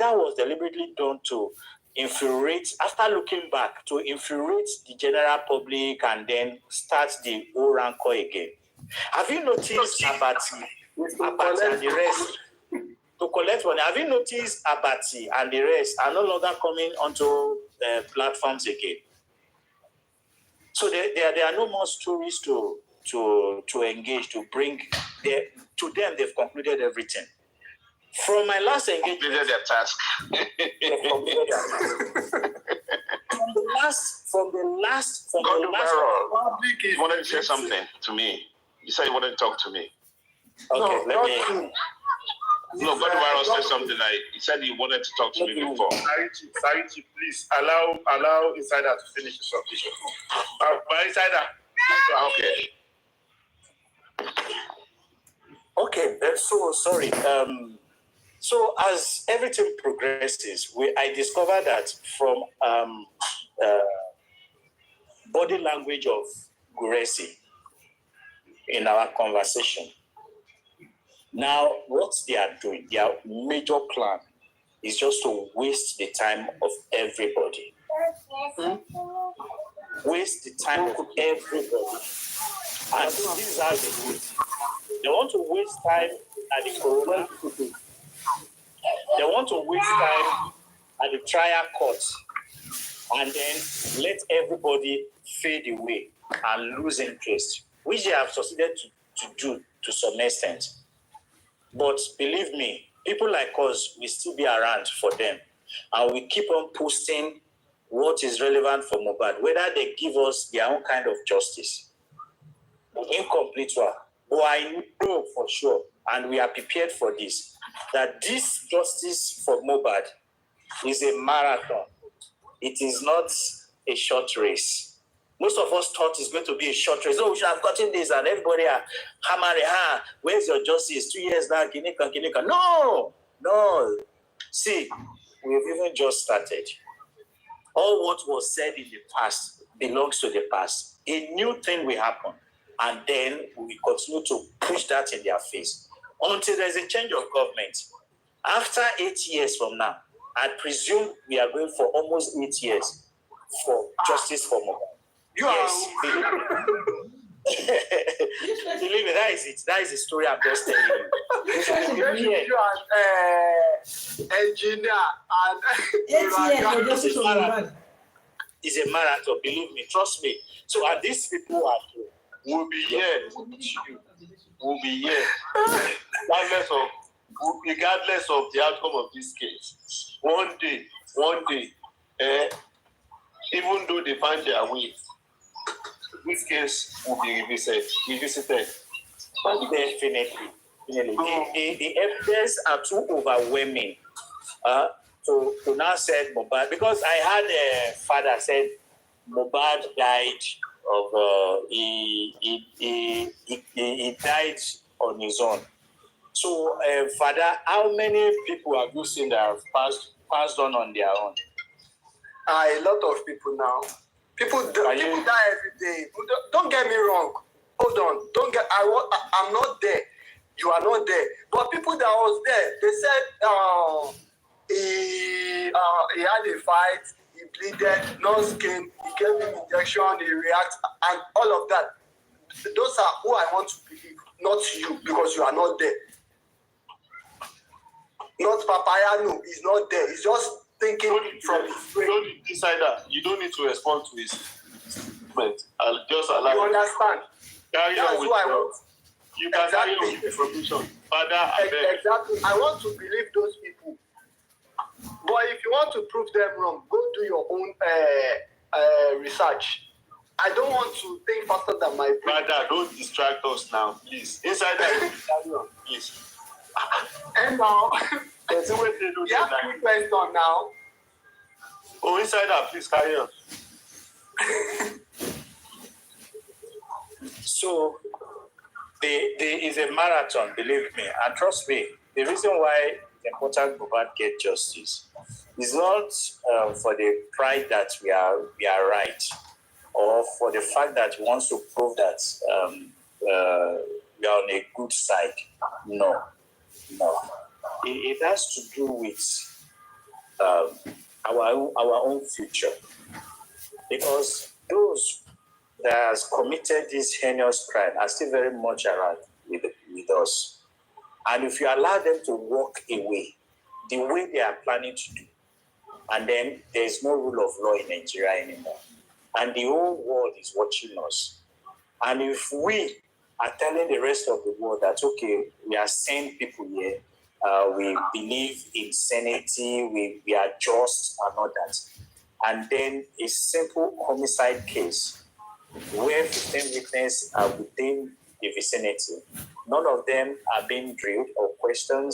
that was deliberately done to infuriate, after looking back, to infuriate the general public and then start the whole rancor again. Have you noticed Abati and the rest to collect money? Have you noticed Abati and the rest are no longer coming onto platforms again? So there are no more stories to engage, to bring. To them, they've concluded everything. From my last engagement, completed their task. They've concluded their task. From the last. Public is wanted to say something to me. You said you wanted to talk to me. Okay, no, Godwaro said something like he said he wanted to talk to me before. Sariti, please allow Insider to finish the submission. Insider. Okay, so sorry. So as everything progresses, I discovered that from body language of Guresi in our conversation. Now, what they are doing, their major plan is just to waste the time of everybody. Waste the time of everybody. And this is how they do it. They want to waste time at the corona. They want to waste time at the trial court and then let everybody fade away and lose interest, which they have succeeded to do to some extent. But believe me, people like us will still be around for them. And we keep on posting what is relevant for Mohbad, whether they give us their own kind of justice. Incomplete one. But I know for sure, and we are prepared for this, that this justice for Mohbad is a marathon. It is not a short race. Most of us thought it's going to be a short race. Oh, we should have gotten this, and everybody are hammering, where's your justice? 2 years now, Ginika. No. See, we've even just started. All what was said in the past belongs to the past. A new thing will happen, and then we continue to push that in their face until there's a change of government. After 8 years from now, I presume we are going for almost 8 years for justice for Mohbad. Yes, believe me, that is it. That is the story I'm just telling you. Engineer and it's a marathon, believe me, trust me. So, and these people are here. We'll be here. We'll be here. Regardless of the outcome of this case. One day, even though they find their way, this case will be revisited. Definitely. The evidence are too overwhelming to now say Mohbad, because I had a father said Mohbad died of he died on his own. So, Father, how many people have you seen that have passed on their own? A lot of people now. People die every day. Don't get me wrong. Hold on. I'm not there. You are not there. But people that was there, they said he had a fight, he bleeded, nurse came, he gave him injection, he reacted, and all of that. Those are who I want to believe, not you, because you are not there. Not Papayano, he's not there. He's just thinking from his brain. Don't decide that. You don't need to respond to his statement. I'll just allow you. Understand? Carry That's on with who I want. You can carry on with information. Father, exactly. I want to believe those people. But if you want to prove them wrong, go do your own research. I don't want to think faster than my brain. Brother, don't distract us now, please. Inside that, carry on, please. And now, there's a way to do you have three questions now. Oh, inside that, please carry on. So, there is a marathon, believe me, and trust me. The reason why it's important Mohbad get justice is not for the pride that we are right, or for the fact that he wants to prove that we are on a good side. No. It has to do with our own future, because those that has committed this heinous crime are still very much around with us. And if you allow them to walk away the way they are planning to do, and then there is no rule of law in Nigeria anymore, and the whole world is watching us. And if we are telling the rest of the world that, okay, we are sane people here, we believe in sanity, we are just and all that, and then a simple homicide case where 15 witnesses are within the vicinity, none of them are being drilled or questioned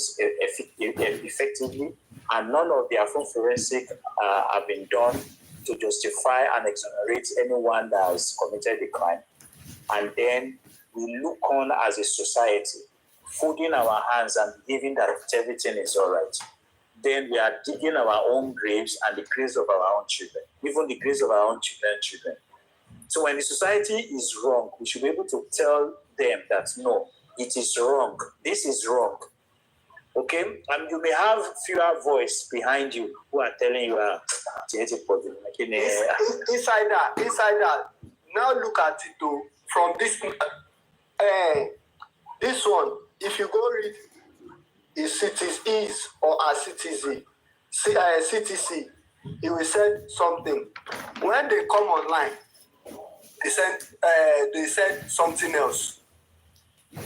effectively, and none of their phone forensic have been done to justify and exonerate anyone that has committed the crime. And then we look on as a society, folding our hands and believing that everything is all right. Then we are digging our own graves and the graves of our own children, even the graves of our own children. So when the society is wrong, we should be able to tell them that, no, it is wrong. This is wrong. Okay? And you may have fewer voice behind you who are telling you, inside that. Now look at it though, from this one, if you go read his CTC or a CTC, CTC, he will say something. When they come online, they said something else. Do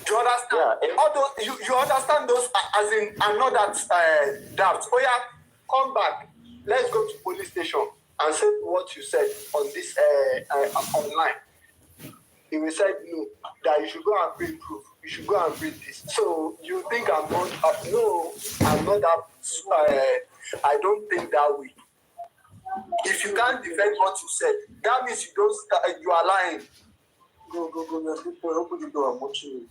you understand? Yeah. Although you understand those as in another doubt. Oh yeah, come back. Let's go to police station and say what you said on this online. He will say no, that you should go and bring proof. You should go and bring this. So you think I'm not? No, I'm not that. I don't think that way. If you can't defend what you said, that means you don't. You are lying. Go. People open the door. I'm watching you.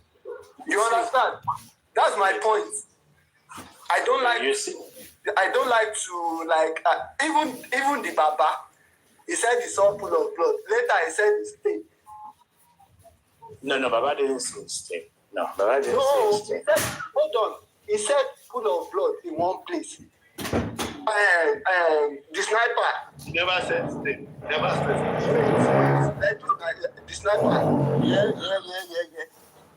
You understand? That's my point. I don't like. I don't like to even the Baba. He said it's all full of blood. Later he said it's stain. No, Baba didn't say stain. No, Baba didn't say stain. He said, hold on. He said full of blood in one place. The sniper. Never said stain. Never said stain. The sniper. Yeah.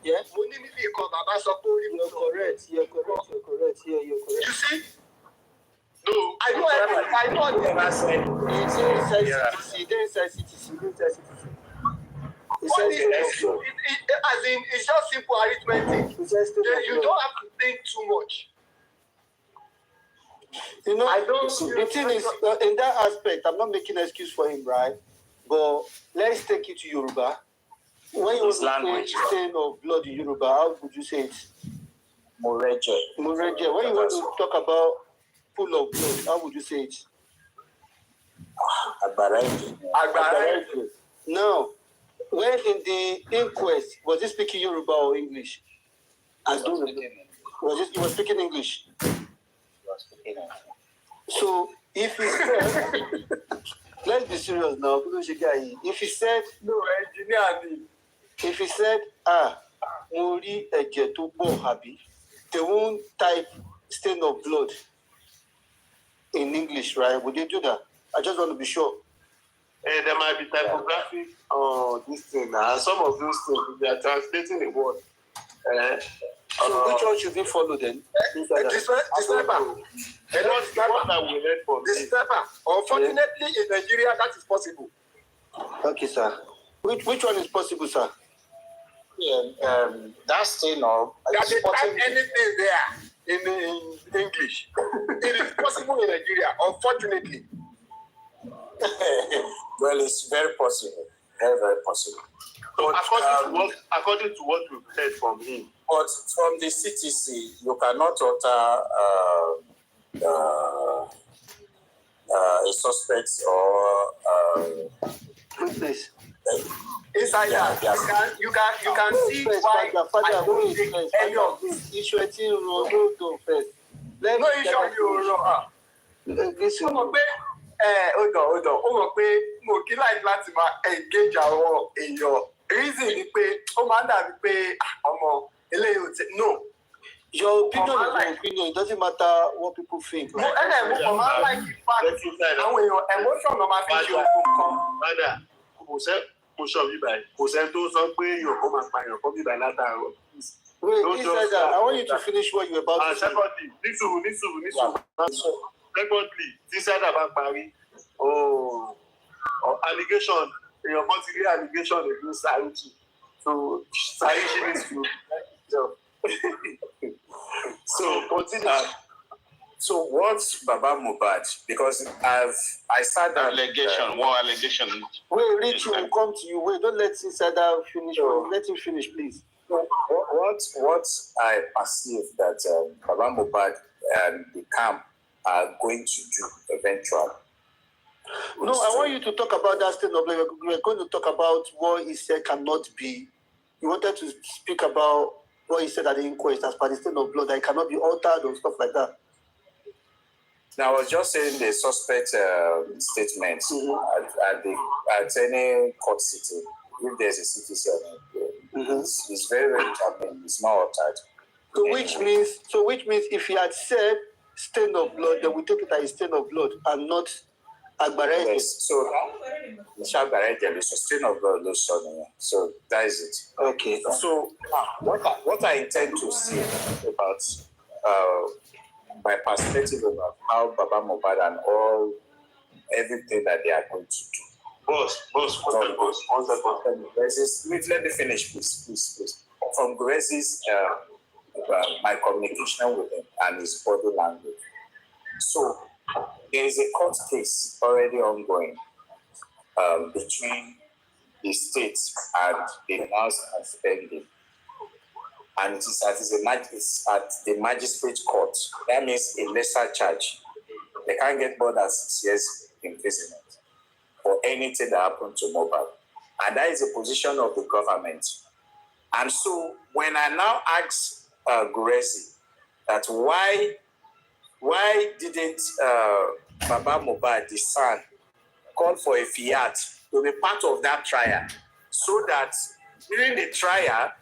Yeah. You're correct. You're correct. Yeah, you're correct. You see? no. I know. Never said. He didn't say CTC. He said it's just simple arithmetic. You don't have to think too much. You know, the thing is, in that aspect, I'm not making an excuse for him, right? But let's take it to Yoruba. When you want to say stain of blood in Yoruba, how would you say it? Moreje. When you want to talk about full of blood, how would you say it? Agbareje. Now, when in the inquest, was he speaking Yoruba or English? I don't know. He was speaking English. So if he said, let's be serious now. If he said, no, engineer. If he said, Mori Ejeto Habi, they won't type stain of blood in English, right? Would you do that? I just want to be sure. There might be typography or this thing. Some of those things, they are translating the word. So which one should we follow then? The sniper. The sniper. Unfortunately, in Nigeria, that is possible. Okay, sir. Which one is possible, sir? Yeah, that's still of. Can they type anything there in English? It is possible in Nigeria, unfortunately. Well, it's very possible. Very, very possible. But according to what we've heard from him. But from the CTC, you cannot utter a suspect or Witness. Inside that, you can see why I don't think any of this. Issue first. No issue you Listen. Hold on. Ó mọ̀ pé mo kí láti máa engage àwọn èèyàn. Reason ni pé ó máa ń dàbí pé ọmọ eléyìí ò tẹ. No, Your opinion is your opinion. It doesn't matter what people think. Mo like the fact àwọn èèyàn emotion náà máa fi ṣe òkú kan. Padà kò sọ bíbá yìí. Kò sẹ́ni tó sọ pé èèyàn kan máa pa èèyàn kan bíbá yìí látàárọ̀. Wait, inside that, I want you to finish what you're about to say. Secondly, nísùúrù. Secondly, tí Sẹ́dá bá parí, allegation, èèyàn kan ti rí allegation against Saruchi. So, Saruchi needs to So continue. So what's Baba Mohbad? Because I started Allegation, more allegation. Wait, Rich, will come to you. Wait, don't let Insider finish. Let him finish, please. What I perceive that Baba Mohbad and the camp are going to do eventually. No, I want you to talk about that state of blood. We're going to talk about what he said cannot be. You wanted to speak about what he said at the inquest as per the state of blood, that it cannot be altered or stuff like that. Now, I was just saying the suspect statement at any court sitting. If there's a citizen, it's very, very troubling. It's not altered. So which means if he had said stain of blood, then we take it as a stain of blood and not Agbarese. Yes. So Agbarese is a stain of blood. So that is it. Okay. So what I intend to say about my perspective about how Baba Mohbad and everything that they are going to do. Boss. Let me finish, please. From Grace's my communication with him and his body language. So there is a court case already ongoing between the state and the house and spending. And it is at the magistrate court. That means a lesser charge. They can't get more than 6 years imprisonment for anything that happened to Mohbad. And that is the position of the government. And so when I now ask Gurezi that why didn't Baba Mohbad, the son, call for a fiat to be part of that trial, so that during the trial,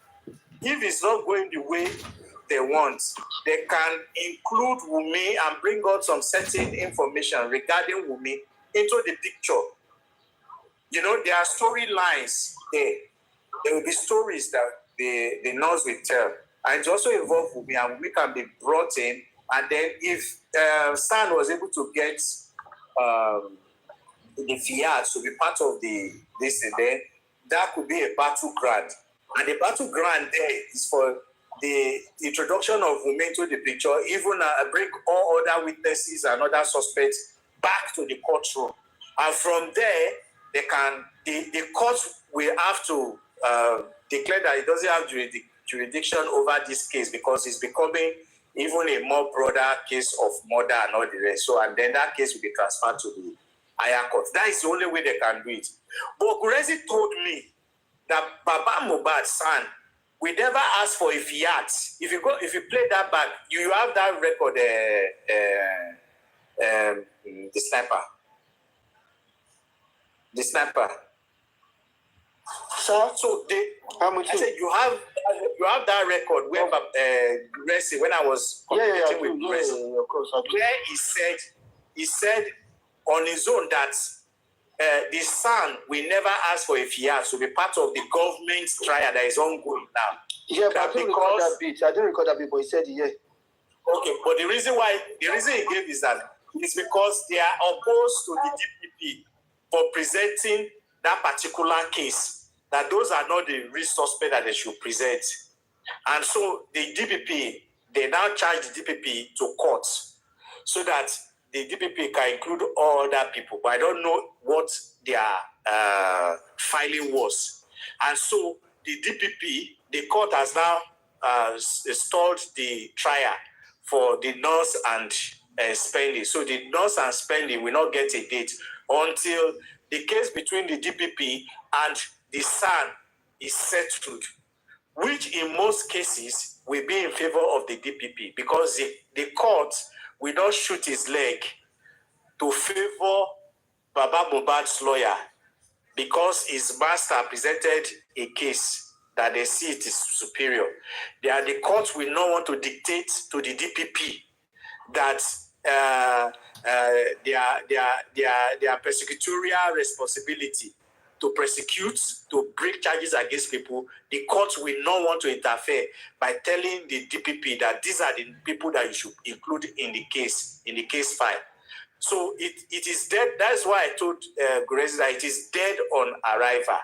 if it's not going the way they want, they can include Wunmi and bring out some certain information regarding Wunmi into the picture. You know, there are storylines there. There will be stories that the nurse will tell. And it also involves Wunmi, and Wunmi can be brought in. And then if San was able to get the fiat to be part of this, then that could be a battleground. And the battleground there is for the introduction of Wunmi into the picture, even bring all other witnesses and other suspects back to the courtroom. And from there, the court will have to declare that it doesn't have jurisdiction over this case because it's becoming even a more broader case of murder and all the rest. So, and then that case will be transferred to the higher court. That is the only way they can do it. But Gurezi told me that Baba Mohbad's son, we never asked for a fiat. If you play that back, you have that record, the sniper. So I said you have that record where Gurezi, when I was communicating with Gurezi, where he said on his own that the son will never ask for a fiat to be part of the government trial that is ongoing now. Yeah, but I didn't record that bit. But he said yeah. Okay, but the reason he gave is that it's because they are opposed to the DPP for presenting that particular case. That those are not the real suspect that they should present. And so the DPP, they now charge the DPP to court so that the DPP can include all other people. But I don't know what their filing was. And so the DPP, the court has now stalled the trial for the nurse and Spending. So the nurse and Spending will not get a date until the case between the DPP and the son is settled, which in most cases will be in favor of the DPP because the court will not shoot his leg to favor Baba Mohbad's lawyer because his master presented a case that they see it is superior. The court will not want to dictate to the DPP that their persecutorial responsibility to prosecute, to bring charges against people. The court will not want to interfere by telling the DPP that these are the people that you should include in the case file. So it is dead. That's why I told Grace that it is dead on arrival.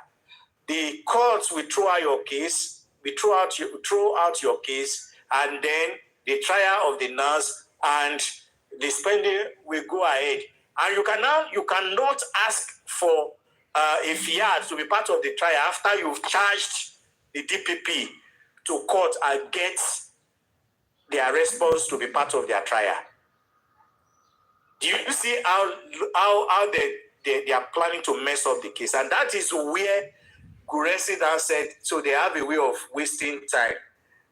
The courts will throw out your case, throw out your case, and then the trial of the nurse and the spending will go ahead. And you cannot ask for a fiat to be part of the trial after you've charged the DPP to court and get their response to be part of their trial. Do you see how they are planning to mess up the case? And that is where Guresi now said, so they have a way of wasting time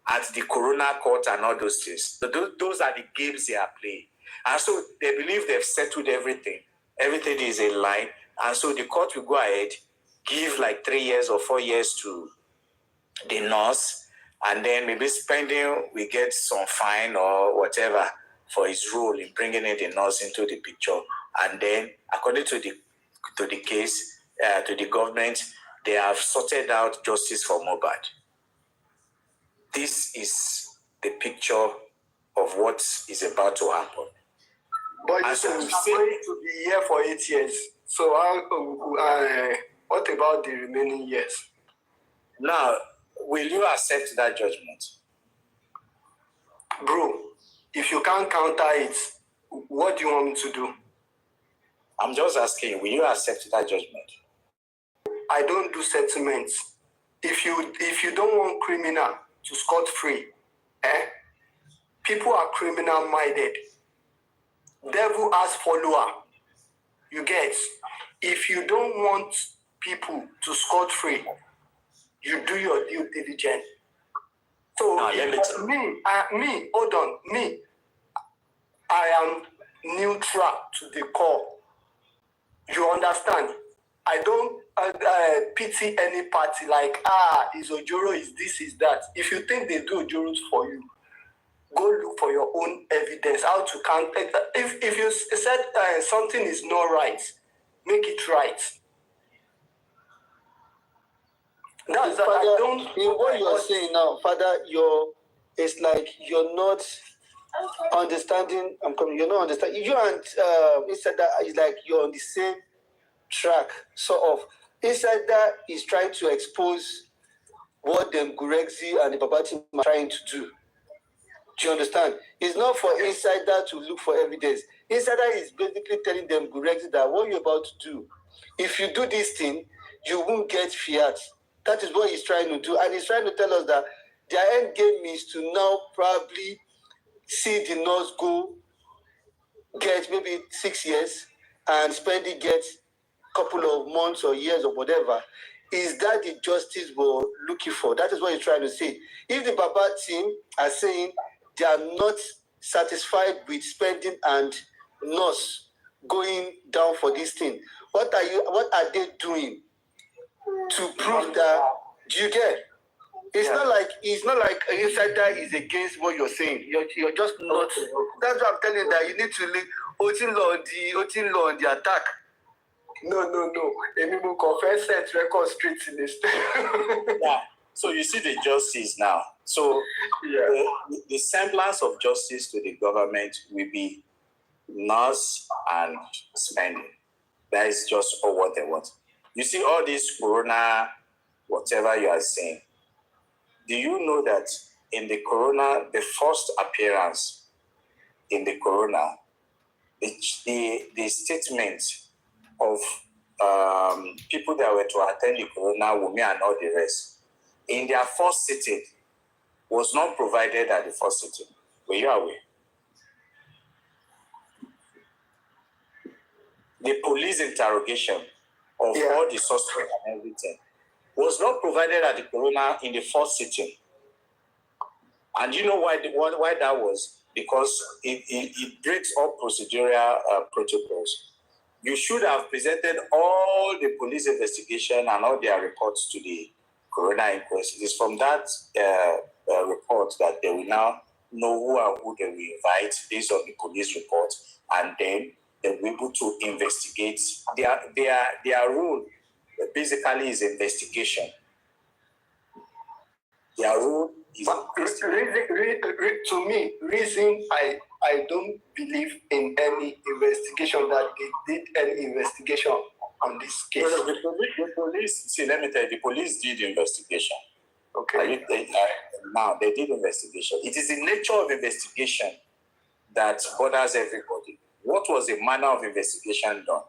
at the Corona Court and all those things. So those are the games they are playing. And so they believe they've settled everything. Everything is in line. And so the court will go ahead, give like 3 years or 4 years to the nurse, and then maybe spending, we get some fine or whatever for his role in bringing in the nurse into the picture. And then, according to the case, to the government, they have sorted out justice for Mohbad. This is the picture of what is about to happen. But you said it's going to be here for 8 years. So what about the remaining years? Now, will you accept that judgment? Bro, if you can't counter it, what do you want me to do? I'm just asking, will you accept that judgment? I don't do settlements. If you don't want criminal to scot free, people are criminal minded. Devil has follower. You get? If you don't want people to scot free, you do your due diligence. So now, hold on, I am neutral to the core. You understand? I don't pity any party like, is Ojoro, is this, is that. If you think they do Ojoros for you, go look for your own evidence, how to count. If you said something is not right, make it right. That's that. I don't. In what you're saying now, Father, it's like you're not understanding. You're not understanding. You and inside that is like you're on the same track, sort of. Inside that is trying to expose what them Gurexi and the Baba team are trying to do. Do you understand? It's not for insider to look for evidence. Insider is basically telling them Gurexi that what you're about to do, if you do this thing, you won't get fiat. That is what he's trying to do. And he's trying to tell us that their end game is to now probably see the nurse go get maybe 6 years and spend it get couple of months or years or whatever. Is that the justice we're looking for? That is what he's trying to say. If the Baba team are saying they are not satisfied with spending and nurse going down for this thing, what are they doing to prove that? Do you get? It's not like insider is against what you're saying. You're just not. That's what I'm telling you, that you need to leave Otin on the attack. No. Emi confess set record straight in this. Yeah. So you see the justice now. So the semblance of justice to the government will be nurse and spending. That is just all what they want. You see all this Corona, whatever you are saying. Do you know that in the Corona, the first appearance in the Corona, the statement of people that were to attend the Corona, Wumi and all the rest, in their first sitting, was not provided at the first sitting. Were you aware? The police interrogation of all the suspects and everything was not provided at the Corona in the first sitting. And you know why that was? Because it breaks up procedural protocols. You should have presented all the police investigation and all their reports to the coroner inquest. It is from that report that they will now know who and who they will invite based on the police report, and then they'll be able to investigate. Their role basically is investigation. Their role is to me, reason I don't believe in any investigation, that they did any investigation on this case. Well, the police, see, let me tell you, the police did investigation. Okay. Now, they did investigation. It is the nature of investigation that bothers everybody. What was the manner of investigation done?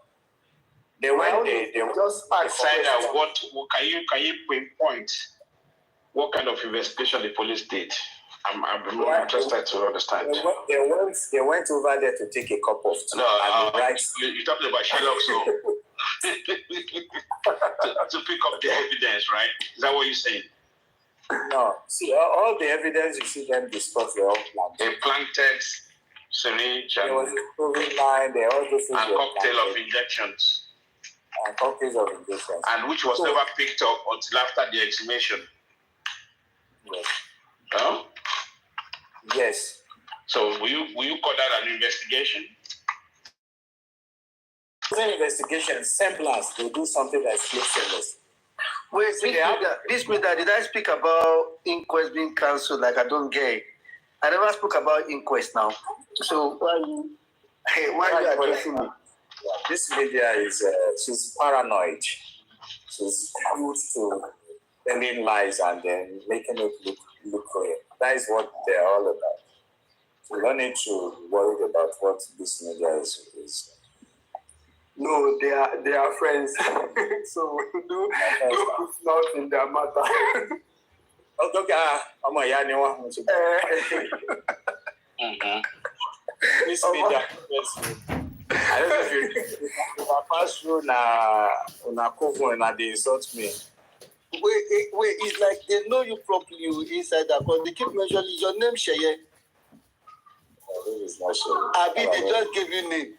They went there, they just decide what can you pinpoint what kind of investigation the police did? I'm more interested to understand. They went over there to take a cup of tea. No, you're talking about Sherlock, so to pick up the evidence, right? Is that what you're saying? No, see, all the evidence you see them discuss, they all planted. They planted syringe and, there was a proving line, they all those things. And cocktail of injections. And cocktails of injections. And which was never picked up until after the exhumation. Yes. Huh? Yes. So will you call that an investigation? It's an investigation, semblance. They do something that's semblance. Wait, this means that did I speak about inquest being cancelled? Like, I don't get it. I never spoke about inquest now. So why are you addressing me? This media is she's paranoid. She's used to telling lies and then making it look real. That is what they're all about. So you don't need to worry about what this media is. No, they are friends. So do put mouth in their matter. Okay, I'm a Yaniwa. This media, I don't know if you pass through na cover and they insult me. Wait, it's like they know you properly inside that, because they keep mentioning your name, Sheye. This is not sure. Abi, they just gave you name.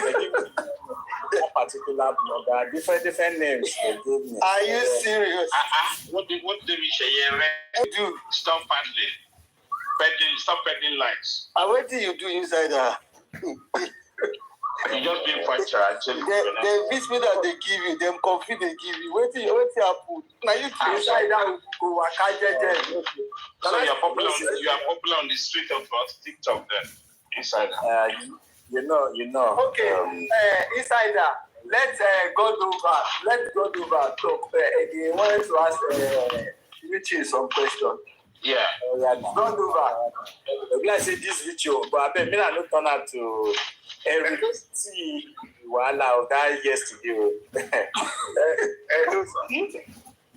They give me that particular blogger, different names they give me. Are you serious? What did we say? Do Stop peddling. Stop peddling lies. and what did you do inside that? You just being factual. They visit me that they give you, them coffee they give you. What happen? Now you Inside that go waka. So you are popular on the street of TikTok then. Inside. You know. Okay, inside that. Let's go over. Let's go over. Talk. He wanted to ask Richie some question. Yeah. Go over. I say this video, but I bet me I don't turn out to every see wahala of that yesterday.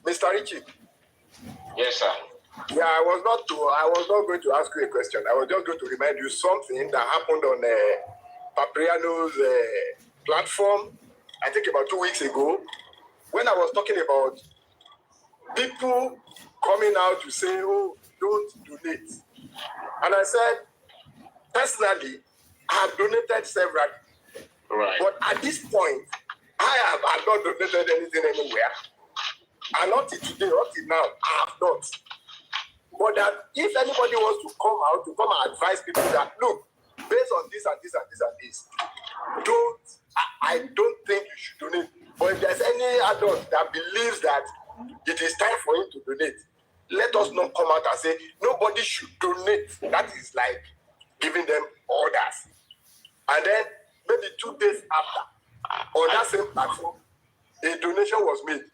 Mr. Richie. Yes, sir. Yeah, I was not going to ask you a question. I was just going to remind you something that happened on Papriano's platform, I think about 2 weeks ago, when I was talking about people coming out to say, oh, don't donate. And I said, personally, I have donated several. Right. But at this point, I have not donated anything anywhere. And up till today, up till now, I have not. But that if anybody wants to come out to come and advise people that, look, based on this and this and this and this, I don't think you should donate. But if there's any adult that believes that it is time for him to donate, let us not come out and say nobody should donate. That is like giving them orders. And then maybe 2 days after, on that same platform, a donation was made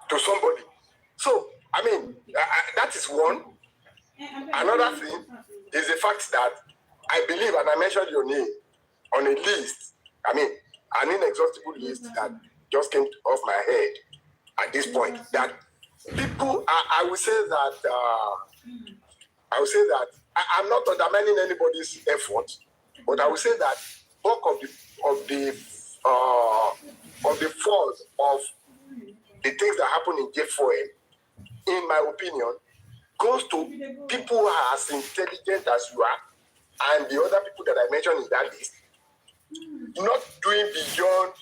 to somebody. So, I mean, that is one. Another thing is the fact that I believe, and I mentioned your name on a list, I mean, an inexhaustible list that just came off my head at this point, that people, I will say that I'm not undermining anybody's effort, but I will say that bulk of the fault of the things that happen in J4M, in my opinion, goes to people who are as intelligent as you are, and the other people that I mentioned in that list, not doing beyond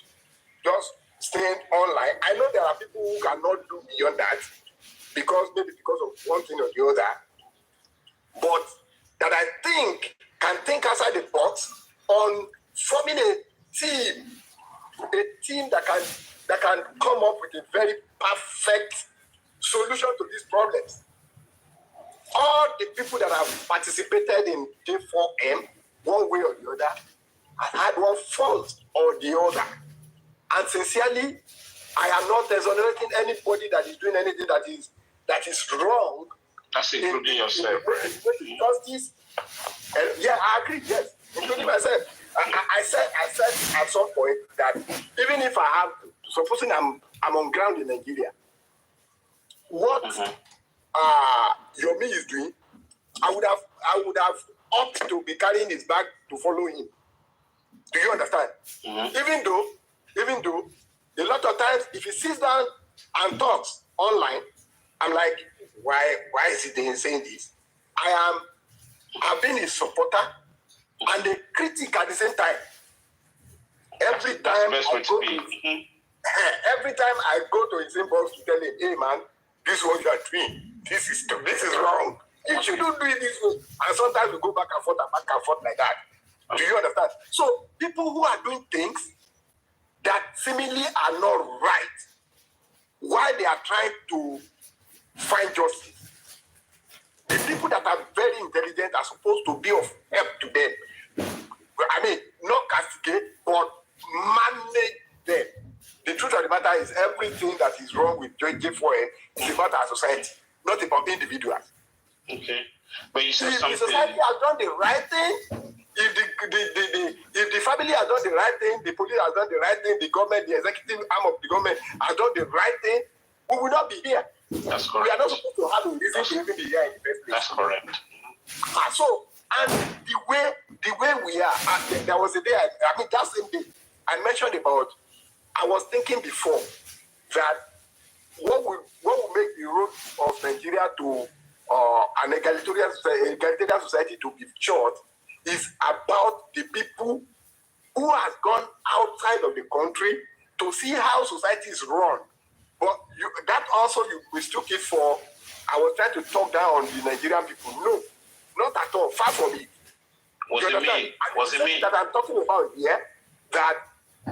just staying online. I know there are people who cannot do beyond that because of one thing or the other, but that I think can think outside the box on forming a team that can come up with a very perfect solution to these problems. All the people that have participated in J4M, one way or the other, have had one fault or the other. And sincerely, I am not exonerating anybody that is doing anything that is wrong. That's including yourself, right? Justice. Yeah, I agree. Yes, including myself. I said at some point that even if I have, supposing I'm on ground in Nigeria, what Yomi is doing, I would have opted to be carrying his bag to follow him. Do you understand? Even though a lot of times if he sits down and talks online, I'm like, why is he saying this? I've been his supporter and a critic at the same time. Every time I go to his inbox to tell him, hey man, this is what you are doing. This is wrong. You shouldn't do it this way. And sometimes we go back and forth like that. Do you understand? So people who are doing things that seemingly are not right, while they are trying to find justice, the people that are very intelligent are supposed to be of help to them. I mean, not castigate, but manage them. The truth of the matter is everything that is wrong with J4M is about our society, not about individuals. Okay. But you said If something. the society has done the right thing, if the family has done the right thing, the police has done the right thing, the government, the executive arm of the government has done the right thing, we will not be here. That's correct. We are not supposed to have a reason to even be here in the first place. That's correct. So, and the way we are, there was a day, I mean, that same day, I mentioned about, I was thinking before that what will make the road of Nigeria to an egalitarian society to be short is about the people who have gone outside of the country to see how society is run. But that also you mistook it for, I was trying to talk down on the Nigerian people. No, not at all. Far from it. Was it me? That I'm talking about here, that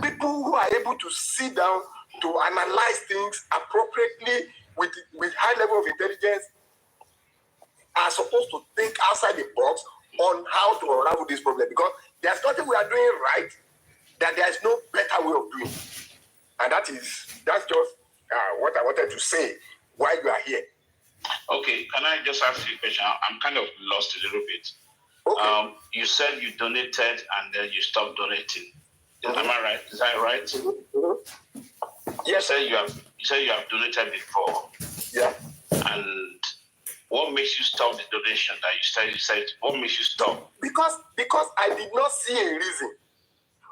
people who are able to sit down to analyze things appropriately with high level of intelligence are supposed to think outside the box on how to unravel this problem, because there's nothing we are doing right that there is no better way of doing. And that's just what I wanted to say while you are here. Okay, can I just ask you a question? I'm kind of lost a little bit. Okay. You said you donated and then you stopped donating. Am I right? Is that right? Mm-hmm. Yes. You said you have donated before. Yeah. And what makes you stop the donation that you said what makes you stop? Because I did not see a reason.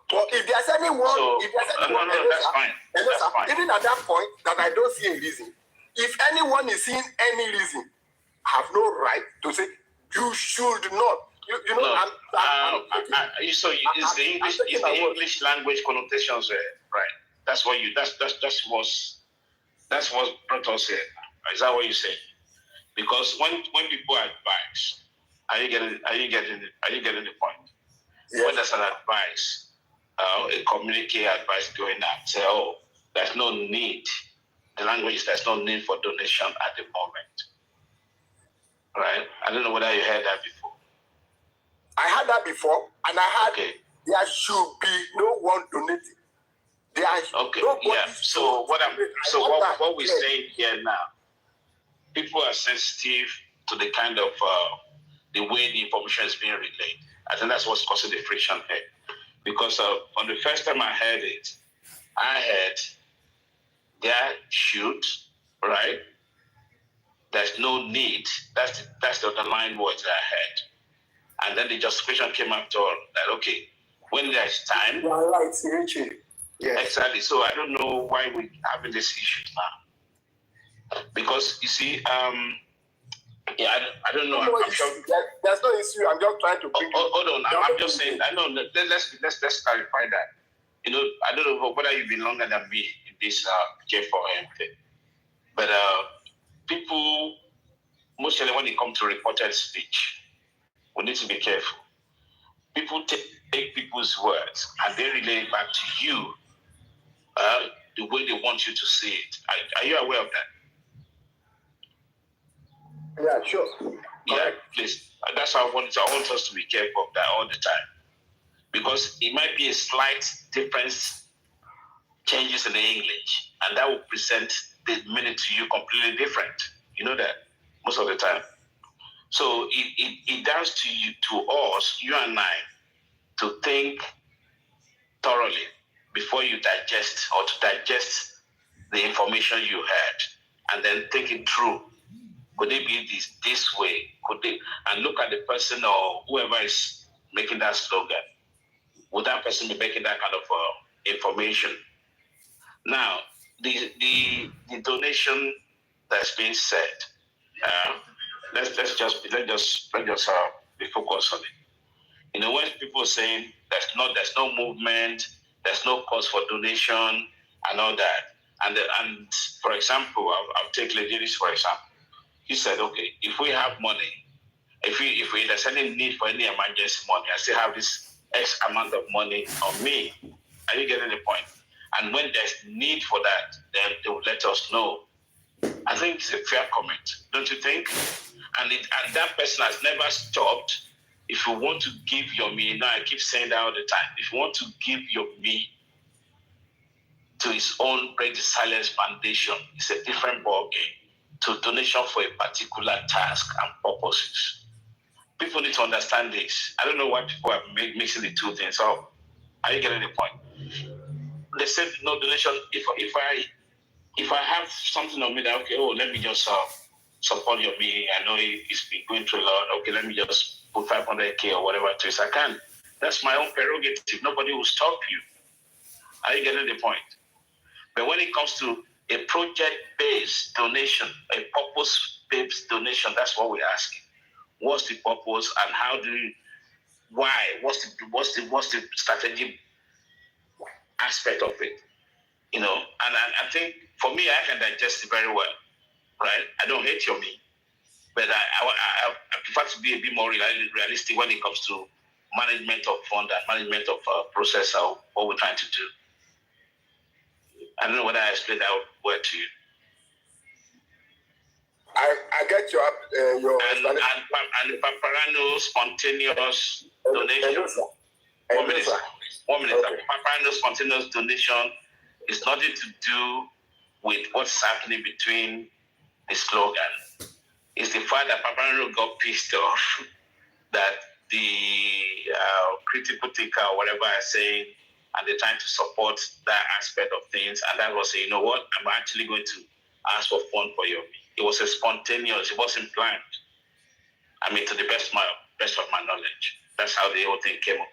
But if there's anyone, No, that's fine. That's fine. Even at that point that I don't see a reason, if anyone is seeing any reason, I have no right to say you should not. You know, it's the English language connotations, right? That's what brought us here. Is that what you say? Because when people advise, are you getting the point? Yes. When there's an advice, a communique advice going out, say, oh, there's no need. The language is there's no need for donation at the moment. Right? I don't know whether you heard that before. I had that before, and I had there should be no one donating. So what we're saying here now, people are sensitive to the kind of the way the information is being relayed. I think that's what's causing the friction here. Because on the first time I heard it, I heard there should, right? There's no need. That's the underlying words that I heard. And then the justification came after all that, okay, when there's time. You are right, Richie. Yeah. Exactly. So I don't know why we're having this issue now. Because you see, I don't know. There's no issue. I'm just trying to bring. Hold on. I'm just saying. I know. Let's clarify that. You know, I don't know whether you've been longer than me in this K4M thing. But people, mostly when it comes to reported speech, we need to be careful. People take people's words and they relay it back to you the way they want you to see it. Are you aware of that? Yeah, sure. Yeah, Correct. please. That's how I want us to be careful of that all the time. Because it might be a slight difference, changes in the English, and that will present the meaning to you completely different. You know that most of the time. So it does to you, to us, you and I, to think thoroughly before you digest or to digest the information you heard, and then think it through. Could it be this way? Could they? And look at the person or whoever is making that slogan. Would that person be making that kind of information? Now, the donation that's being said. Let's just be focused on it. You know, when people are saying there's no movement, there's no cause for donation and all that, and for example, I'll take Legeris for example. He said, okay, if we have money, if there's any need for any emergency money, I still have this X amount of money on me. Are you getting the point? And when there's need for that, then they will let us know. I think it's a fair comment, don't you think? And that person has never stopped. If you want to give your me, now I keep saying that all the time, if you want to give your me to his own Break the Silence Foundation, it's a different ballgame to donation for a particular task and purposes. People need to understand this. I don't know why people are mixing the two things up. Are you getting the point? They said no donation. If I have something on me that, okay, let me just support your me. I know it's been going through a lot. Okay, let me just put 500K or whatever it is I can. That's my own prerogative. Nobody will stop you. Are you getting the point? But when it comes to a project-based donation, a purpose-based donation, that's what we're asking. What's the purpose and why? What's the strategic aspect of it? You know, and I think for me, I can digest it very well, right? I don't hate your me, but I prefer to be a bit more realistic when it comes to management of fund and management of process of what we're trying to do. I don't know whether I explained that word to you. I get your and Paparano spontaneous donation. One minute. Okay. Paparano spontaneous donation is nothing to do with what's happening between the slogan. It's the fact that Paparano got pissed off that the critical thinker or whatever are saying, and they're trying to support that aspect of things, and that was saying, you know what, I'm actually going to ask for fund for you. It was a spontaneous, it wasn't planned. I mean, to the best of my knowledge. That's how the whole thing came up.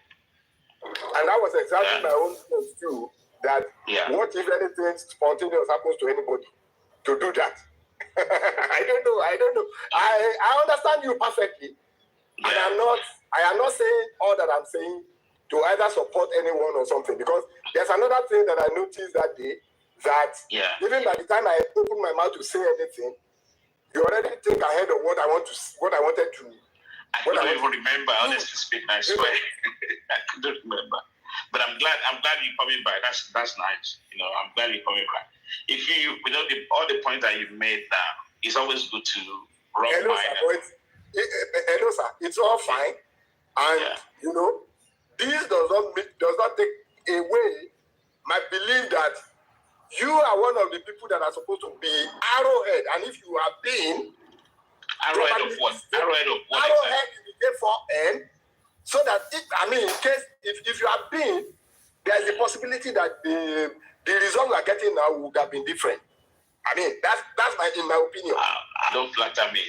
And that was exactly my own thoughts too, that what if anything spontaneous happens to anybody to do that? I don't know. I understand you perfectly. And I am not saying all that I'm saying to either support anyone or something, because there's another thing that I noticed that day, that even by the time I opened my mouth to say anything, you already think ahead of what I wanted to. I couldn't even remember, honestly speaking, I swear. I couldn't remember. But I'm glad you're coming back. That's nice. You know, I'm glad you're coming back. If you know, all the points that you've made now, it's always good to rub mind. Hello, sir. It's all fine. And, you know, this does not take away my belief that you are one of the people that are supposed to be arrowhead. And if you have been... Arrowhead of what? Arrowhead in the K4M. So that, in case, if you have been, there's a possibility that the result we are getting now would have been different. I mean, that's in my opinion. Don't flatter me.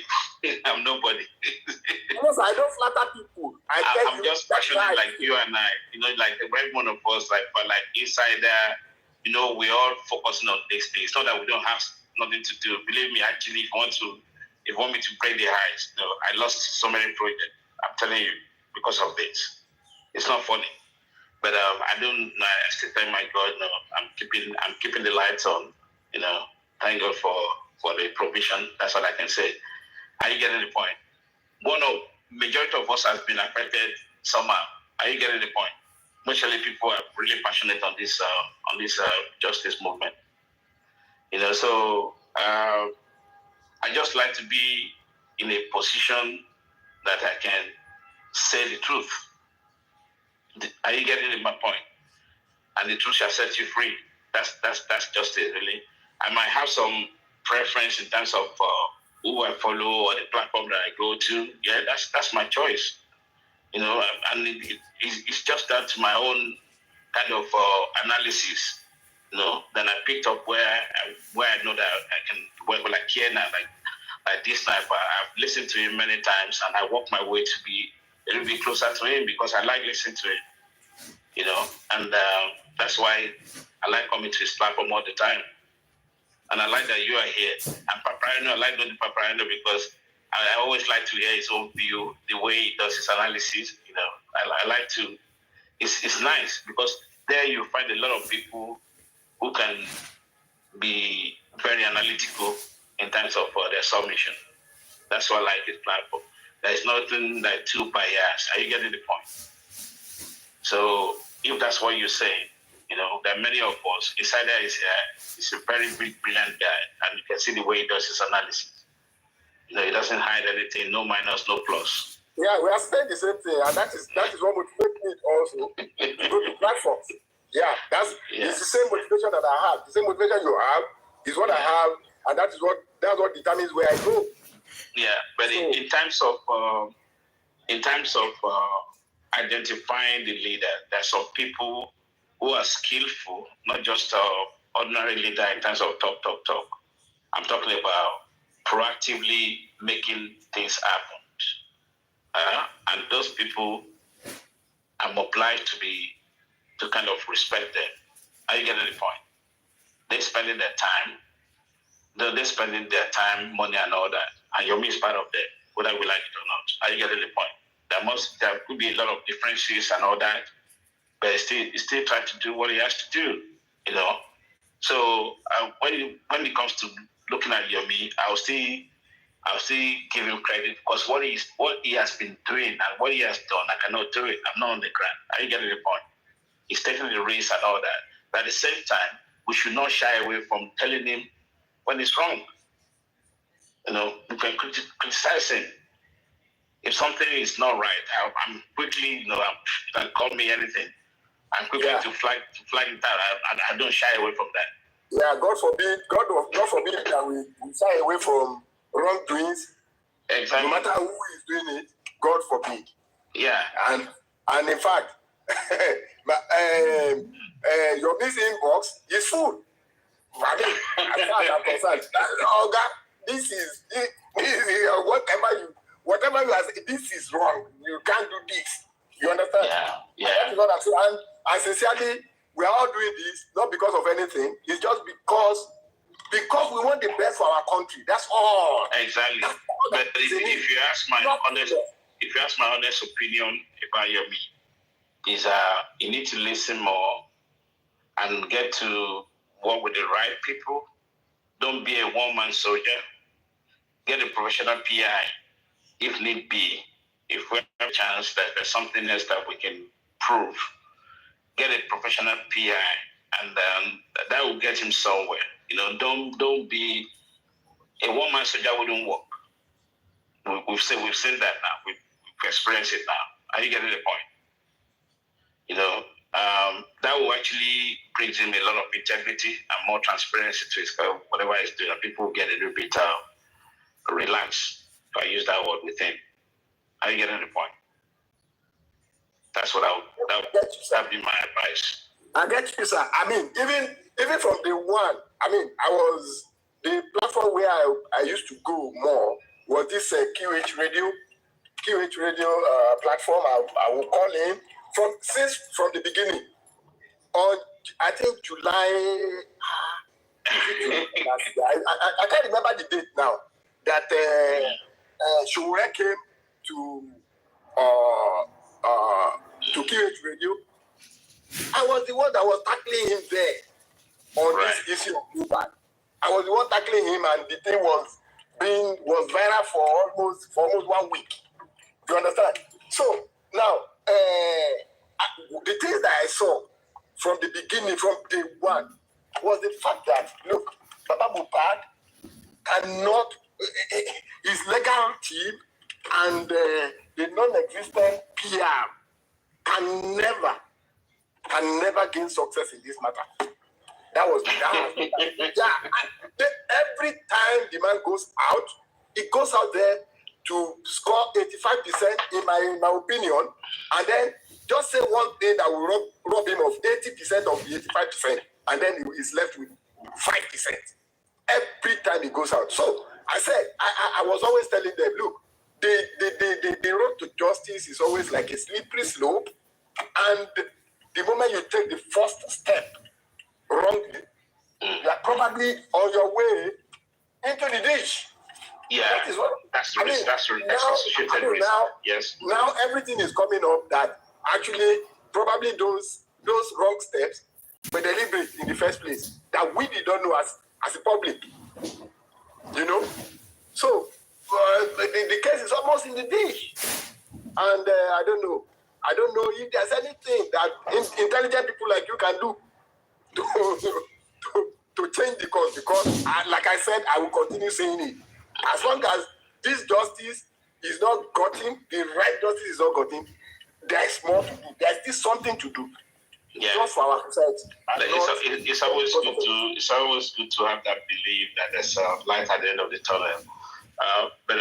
I'm nobody. Yes, I don't flatter people. I'm just passionate like you and I. You know, like every one of us, like inside there, you know, we're all focusing on this thing. It's not that we don't have nothing to do. Believe me, actually, if you want me to break the heights, you know, I lost so many projects. I'm telling you, because of this. It's not funny. But I don't. I still thank my God. No, I'm keeping the lights on. You know, thank God for the provision. That's all I can say. Are you getting the point? Majority of us has been affected somehow. Are you getting the point? Mostly people are really passionate on this justice movement. You know, so I just like to be in a position that I can say the truth. Are you getting my point? And the truth shall set you free. That's just it, really. I might have some preference in terms of who I follow or the platform that I go to. Yeah, that's my choice. You know, and it's just that my own kind of analysis. You know, then I picked up where I know that I can work with, like here now, like this type. I've listened to him many times, and I walk my way to be a little bit closer to him because I like listening to him. You know, and that's why I like coming to his platform all the time. And I like that you are here. And Paparino, I like doing Paparino because I always like to hear his own view, the way he does his analysis. You know, I like to. It's nice because there you find a lot of people who can be very analytical in terms of their submission. That's why I like his platform. There is nothing like too biased. Are you getting the point? So if that's what you're saying, you know, there are many of us. Insider is a very big, brilliant guy, and you can see the way he does his analysis. You know, he doesn't hide anything, no minus, no plus. Yeah, we are saying the same thing, and that is what motivates me also to go to platforms. Yeah, it's the same motivation that I have. The same motivation you have is what I have, and that's what determines where I go. Yeah, but so, in terms of identifying the leader, there are some people who are skillful, not just ordinary leader in terms of talk. I'm talking about proactively making things happen. And those people, I'm obliged to kind of respect them. Are you getting the point? They're spending their time. They're spending their time, money, and all that. And Yomi is part of that, whether we like it or not. Are you getting the point? There could be a lot of differences and all that, but he still trying to do what he has to do, you know. So when it comes to looking at Yomi, I'll still give him credit because what he has been doing and what he has done, I cannot do it. I'm not on the ground. Are you getting the point? He's taking the risk and all that. But at the same time, we should not shy away from telling him when it's wrong. You know, we can criticize him. If something is not right, I'm quickly, you can call me anything. I'm quickly to flag it out. I don't shy away from that. Yeah, God forbid that we shy away from wrongdoings. Exactly. No matter who is doing it, God forbid. Yeah. And in fact, your missing inbox is full. I mean, as far as I'm concerned, this is whatever you are saying, this is wrong. You can't do this. You understand? Yeah. That is what I'm saying. And sincerely, we are all doing this not because of anything. It's just because we want the best for our country. That's all. Exactly. But if you ask my honest opinion about Yomi, is you need to listen more and get to work with the right people. Don't be a one-man soldier. Get a professional PI if need be. If we have a chance that there's something else that we can prove, get a professional PI, and that will get him somewhere. You know, don't be a one-man soldier. Wouldn't work. We've seen that now. We've experienced it now. Are you getting the point? You know, that will actually bring him a lot of integrity and more transparency to his whatever he's doing. People will get a little bit relaxed, if I use that word, with him. Are you getting the point? That's what that'd be my advice. I get you, sir. I mean, even from the one, I mean, the platform where I used to go more was this QH radio platform. I will call in from the beginning. On I think July. I can't remember the date now. That Shure came to QH radio, I was the one that was tackling him there on Right. this issue of Mohbad. I was the one tackling him, and the thing was viral for almost 1 week. You understand? So now, the things that I saw from the beginning, from day one, was the fact that look, Baba Mohbad cannot, his legal team and the non-existent PR can never gain success in this matter. That was every time the man goes out, he goes out there to score 85% in my opinion, and then just say one thing that will rob him of 80% of the 85%, and then he's left with 5% every time he goes out. So I said, I was always telling them, look, the road to justice is always like a slippery slope, and the moment you take the first step wrongly, you are probably on your way into the ditch. Yeah, that is what, that's associated risk. Yes. Now everything is coming up that actually probably those wrong steps were deliberate in the first place that we did not know as a public. You know, so the case is almost in the ditch, and I don't know if there's anything that intelligent people like you can do to change the course, because like I said, I will continue saying it. As long as this justice is not gotten, the right justice is not gotten, there is more to do. There's still something to do. Yeah. Just for our society. It's always good to have that belief that there's light at the end of the tunnel. But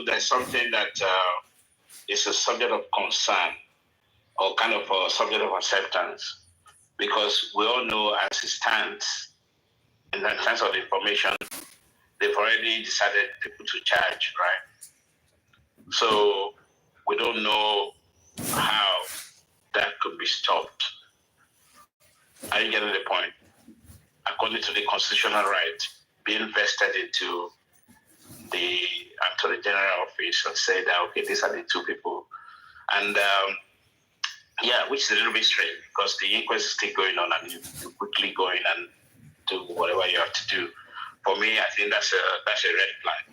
there's something that is a subject of concern, or kind of a subject of acceptance, because we all know as it stands, in terms of the information, they've already decided people to charge, right? So we don't know how that could be stopped. Are you getting the point? According to the constitutional right, being vested into the Attorney General office and say that, okay, these are the two people. And which is a little bit strange, because the inquest is still going on and you quickly go in and do whatever you have to do. For me, I think that's a red flag.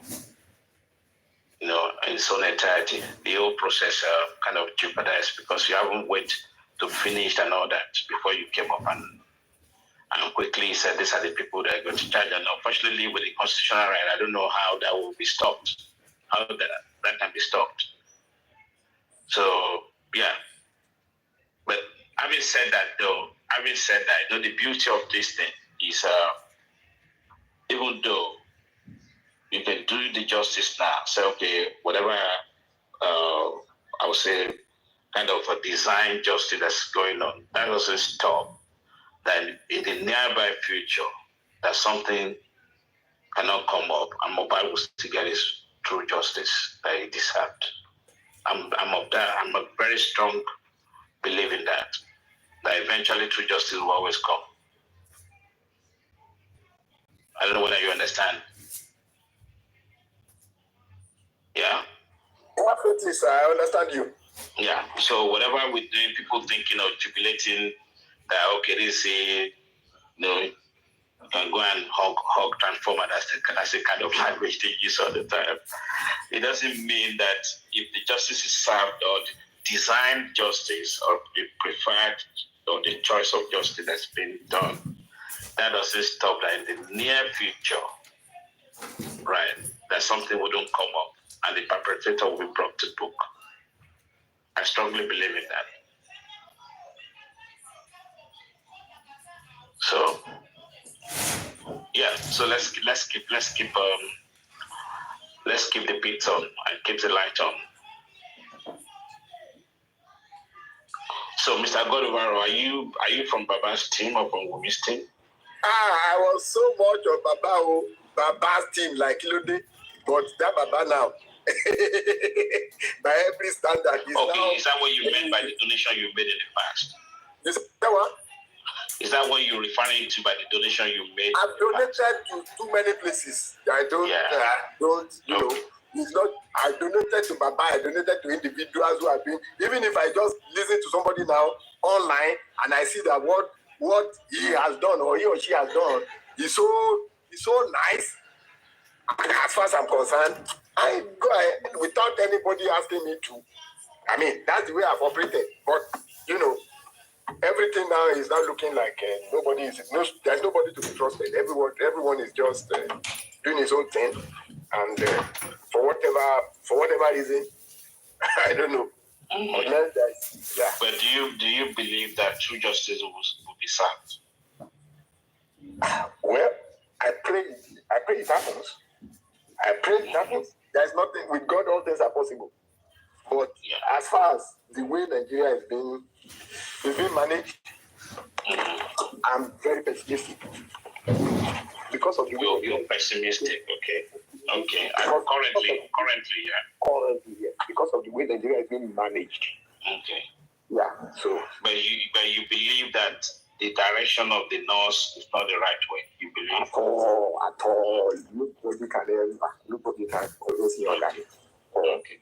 In its own entirety, the whole process kind of jeopardized because you haven't waited to finish and all that before you came up and quickly said these are the people that are going to charge. And unfortunately, with the constitutional right, I don't know how that will be stopped. How that can be stopped. So but having said that, the beauty of this thing is even though you can do the justice now, say, okay, whatever I would say kind of a design justice that's going on, that doesn't stop that in the nearby future that something cannot come up and Mohbad will still get his true justice that he deserved. I'm a very strong believer in that eventually true justice will always come. I don't know whether you understand. Yeah? Definitely, sir. I understand you. Yeah. So whatever we're doing, people thinking of jubilating that, okay, this is, you can go and hug transformer. That's the kind of language they use all the time. It doesn't mean that if the justice is served or the designed justice or the preferred or the choice of justice that's been done, that doesn't stop that in the near future, right, that something wouldn't come up and the perpetrator will be brought to book. I strongly believe in that. So, so let's keep the beats on and keep the light on. So, Mr. Godovaro, are you from Baba's team or from Wumi's team? I was so much of Baba's team like Ilode, but that Baba now, by every standard, is okay, now. Is that what you meant by the donation you made in the past? Is that what? Is that what you're referring to by the donation you made? I've donated to too many places. I don't, it's not, I donated to Baba, I donated to individuals who have been, even if I just listen to somebody now online and I see that what he has done or he or she has done is so nice. And as far as I'm concerned, I go ahead without anybody asking me to. I mean, that's the way I've operated. But everything now is not looking like there's nobody to be trusted. Everyone is just doing his own thing, and for whatever reason, I don't know. Unless that's But do you believe that true justice will be served? Well, I pray it happens. I pray it happens. There's nothing with God. All things are possible. But as far as the way Nigeria is being managed, I'm very pessimistic because of the way you're pessimistic. Okay. Currently, yeah, because of the way Nigeria is being managed. Okay. Yeah. So. But you believe that the direction of the North is not the right way. You believe? At all. Nobody can always hear that. Okay.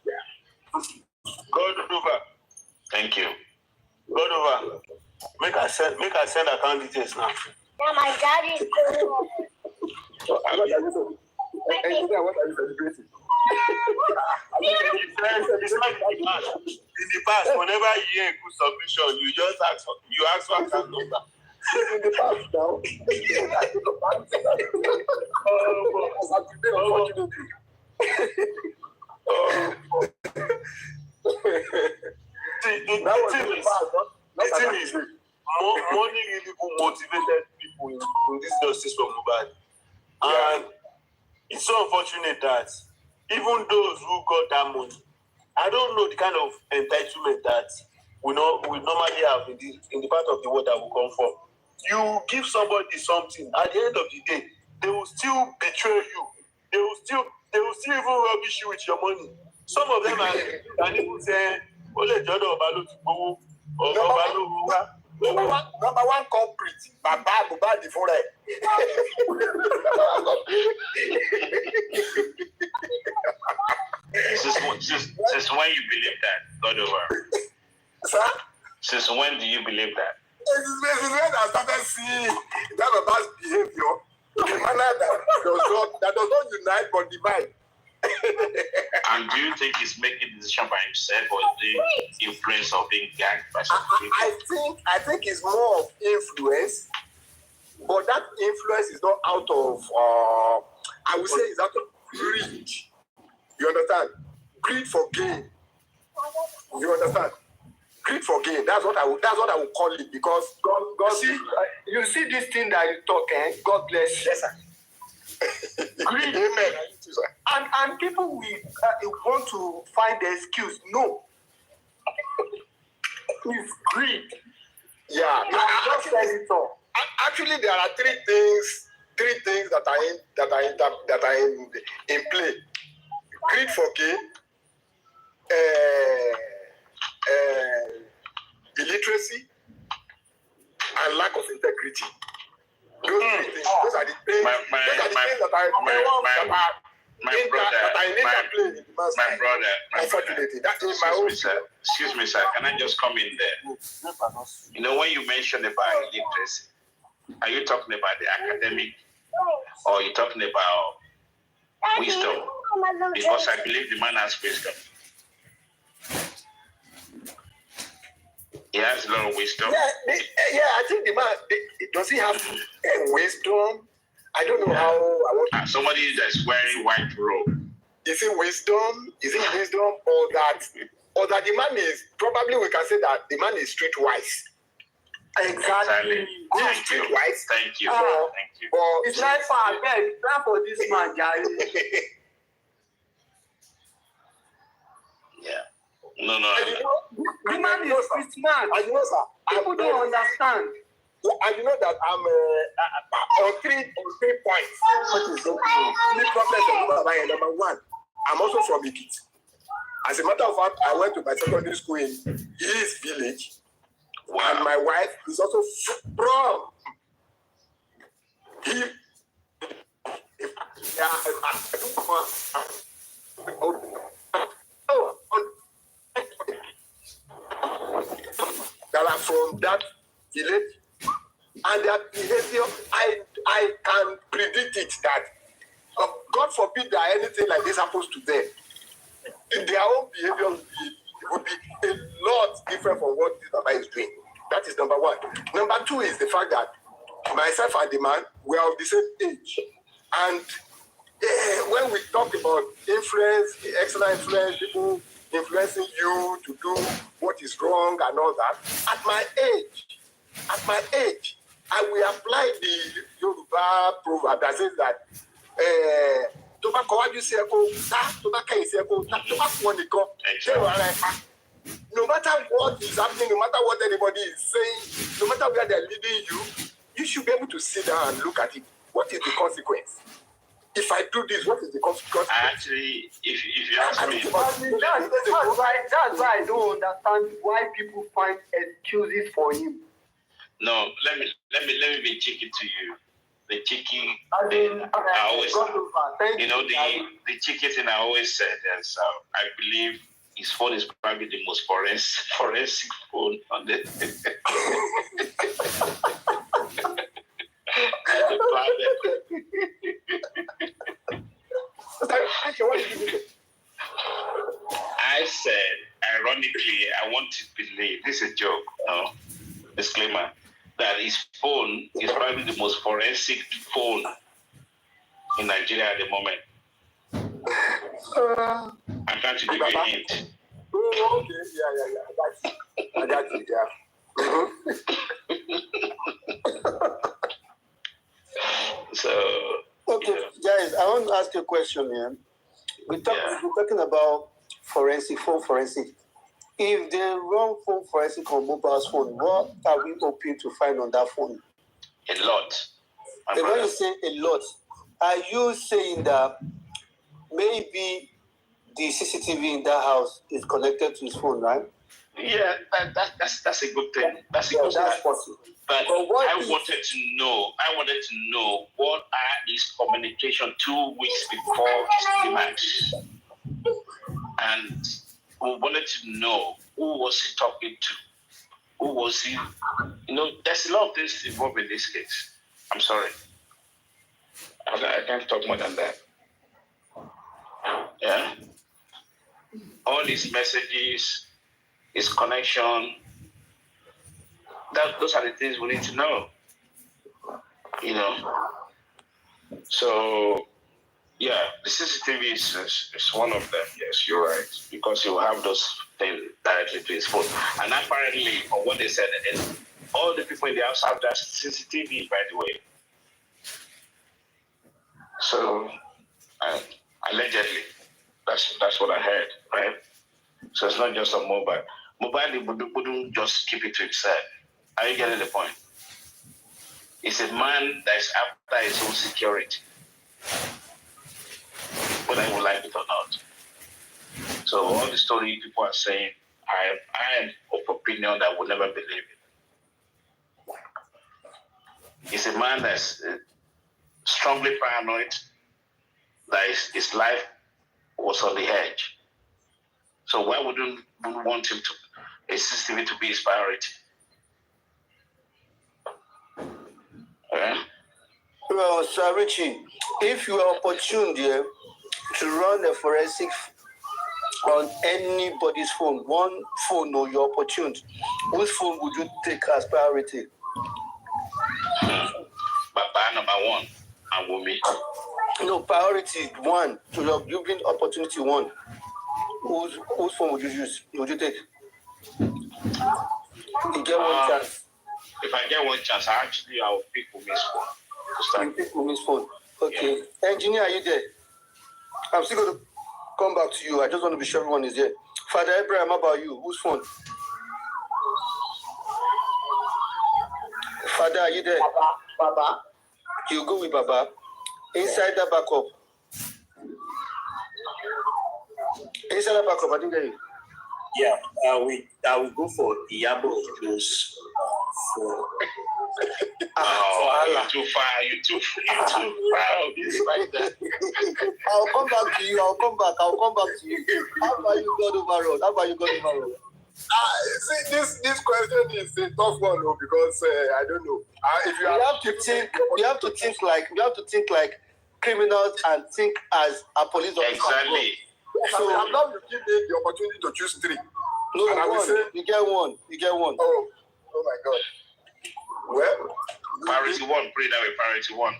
Yeah. God over. Thank you. God over. Make I send account details now. Yeah, my dad is cool. What are you celebrating? In the past, whenever you hear a good submission, you just ask for account number. In the past now. The thing is, money really motivated people in this justice for Mohbad. And it's so unfortunate that even those who got that money, I don't know the kind of entitlement that we normally have in the part of the world that we come from. You give somebody something, at the end of the day, they will still betray you. They will still even rubbish you with your money. Some of them are even saying, Number one culprit, Mohbad before that. Since when you believe that, God over? Sir? Since when do you believe that? It's when I started seeing that Mohbad's behavior, the manner that does not unite but divide. And do you think he's making the decision by himself, or the influence of being gagged by some people? I think it's more of influence, but that influence is not out of I would say it's out of greed. You understand? Greed for gain. You understand? Greed for gain. That's what I would call it, because God see, you see this thing that you talk, God bless you. Yes, sir. Greed. Amen. And people will want to find the excuse. No. It's greed. Yeah. Actually, there are three things that are in play. Greed for gain, illiteracy, and lack of integrity. Those three things. Those are the things that are my brother. Unfortunately, that is my own. Excuse me, sir. Can I just come in there? When you mentioned about illiteracy, are you talking about the academic, or are you talking about wisdom? Because I believe the man has wisdom. He has a lot of wisdom. Yeah, I think the man, does he have wisdom? I don't know how. Somebody that's wearing white robe. Is it wisdom? Or that the man is, probably we can say that the man is streetwise. Exactly. Thank you. Thank you. It's like plan for this man, Jerry. Yeah. No. The man is street man. And you know, sir, people don't understand. And you know that I'm on three points. What is the problem? Number one, I'm also from Ikit. As a matter of fact, I went to my secondary school in his village. Wow. And my wife is also from him. that are from that village, and their behavior, I can predict it that God forbid that anything like this happens to them. Their own behavior would be a lot different from what this Baba is doing. That is number one. Number two is the fact that myself and the man, we are of the same age. And when we talk about influence, external influence, people influencing you to do what is wrong and all that, at my age, I will apply the Yoruba proverb that says that no matter what is happening, no matter what anybody is saying, no matter where they're leading you, you should be able to sit down and look at it. What is the consequence? If I do this, what is the consequence? Actually, if you ask me, That's why I don't understand why people find excuses for him. no, let me be cheeky to you. The cheeky thing I always, the cheeky thing I always said is, I believe his phone is probably the most forensic phone on the planet. I said, ironically, I want to believe, this is a joke, no, disclaimer, that his phone is probably the most forensic phone in Nigeria at the moment. I'm trying to give you a hint. Oh, okay, yeah. I got you, So, Okay, guys, I want to ask you a question here. We're talking about phone forensic. If they run phone forensic on Mohbad's phone, what are we hoping to find on that phone? a lot. And when you say a lot, are you saying that maybe the CCTV in that house is connected to his phone, right? Yeah, that's a good thing. That's a good thing. Possible. But I wanted to know what are his communication 2 weeks before his demise. And we wanted to know who was he talking to? Who was he? There's a lot of things involved in this case. I'm sorry. I can't talk more than that. Yeah. All his messages, his connection, those are the things we need to know. So, yeah, the CCTV is one of them. Yes, you're right. Because he will have those things directly to his phone. And apparently, from what they said, all the people in the house have that CCTV, by the way. So, allegedly, that's what I heard, right? So it's not just a Mohbad. Mohbad wouldn't just keep it to himself. Are you getting the point? He's a man that is after his own security, whether he would like it or not. So all the story people are saying, I am of opinion that I will never believe it. He's a man that's strongly paranoid, that his life was on the edge. So why wouldn't we want him to CCTV to be his priority? Okay. Well, Sir Richie, if you are opportune there to run a forensic on anybody's phone, one phone or you're opportune, whose phone would you take as priority? Baba number one, and Wumi. No, priority one. So you're giving opportunity one. Whose phone would you use? Would you take? You get one chance. If I get one chance, I will pick Wumi's phone. You pick Wumi's phone. Okay. Yeah. Engineer, are you there? I'm still going to come back to you. I just want to be sure everyone is there. Father Abraham, how about you? Whose phone? Father, are you there? Baba. You go with Baba. Inside that backup. Inside that backup, I didn't get you. Yeah, I will go for Iyabo Ojo's phone. You're too far. You're too proud. It's like that. I'll come back to you. I'll come back to you. How about you, God overall? See, this question is a tough one, though, because I don't know. If you have to think like criminals and think as a police officer. Exactly. So I'm now you give me the opportunity to choose three. No, and one. You get one. Oh my God. Well, priority one. Put it that way. Priority one.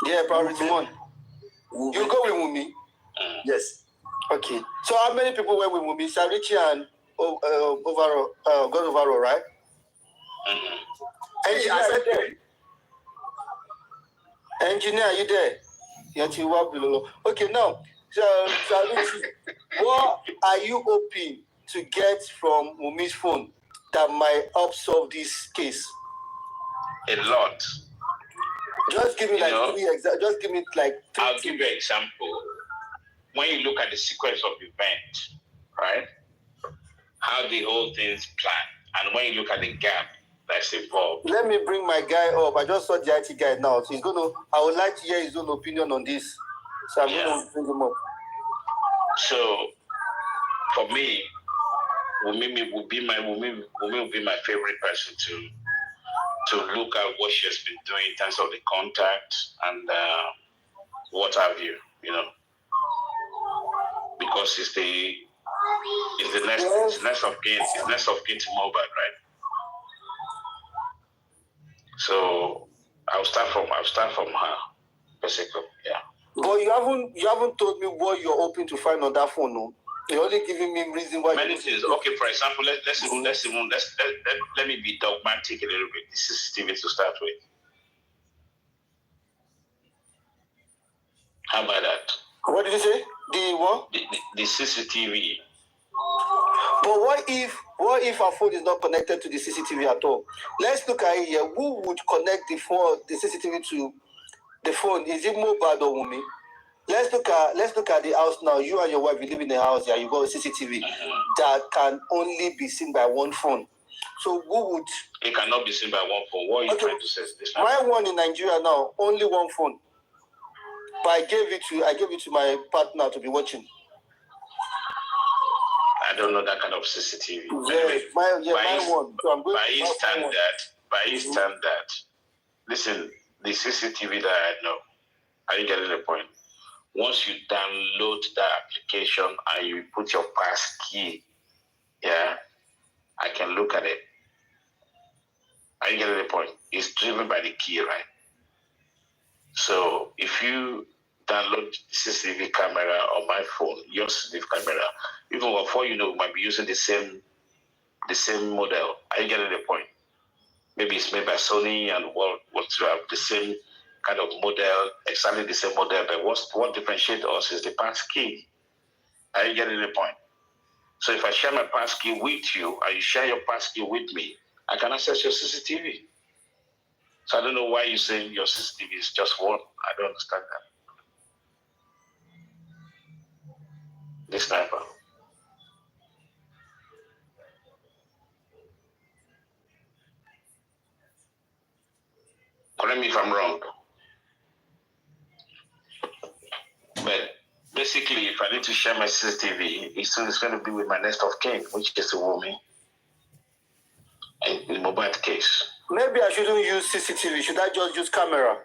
Yeah, priority one. You go with Wumi? Yes. Okay. So how many people went with Wumi? Sarichi and overall, God overall, right? Hey, I said three. Engineer, are you there? Yes, you work below. Okay, now, so Sarichi, what are you hoping to get from Wumi's phone that might help solve this case? A lot. Just give me Just give me like 3. I'll give you an example. When you look at the sequence of events, right? How the whole thing's planned, and when you look at the gap that's involved. Let me bring my guy up. I just saw the IT guy now. So I would like to hear his own opinion on this. So I'm going to bring him up. So for me, Wumi will be my favorite person to look at what she has been doing in terms of the contact and what have you, because it's the next of kin to Mohbad, right? So I'll start from her, basically, yeah. But you haven't told me what you're hoping to find on that phone, no? You're only giving me reason why. Many things. Okay, for example, let me be dogmatic a little bit. The CCTV to start with. How about that? What did you say? The what? The CCTV. But what if our phone is not connected to the CCTV at all? Let's look at it here. Who would connect the CCTV to the phone? Is it Mohbad or Wumi? Let's look at the house now. You and your wife, you live in the house here. You got a CCTV that can only be seen by one phone. So who would? It cannot be seen by one phone. What are you trying to say? My one in Nigeria now, only one phone. But I gave it to my partner to be watching. I don't know that kind of CCTV. Yes, my one. So by his standard, listen, the CCTV that I know, are you getting the point? Once you download the application and you put your pass key, I can look at it. Are you getting the point? It's driven by the key, right? So if you download the CCTV camera on my phone, your CCTV camera, even before you know, we might be using the same model. Are you getting the point? Maybe it's made by Sony and what you have the same kind of model, exactly the same model, but what differentiates us is the pass key. Are you getting the point? So if I share my pass key with you and you share your pass key with me, I can access your CCTV. So I don't know why you're saying your CCTV is just one. I don't understand that. The sniper. Correct me if I'm wrong. But basically, if I need to share my CCTV, it's going to be with my next of kin, which is a woman. In the Mohbad case. Maybe I shouldn't use CCTV. Should I just use camera?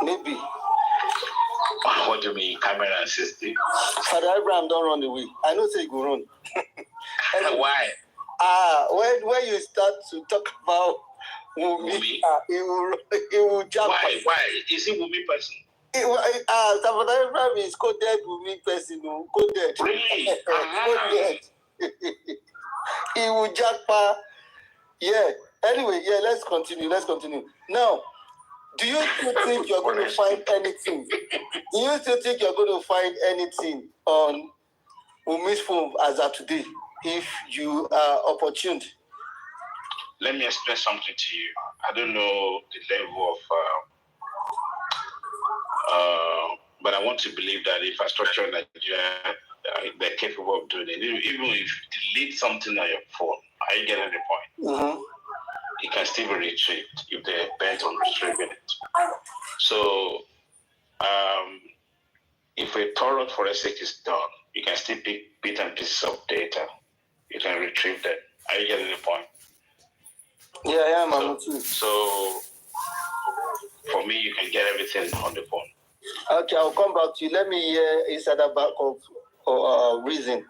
Maybe. What do you mean, camera and CCTV? Father Abraham don't run away. I know say he go run. Why? When you start to talk about Wumi, he will jump. Why? Is he Wumi person? Father Abraham is coded Wumi person. Coded. Really? Coded. He will jump. Yeah. Anyway, let's continue. Now, do you still think you're going to find anything? Do you still think you're going to find anything on Wumi's phone as of today if you are opportune? Let me explain something to you. I don't know the level of, but I want to believe that infrastructure in Nigeria, they're capable of doing it. Even if you delete something on your phone, are you getting the point? Mm-hmm. It can still be retrieved if they're bent on retrieving it. So, if a thorough forensic is done, you can still pick bits and pieces of data. You can retrieve them Are you getting the point? Yeah, I am. I'm too. So, for me, you can get everything on the phone. Okay, I'll come back to you. Let me hear inside the back of reason.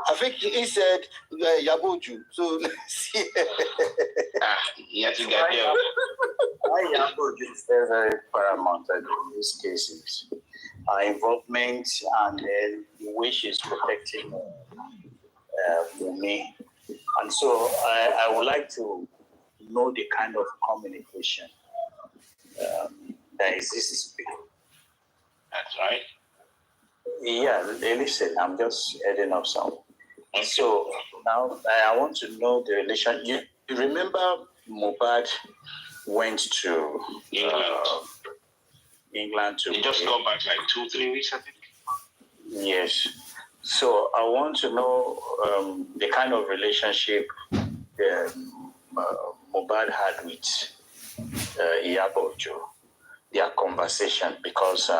I think he said Yaboju. So let's see. You have to get there. Why Yaboju is very, very paramount in these cases. Involvement and the way she's protecting me. And so I would like to know the kind of communication that exists. That's right. Yeah, listen, I'm just heading up some. So now I want to know the relation. You remember Mohbad went to England to. He just got back like 2-3 weeks, I think. Yes. So I want to know the kind of relationship Mohbad had with Iyabojo, their conversation, because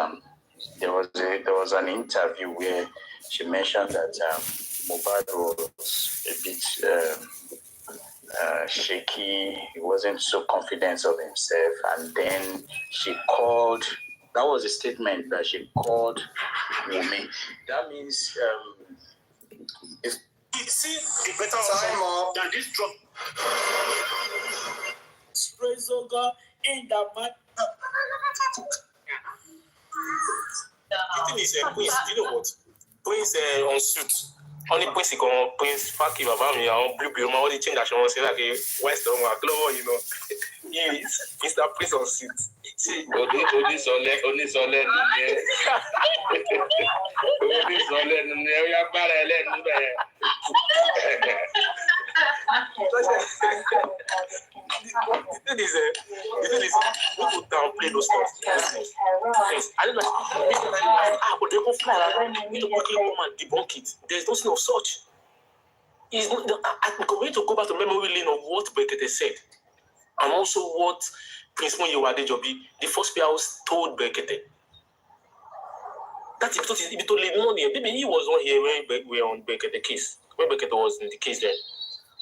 there was an interview where she mentioned that Mohbad was a bit shaky. He wasn't so confident of himself, and then she called. That was a statement that she called Wumi. That means if see the better option than this drug. Praise God in the man. The thing is, Prince, you know what? Prince on suit. Only Prince he can Prince fuck you about me on blue blue. My only thing that she wants to say like West on my glow, you know. He is Mr. Prince on suit. See, Only solid, the thing is, people downplay those things. I don't know. But they go fly. We need to quickly come and debunk it. There's nothing of such. I'm going to go back to memory lane of what Bekete said, and also what Prince Moyewa Adejobi, the first house, told Bekete. That is if you told money. Maybe he was not here when we were on Bekete case. When Bekete was in the case then.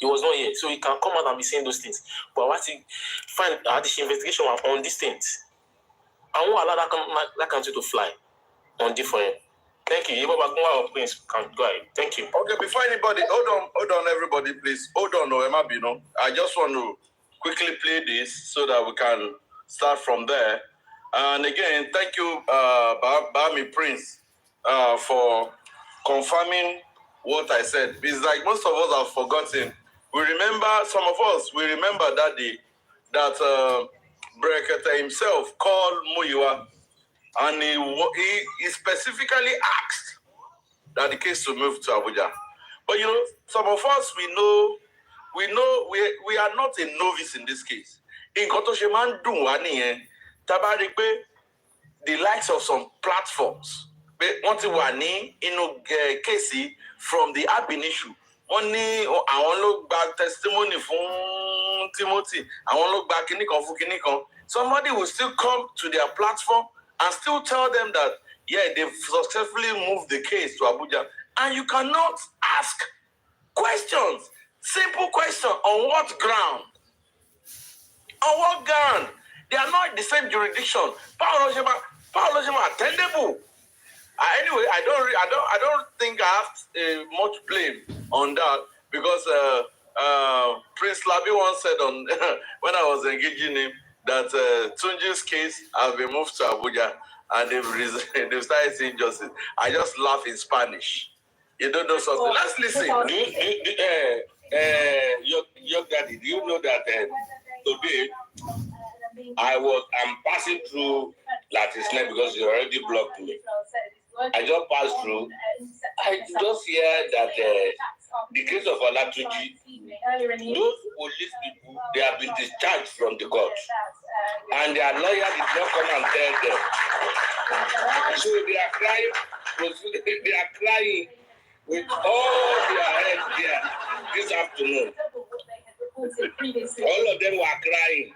He was not here, so he can come out and be saying those things. But what he find the investigation on these things, I won't allow that country to fly on different. Thank you. Prince, go ahead. Thank you. Okay, before anybody, hold on, everybody, please. Hold on, Emma Bino. I just want to quickly play this so that we can start from there. And again, thank you, Bami Prince, for confirming what I said. It's like most of us have forgotten. We remember, some of us, we remember that day that Brekete himself called Muyiwa, and he specifically asked that the case to move to Abuja. But you know, some of us, we are not a novice in this case. In Kotosheman Dunwani, Tabarikbe, the likes of some platforms, want to wani in case from the Abin issue. Only I want to back testimony from Timothy. I want to back Kinikon. Somebody will still come to their platform and still tell them that, yeah, they've successfully moved the case to Abuja. And you cannot ask questions. Simple question. On what ground? On what ground? They are not in the same jurisdiction. Paolo Shema attendable. Anyway, I don't think I have much blame on that because Prince Labi once said on when I was engaging him that Tunji's case has been moved to Abuja and they've started saying justice. I just laugh in Spanish. You don't know something. Let's listen. Your daddy, do you know that today I'm passing through Latisne because you already blocked me. I just passed through. I just hear that the case of Olatuji, those police people, they have been discharged from the court. And their lawyer did not come and tell them. So they are crying with all their heads there this afternoon. All of them were crying.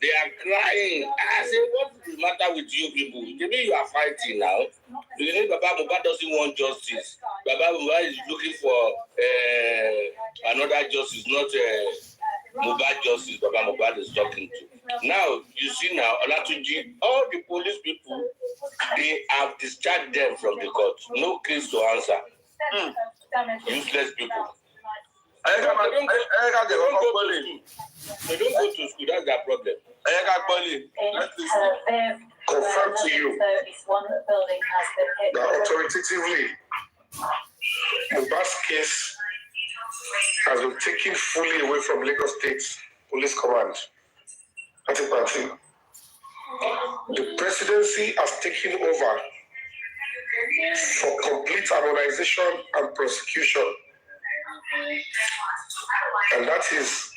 They are crying. I say, what's the matter with you people? The way you are fighting now, you know, Baba Mohbad doesn't want justice. Baba Mohbad is looking for another justice, not Mohbad justice. Baba Mohbad is talking to. Now, you see now, Olatunji, all the police people, they have discharged them from the court. No case to answer. Useless people. They don't go to school. That's their problem. Confirm to you that authoritatively, Mohbad's case has been taken fully away from Lagos State Police Command. The presidency has taken over for complete harmonization and prosecution, and that is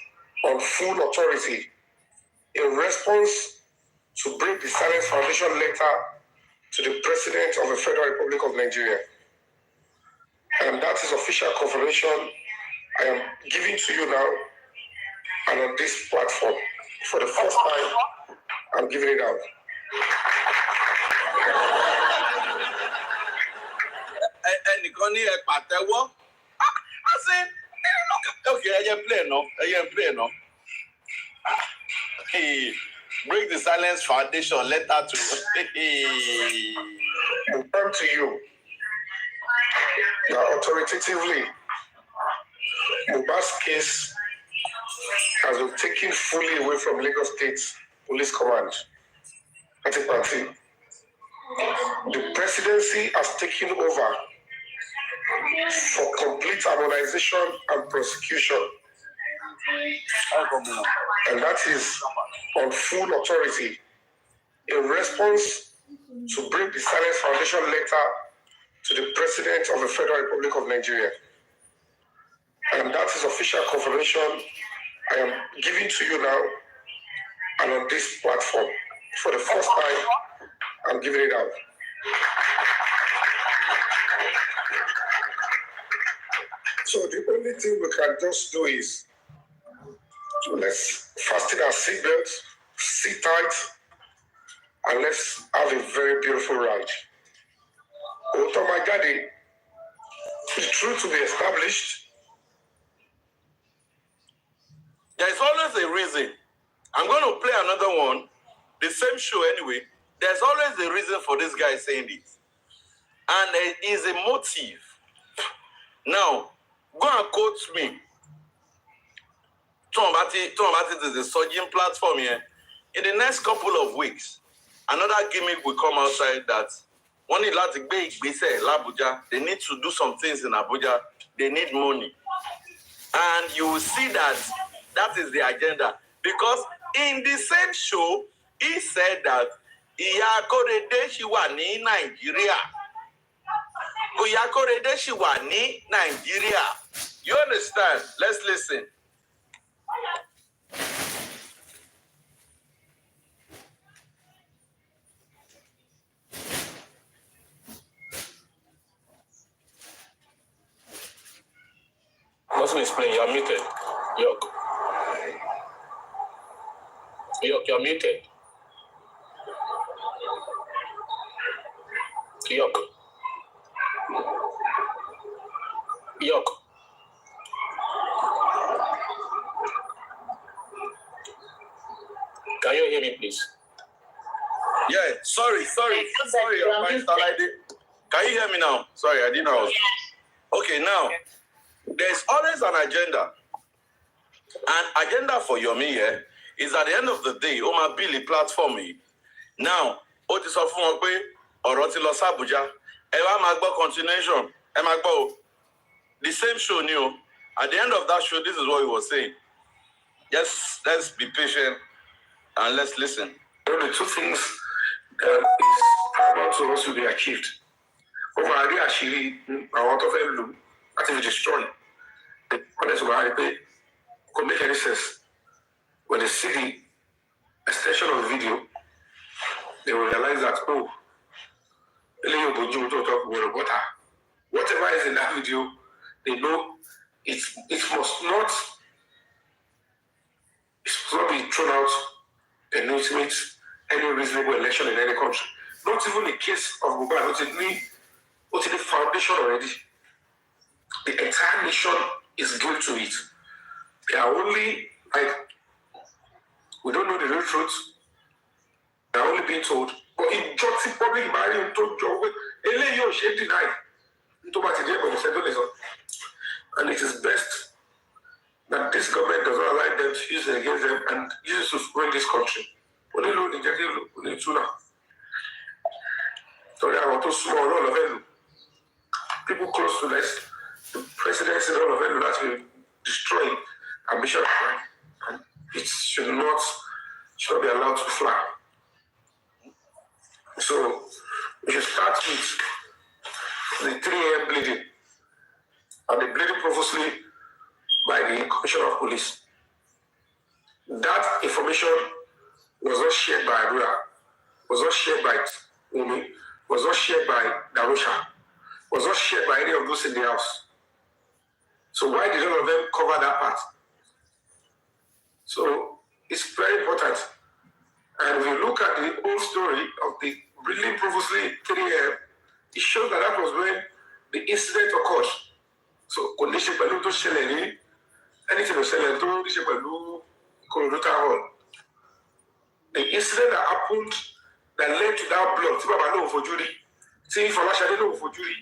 on full authority in response to break the Silence Foundation letter to the President of the Federal Republic of Nigeria. And that is official confirmation I am giving to you now and on this platform. For the first time, I'm giving it out. Ẹnìkan ní ẹ pàtẹ́wọ́. I said, okay, I am playing now. Break the Silence Foundation letter to. Confirm to you that authoritatively, Mohbad's case has been taken fully away from Lagos State Police Command. The presidency has taken over for complete harmonization and prosecution, and that is on full authority in response to break the Silence Foundation letter to the President of the Federal Republic of Nigeria. And that is official confirmation I am giving to you now and on this platform. For the first time, I'm giving it out. So the only thing we can just do is let's fasten our seatbelts, sit tight, and let's have a very beautiful ride. Oh my daddy, the truth to be established. There's always a reason. I'm going to play another one, the same show anyway. There's always a reason for this guy saying this. And there is a motive. Now, go and quote me. Tom Abati is a surging platform here. In the next couple of weeks, another gimmick will come outside that one need to be Abuja. They need to do some things in Abuja. They need money. And you will see that is the agenda. Because in the same show, he said that Ìyá Kóredé ṣì wà ní Nàìjíríà. Ìyá Kóredé ṣì wà ní Nàìjíríà. You understand? Let's listen. Nothing is playing. You're muted. Yok, you're muted. Yok. Can you hear me, please? Yeah, sorry. Can you hear me now? Sorry, I didn't know. Okay, now, there's always an agenda. An agenda for Yomi here is at the end of the day, Oma Billy platform. Now, ó ti sọ fún wọn pé ọ̀rọ̀ ti lọ sí Abuja. Ẹ wá máa gbọ́ continuation. Ẹ máa gbọ́ o. The same show ni o. At the end of that show, this is what he was saying. Just let's be patient and let's listen. One of the two things that is paramount to us will be achieved. Over àrí àṣírí àwọn tó fẹ́ lò láti fi destroy. Honestly, it could make any sense. When they see the extension of the video, they will realize that, oh, whatever is in that video, they know it must not be thrown out penultimate any reasonable election in any country. Not even the case of Mohbad, not in the foundation already. The entire nation is glued to it. They are only we don't know the real truth. They are only being told. But in just public marriage, you should deny. And it is best that this government does not allow them to use it against them and use it to run this country. Only load in the tuna. So they are also small, all of them. People close to this, the presidency, all of them, that will destroy ambition. And it should not be allowed to fly. So we should start with the 3 a.m. bleeding. And the bleeding profusely by the Commissioner of Police. That information was not shared by Adura, was not shared by Umi, was not shared by Darusha, was not shared by any of those in the house. So why did all of them cover that part? So it's very important. And if you look at the whole story of the bleeding profusely 3 a.m., it shows that was when the incident occurred. So condition pẹ̀lú tó ṣẹlẹ̀ ní anything tó ṣẹlẹ̀ tó ṣe pẹ̀lú Korodu Hall. The incident that happened that led to that blood, tí bàbá náà fojú rí, tí Fọláṣadé náà fojú rí,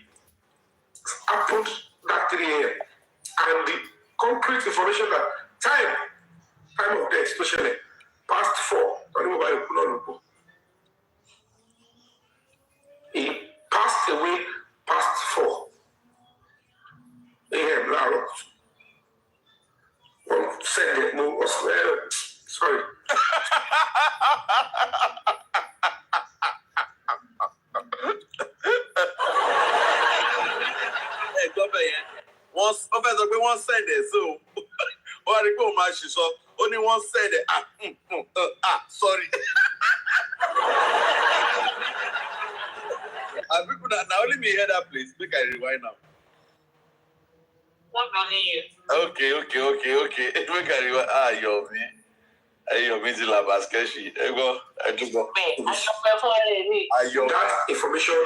happened that 3 a.m. And the concrete information that time of death tó ṣẹlẹ̀ past 4, tọ́ni mo bá yẹ kú náà ló kú. He passed away past 4 a.m. láàárọ̀. One said that no, sorry. One said it, so or the go match so only one said it. Sorry. And people that now let me hear that please. Make I rewind now. Okay. Make I rewind. Yo, me the labaskeshi. That information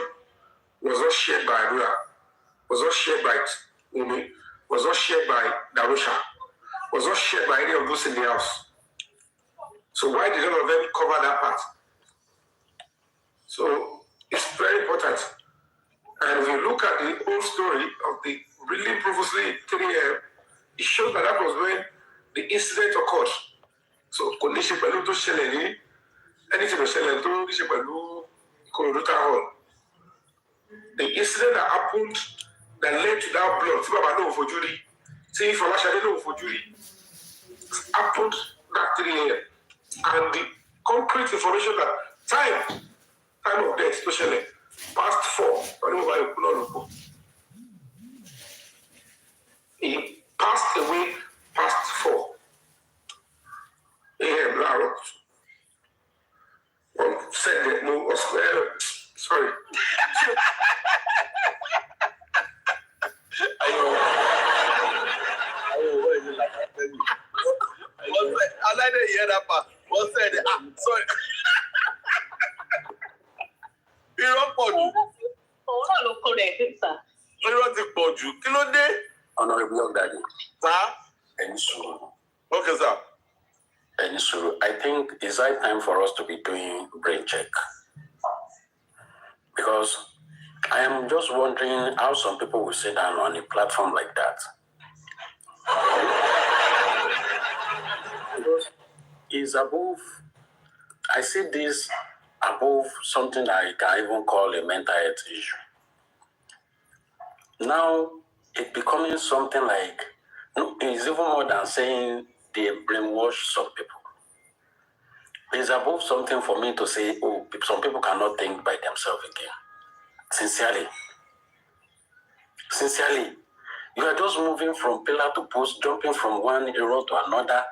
was not shared by Adura, was not shared by Umi, was not shared by Darusha, was not shared by any of those in the house. So why did all of them cover that part? So it's very important. And if you look at the whole story of the bleeding profusely 3 a.m., it shows that was when the incident occurred. So condition pẹ̀lú tó ṣẹlẹ̀ ní anything tó ṣẹlẹ̀ tó ṣe pẹ̀lú Korodu Hall. The incident that happened that led to that blood, tí bàbá náà fojú rí, tí Fọláṣadé náà fojú rí, happened that 3 a.m. And the concrete information that time of death tó ṣẹlẹ̀ past 4, tọ́ni mo bá yẹ kú náà ló kú. He passed away past 4 a.m. láàárọ̀. One said that no, sorry. I like to hear that part. What said it? Sorry. Irọ́ pọ̀ jù. Òun náà ló kó rẹ̀ síta. Irọ́ ti pọ̀ jù. Kí ló dé? Honorable Ogdadi. Sir? Any suru. Okay, sir. Any suru. I think it's high time for us to be doing brain check. Because I am just wondering how some people will sit down on a platform like that. Because it's above, I see this above something I can even call a mental health issue. Now, it's becoming something like, it's even more than saying they brainwash some people. It's above something for me to say, oh, some people cannot think by themselves again. Sincerely, you are just moving from pillar to post, jumping from one hero to another,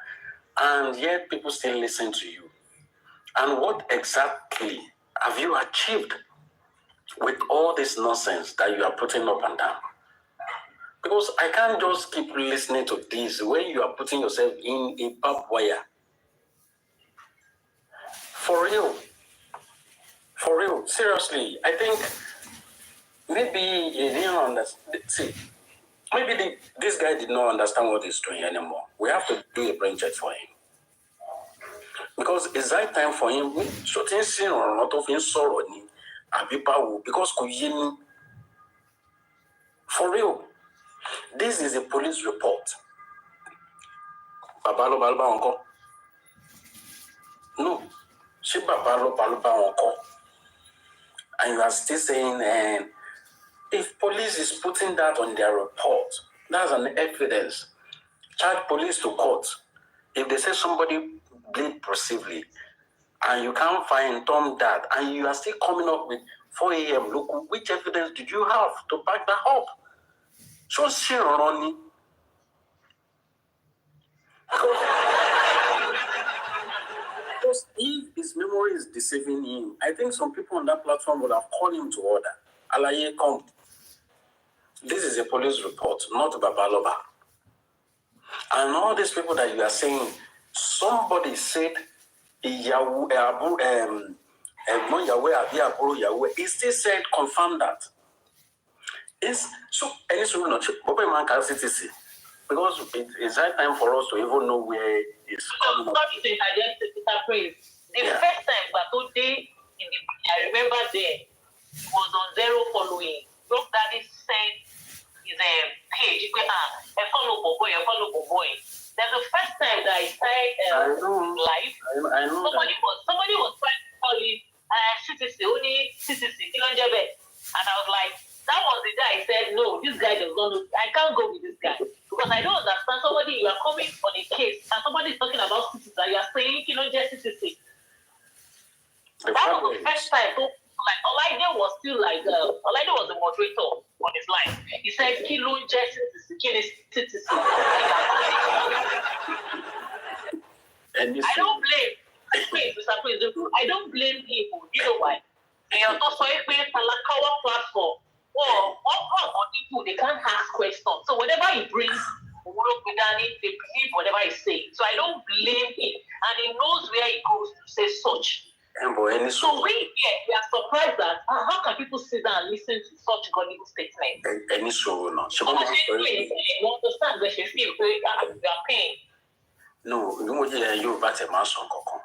and yet people still listen to you. And what exactly have you achieved with all this nonsense that you are putting up and down? Because I can't just keep listening to this when you are putting yourself in a barbed wire. For real. For real. Seriously, I think maybe he didn't understand. See, maybe this guy did not understand what he's doing anymore. We have to do a brain check for him. Because it's that time for him. Shooting scene or not of him sorrow. Because for real. This is a police report. Babalo Balba uncle. No. She Babalo Balba uncle. And you are still saying, if police is putting that on their report, that's an evidence. Charge police to court. If they say somebody bleed progressively, and you can't find Tom that, and you are still coming up with 4 a.m. Look, which evidence did you have to back that up? So Ronnie. Because if his memory is deceiving him, I think some people on that platform would have called him to order. Alaye, come. This is a police report, not Babaloba. And all these people that you are saying, somebody said, he still said, confirm that. So, any sort of CTC. Because it is that time for us to even know where it's coming from. The first time, but today, I remember then, it was on Zero following. Look, Daddy sent his page. I follow Boboy. That's the first time that I started live. I know somebody was trying to call it CTC, only CTC, and I was like, that was the day I said, no, this guy does not know. I can't go with this guy. Because I don't understand somebody, you are coming on a case, and somebody is talking about CTC, and you are saying, CTC. That was the first time. So, like, Olaide was still like, Olaide was the moderator on his live. He said, Kilo CTC. I don't blame. I don't blame people. You know why? They are also a platform. Well, on people, they can't ask questions. So whatever he brings, they believe whatever he's saying. So I don't blame him. And he knows where he goes to say such. So we are surprised that how can people sit down and listen to such godly statements? You understand where she feels they are paying. No, you better mass on Coco.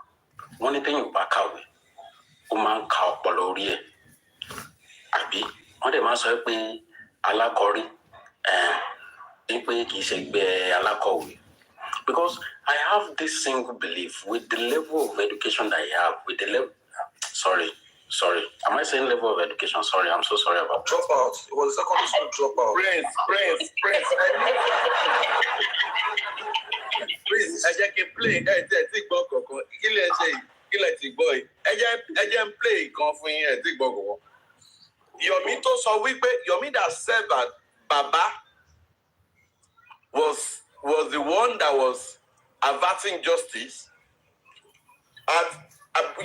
One thing you back out with, woman cow Poloria. Abi. On the master pé alákọ̀rí pé kì í ṣe gbé alákọ̀wé. Because I have this single belief with the level of education that I have, with the level. Sorry. Am I saying level of education? Sorry, I'm so sorry about that. Dropout. It was a secondary school dropout. Prince. Prince, ẹ jẹ́ kí n play tí gbọ́ kankan. Kí lẹ ṣe kí lẹ ti gbọ́ yìí? Ẹ jẹ́ n play kan fún yín tí gbọ́ kankan. Yomi tó sọ wípé Yomi that said that Baba was the one that was averting justice. And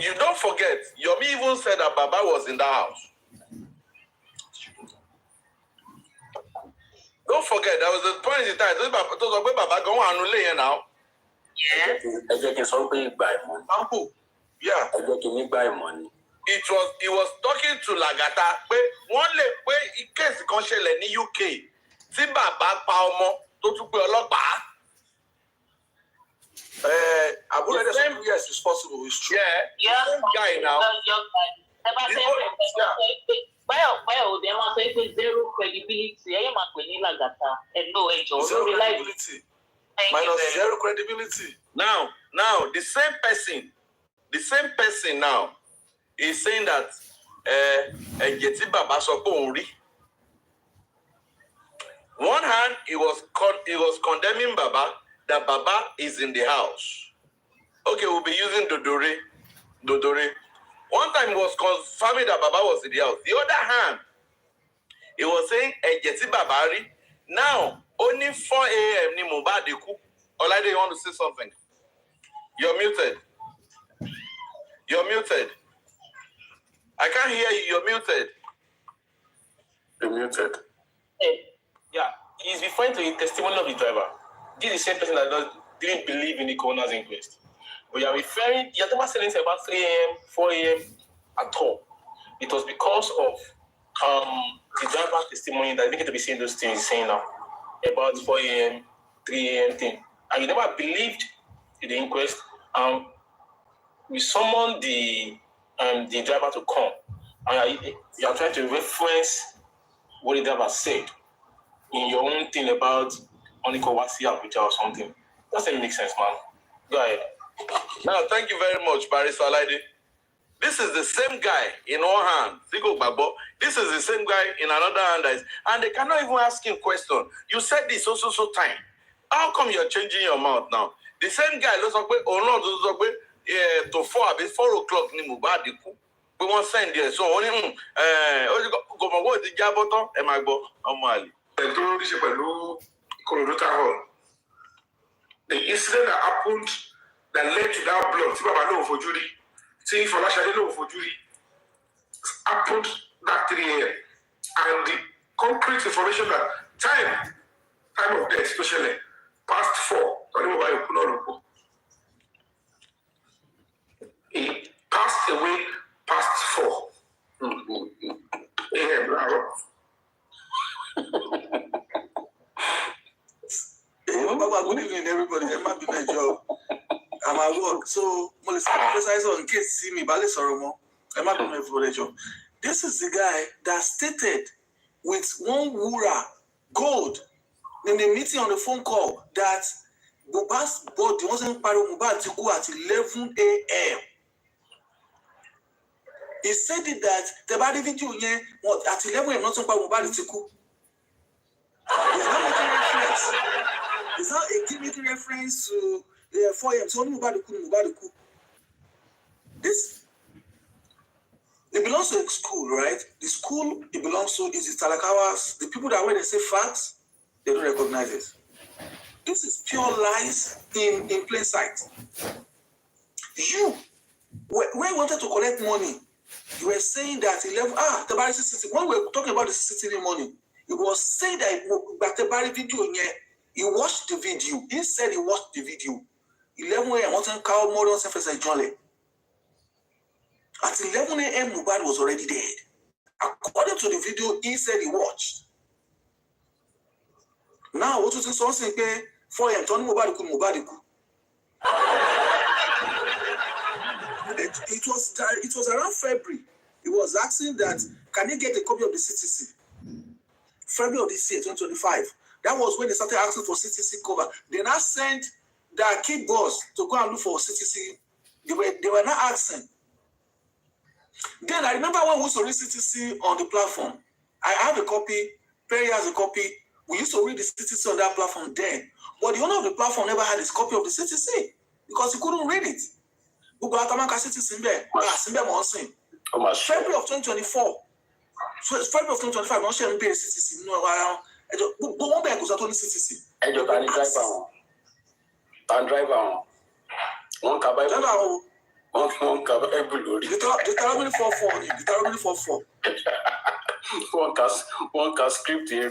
you don't forget, Yomi even said that Baba was in the house. Don't forget, there was a point in time. Baba go on here now. Yeah. He was talking to Lagata pé wọ́n lè pé case kan ṣẹlẹ̀ ní UK tí bàbá pa ọmọ tó tún pé ọlọ́pàá. Abúlé the same yes is possible, it's true. Yeah. Same guy now. Well, they want to say zero credibility. I am a Lagata and no age. Zero credibility. Minus zero credibility. Now, the same person now. He's saying that Baba sọ pé òun rí. One hand, he was condemning Baba that Baba is in the house. Okay, we'll be using Dodore. One time he was confirming that Baba was in the house. The other hand, he was saying Baba rí. Now, only 4 a.m. ni Mohbad kú. Olaide, you want to say something? You're muted. I can't hear you. You're muted. You're muted. Yeah, he's referring to the testimony of the driver. This is the same person that didn't believe in the coroner's inquest. We are referring, you're never saying anything about 3 a.m., 4 a.m. at all. It was because of the driver testimony that I think to be saying those things saying now about 4 a.m., 3 a.m. thing. And you never believed in the inquest. We summoned the driver to come. And you are trying to reference what the driver said in your own thing about Onikowasi Abuja or something. Doesn't make sense, man. Go ahead. Now, thank you very much, Barrister Olaide. This is the same guy in one hand, Zigo Babo. This is the same guy in another hand, and they cannot even ask him question. You said this so time. How come you're changing your mouth now? The same guy looks like to 4 o'clock ni Mohbad kú. We want send there. So only go the jaboton e ma gbo omo ale. The incident that happened that led to that blood, tí bàbá lóun fojú rí, tí Fọláṣadé lóun fojú rí, happened that 3 a.m. And the concrete information that time of death, especially past 4, he passed away past 4 a.m. Good evening, everybody. It might be my job. I'm at work, so I'm precise in case see me, but let's I might be my job. This is the guy that stated with one wura gold in the meeting on the phone call that Mohbad's body wasn't part of Mohbad to go at 11 a.m. He said it that the body video at 11 a.m. not part of Mohbad to go. It's not making reference to 4 a.m. So Mohbad could. This it belongs to a school, right? The school it belongs to is the Talakawas. The people that when they say facts, they don't recognize it. This is pure lies in plain sight. When you wanted to collect money, you were saying that 11 the Barry CCTV. When we were talking about the CCTV money, it was saying that the Barry video he watched the video. He said he watched the video. 11 a.m. wasn't called more than Professor Jolly. At 11 a.m. Mohbad was already dead. According to the video, he said he watched. Now, what was the source saying? 4 a.m. Tony Mohbad could. It was around February. He was asking that, can he get a copy of the CTC? February of this year, 2025. That was when they started asking for CTC cover. They now sent their kid boss to go and look for CTC. They were not asking. Then I remember when we used to read CTC on the platform. I have a copy, Perry has a copy. We used to read the CTC on that platform then. But the owner of the platform never had his copy of the CTC because he couldn't read it. February of 2024. So it's February of 2025, not sharing pay CTC. No, but one bank was at only CTC. Driver. One car One can script here.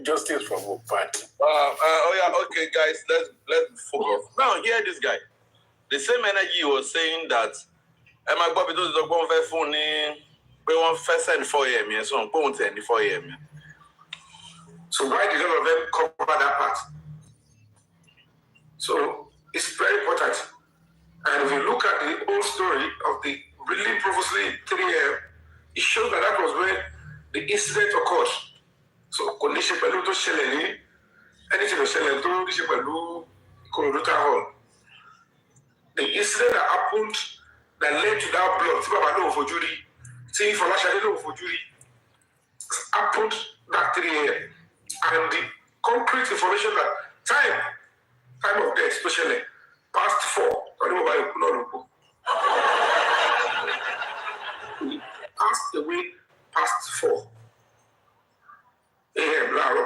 Justice from Mohbad. Okay, guys, let's focus. Now, hear this guy. The same energy was saying that my Bobby does the one phone we want first and 4 a.m. So I'm going to 4 a.m. So why did all of them cover that part? So it's very important. And if you look at the whole story of the really purposely 3 a.m., it shows that was when the incident occurred. So, condition pẹ̀lú tó ṣẹlẹ̀ ní anything tó ṣẹlẹ̀ tó ṣe pẹ̀lú Koroduta Hall. The incident that happened that led to that blood, tí bàbá lóun fojú rí, tí Fọláṣadé lóun fojú rí, happened that 3 a.m. And the concrete information that time of death, especially past 4, he passed away past 4 a.m. Laro.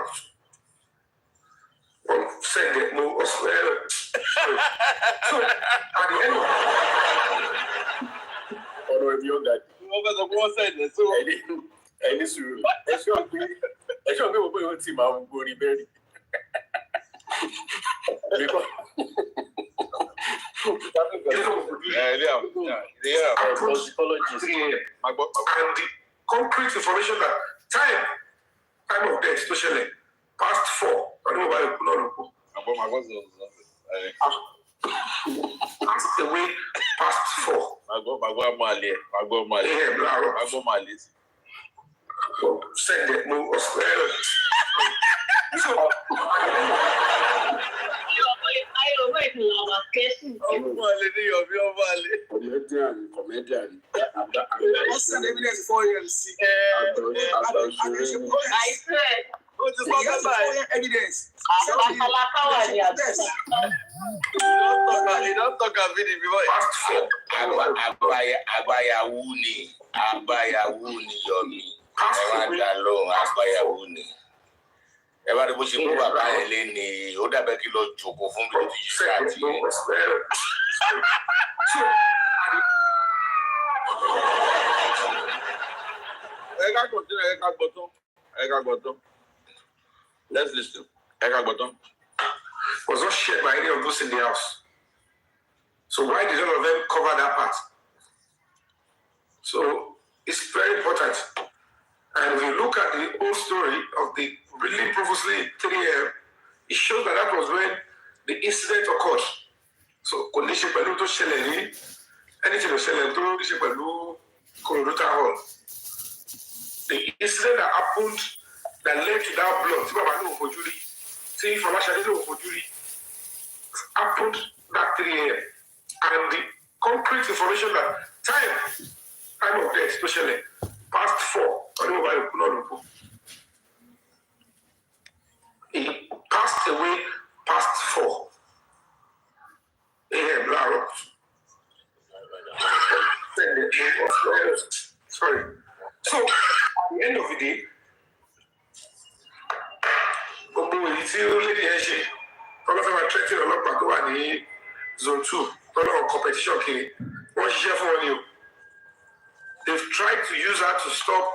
Well, said that no was so at the end of review that. One said that. So I need to. I should be able to see my body berry. And the concrete information that time of death, especially past 4. I don't know why you put on. Passed away past 4. Said that no. Comedian. What's the evidence for you? I said. Evidence. You don't talk about it before. Abaya Wuni, Yomi. Abaya Wuni. Everybody was in Leni, Oda Bekilo Choko from the Let's listen. Was not shared by any of those in the house. So why did all of them cover that part? So it's very important. And if you look at the whole story of the really purposely 3 a.m., it shows that was when the incident occurred. So anything Hall. The incident that happened that led to that blood, happened that 3 a.m. And the concrete information that time of death, especially past 4. He passed away past 4 a.m. Sorry. So at the end of the day, Zone 2, competition. They've tried to use that to stop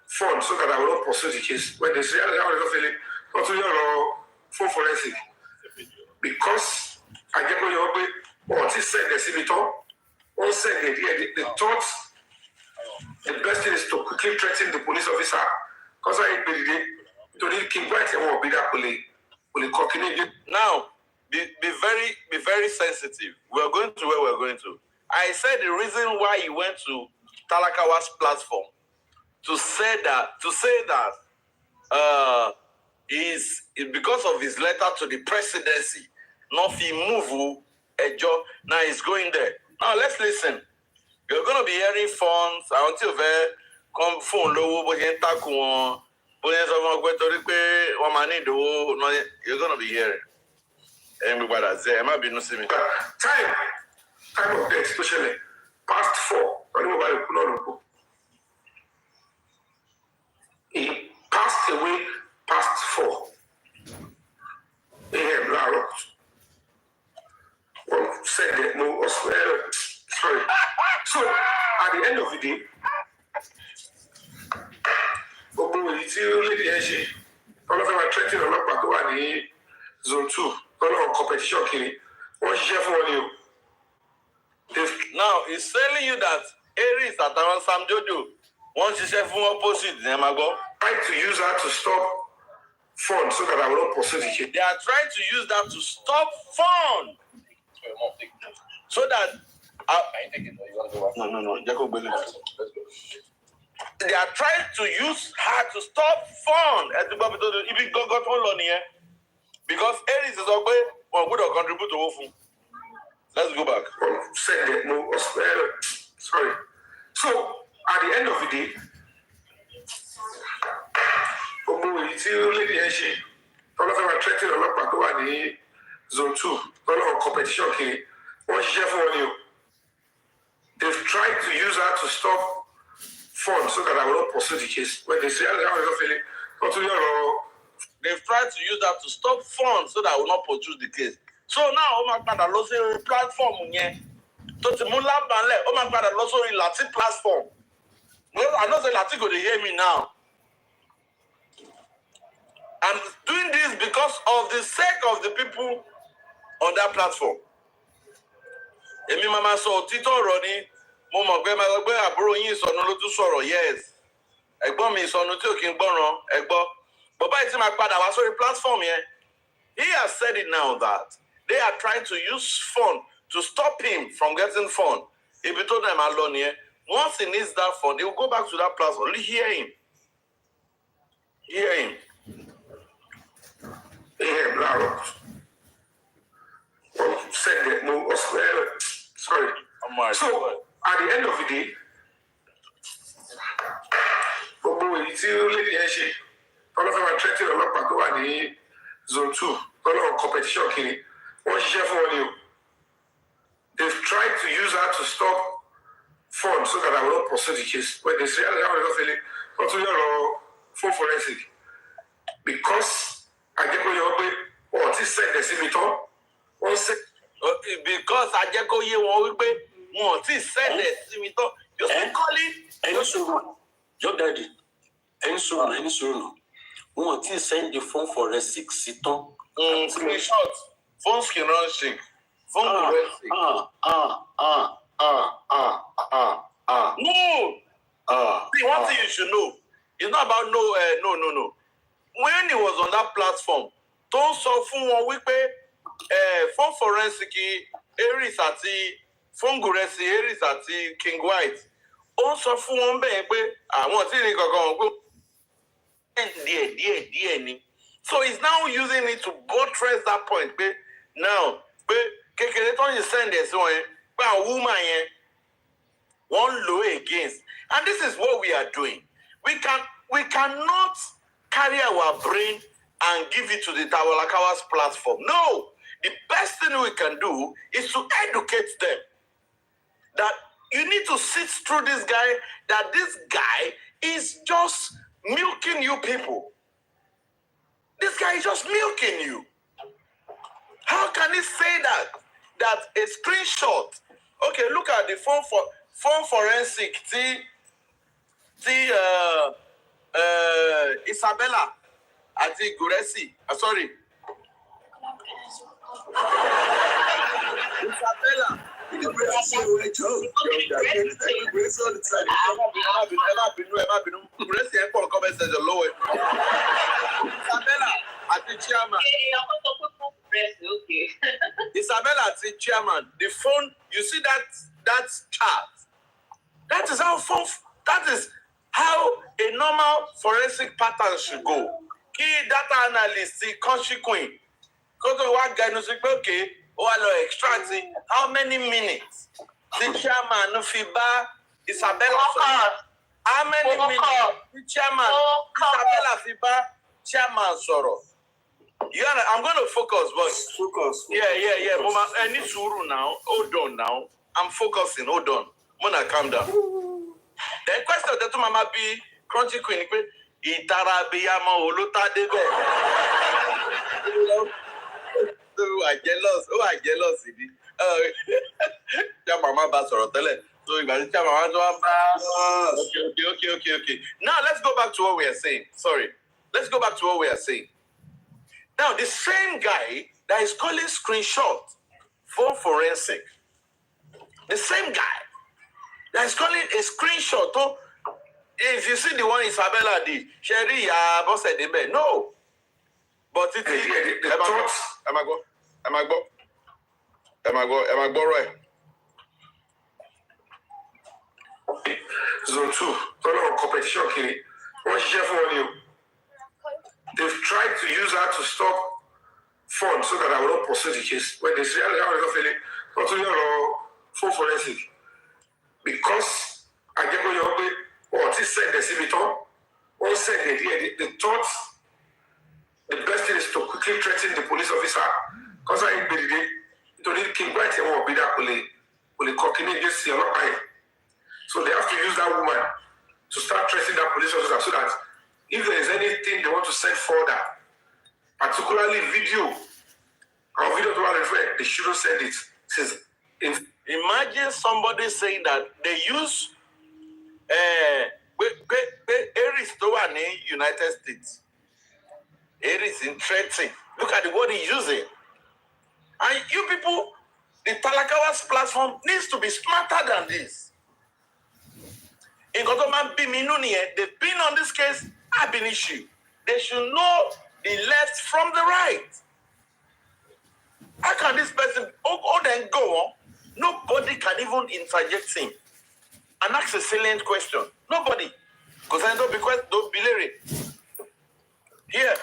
funds so that I will not pursue the case. When they say, phone forensic. Because I get what you're said the CBTO, all said they thought the best thing is to quickly threaten the police officer. Because I to keep quiet and won't be that police. Now, be very sensitive. We're going to where we're going to. I said the reason why he went to Talakawa's platform to say that is because of his letter to the presidency. Not he move a job. Now he's going there. Now let's listen. You're going to be hearing funds until there come phone low, but you're going to be hearing. Everybody there. Might be no see me. Time of death, especially past 4. He passed away past 4 a.m. Said that no. Sorry. So at the end of the day, all of them are threatening Zone 2, competition. Now he's telling you that Aries at around Sam Jojo once you say from opposite trying to use that to stop funds so that I will not pursue the case. They are trying to use that to stop fun. So that no. They are trying to use her to stop fun. Because Aries is okay, or would contribute to Wofu. Let's go back. Said that no. Sorry. So at the end of the day, all of them are threatening Zone 2, competition. They've tried to use that to stop funds so that I will not pursue the case. When they say, they've tried to use that to stop funds so that I will not pursue the case. So now, a platform to the Mulan Banle, also in Latin platform. Well, I know the Latin go to hear me now. I'm doing this because of the sake of the people on that platform. Èmi máa sọ òtítọ́ ọ̀rọ̀ ni mo mọ̀ pé máa gbé àbúrò yín ìsọnù ló tún sọ̀rọ̀ yes. Ẹ̀gbọ́n mi ìsọnù tí ò kí ń gbọ́ràn ẹ̀gbọ́. Bàbá yìí ti máa padà wá sórí platform yẹn. He has said it now that they are trying to use fund to stop him from getting fund. Ibi tó dẹ̀ máa lọ nìyẹn. Once he needs that fund, he will go back to that platform. Hear him. Hear him. Yeah, Blaro. Said that no, sorry. So at the end of the day, gbogbo èyí tí ó lé yẹn ṣe ọlọ́fẹ́ máa tẹ́tí ọlọ́pàá tó wà ní zone 2 ọlọ́run competition kiri wọ́n ṣiṣẹ́ fún wọn ni o. They've tried to use her to stop funds so that I will not pursue the case, but they say I was feeling not to your full forensic because I get what you're or this said the similar one say because I just go here one week more this said the similar you still call it any soon your daddy any soon one thing send the phone for a 6 screenshot phone screen run shake phone no see one thing you should know it's not about no when he was on that platform don't sọ fún wọn wípé phone forensic Aries àti phone guresi Aries àti King White ó sọ fún wọn bẹ́ẹ̀ pé àwọn tí ní kankan pé díẹ̀ ni so he's now using it to buttress that point pé now pé kékeré tó ń send ẹ̀ sí wọn yẹn pé àwọn woman yẹn wọ́n lò against and this is what we are doing we cannot carry our brain and give it to the Tawalakawas platform. No, the best thing we can do is to educate them that you need to sit through this guy, that this guy is just milking you people. This guy is just milking you. How can he say that a screenshot? Okay, look at the phone forensic. Isabella àti Guresi. Sorry. Isabella. Guresi ẹ̀ pọ̀ comment section lọ́wọ́. Isabella àti chairman. Isabella àti chairman. The phone, you see that chart. That is how a normal forensic pattern should go. Key data analyst, the country queen, go to one guy who say, okay, extract how many minutes the chairman Fiba Isabella. How many minutes the chairman Isabella Fiba chairman Soro. I'm going to focus, boys. Focus. Yeah. Mama, I need to now. Hold on now. I'm focusing. Hold on. Mona, calm down. The question that to Mama be country queen. Itara biyama oluta debe. Oh, I jealous. Ja mama ba sọ̀rọ̀ tẹ́lẹ̀. So igba ja mama tó wá bá. Okay. Now let's go back to what we are saying. Sorry. Let's go back to what we are saying. Now the same guy that is calling screenshot for forensic. The same guy that is calling a screenshot. If you see the one Isabella did, Sherry, boss said no. But it is am I go right? Zone 2, competition kiri. Wọ́n ṣiṣẹ́ fún wọn ni o. They've tried to use her to stop funds so that I will not pursue the case. When they say, I was feeling, not to your full forensic. Because I get what you're saying. Or he said the similar, or said the thought the best thing is to quickly threaten the police officer. Because I believe it only King White and won't be that will cocking against the other. So they have to use that woman to start threatening that police officer so that if there is anything they want to send further, particularly video or video to refer, they shouldn't send it. Imagine somebody saying that they use Aries tó wà ní United States. Aries in threatening. Look at the word he's using. And you people, The Talakawa's platform needs to be smarter than this. In Gotoman Biminuni, they've been on this case, have been issued. They should know the left from the right. How can this person then go on? Nobody can even interject him and ask a salient question. Nobody. Because I don't believe it. Here.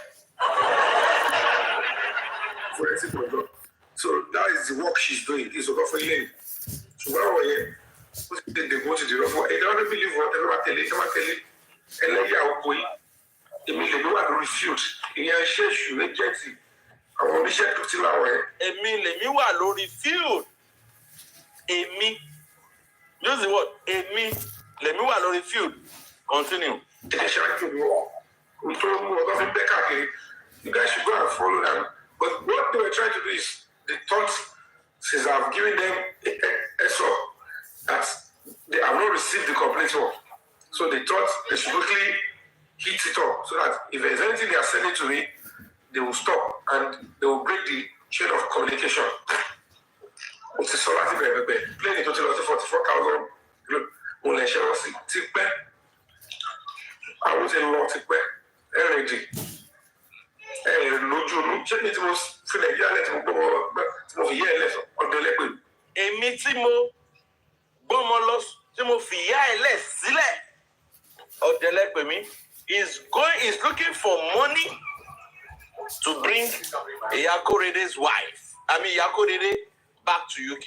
So that is the work she's doing. It's over for you. So why they go to the rough? I don't believe whatever I tell you. And let you go. Immediately, you are refute. In your share, you reject it. I want to share to tell our Emile, you are low refute. Emi. Use the word. Emi. Let me alone refute. Continue. We told them what doesn't back up. You guys should go and follow them. But what they were trying to do is they thought, since I've given them a SO, that they have not received the complete one. So they thought they should quickly heat it up so that if there's anything they are sending to me, they will stop and they will break the chain of communication. Which is so much better. Playing it until 44,000. I was in more to pay. Energy. Èmi tí mo gbọ́mọ lọ tí mo fi ìyá ẹ̀ lẹ̀ sílẹ̀ ọ̀dẹ̀lẹ́pẹ̀ mi is looking for money to bring Iyakorede's wife. I mean Iyakorede back to UK.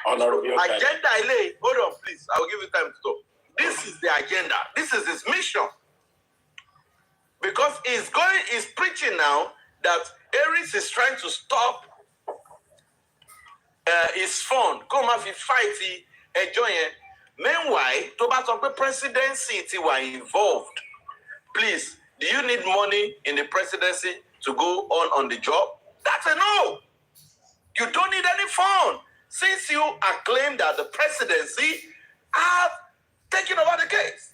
Agenda ile, hold on please, I will give you time to talk. This is the agenda. This is his mission. Because he's preaching now that Aries is trying to stop his fund. Come off his fight, enjoying. Meanwhile, to bá sọ pé presidency ti were involved. Please, do you need money in the presidency to go on the job? That's a no. You don't need any fund. Since you acclaim that the presidency have taken over the case.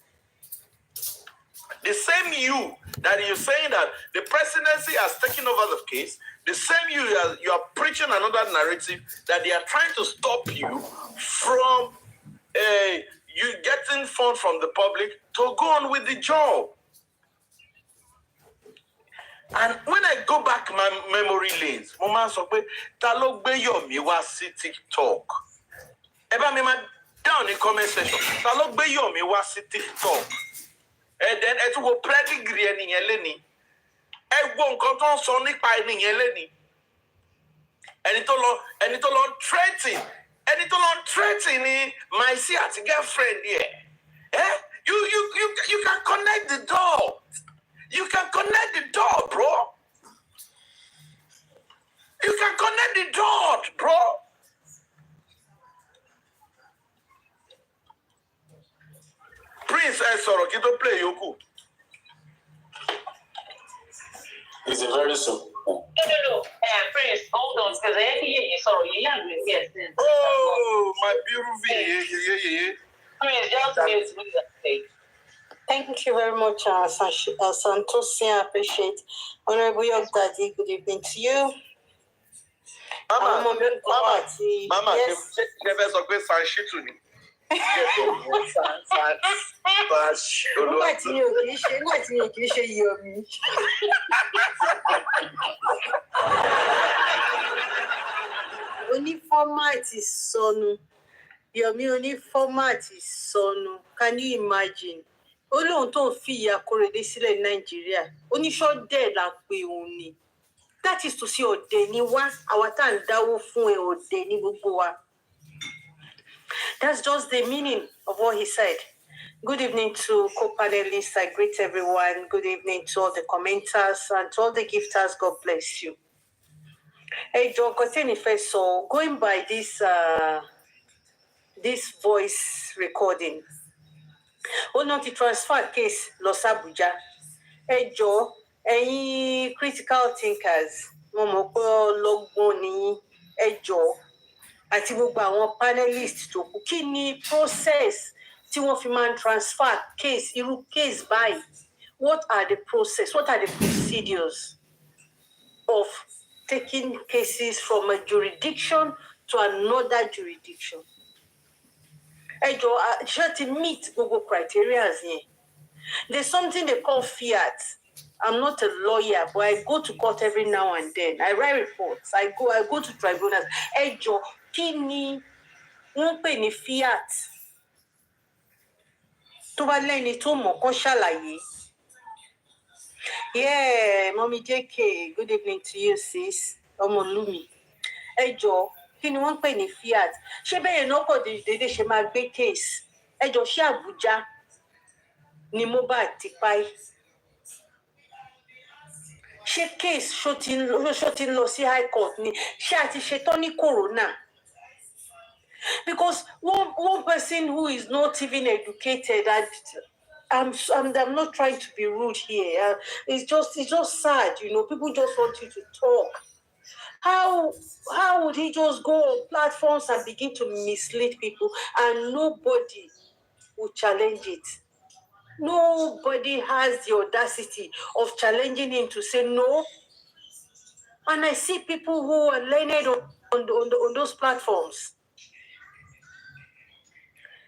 The same you that you're saying that the presidency has taken over the case, the same you are preaching another narrative that they are trying to stop you from you getting funds from the public to go on with the job. And when I go back my memory lanes, mo máa sọ pé ta ló gbé Yomi wá sí TikTok. Ẹ bá mi máa down in comment section. Ta ló gbé Yomi wá sí TikTok. And then ẹ tún wo pedigree ẹnìyẹn lẹ́ni. Ẹ wo nǹkan tó ń sọ nípa ẹnìyẹn lẹ́ni. Ẹni tó lọ threatening ni my see àti girlfriend here. You can connect the door. You can connect the door, bro. You can connect the door, bro. Prince sọ̀rọ̀ kí tó play yòókù. It's a very simple. No. Prince, hold on, because I hear you sorry. Yes. Oh, my beautiful. Yeah. Prince, just mute me. Thank you very much, Santos. I appreciate. Honorable York Daddy, good evening to you. Mama, yes. Never so great Sanshitu ni. Nígbà tí mi ò kì í ṣe Yomi. Oní fọ́mátì sọnù. Yomi oní fọ́mátì sọnù. Can you imagine? Ó lóun tó ń fi Iyakorede sílẹ̀ ní Nàìjíríà. Oníṣọ́dẹ̀ la pé òun ni. That is to say ọ̀dẹ̀ ni wá. Àwa tá à ń dáwó fún ẹ ọ̀dẹ̀ ní gbogbo wa. That's just the meaning of what he said. Good evening to co-panelists. I greet everyone. Good evening to all the commenters and to all the gifters. God bless you. Hey, John, continue first. So, going by this voice recording, not the transfer case, Los Abuja. Hey, Joe, any critical thinkers, hey, Joe. Àti gbogbo àwọn panelists tó kù kí ni process tí wọ́n fi máa ń transfer case irú case báyìí. What are the procedures of taking cases from a jurisdiction to another jurisdiction. Just to meet Google criteria. There's something they call fiat. I'm not a lawyer, but I go to court every now and then. I write reports. I go to tribunals. Kini wọ́n pè ní fiat. Tó bá lẹ́ni tó mọ̀ kó ṣàlàyé. Yeah, Mommy JK, good evening to you, sis. Ọmọlúmi. Kini wọ́n pè ní fiat. Ṣé bẹ́ẹ̀ náà kò dédé ṣe máa gbé case? Ṣé Àbújá ni Mohbad ti pa ẹ́? Ṣé case ṣó ti ń lọ sí high court ni? Ṣé a ti ṣetán ní corona? Because one person who is not even educated, I'm not trying to be rude here. It's just sad, People just want you to talk. How would he just go on platforms and begin to mislead people and nobody will challenge it? Nobody has the audacity of challenging him to say no. And I see people who are learned on those platforms.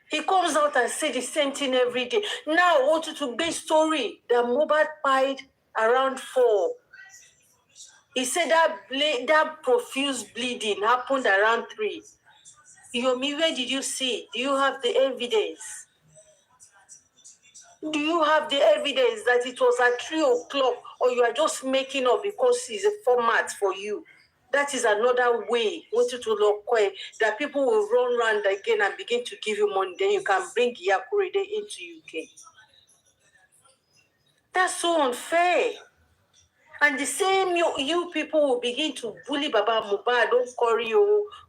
He comes out and says the same thing every day. Now, I want you to base story that Mohbad died around 4. He said that profuse bleeding happened around 3. Yomi, where did you see it? Do you have the evidence? Do you have the evidence that it was at 3 o'clock, or you are just making up because it's a format for you? That is another way that people will run around again and begin to give you money. Then you can bring Yakurede into UK. That's so unfair. And the same you people will begin to bully Baba Mohbad, don't curry,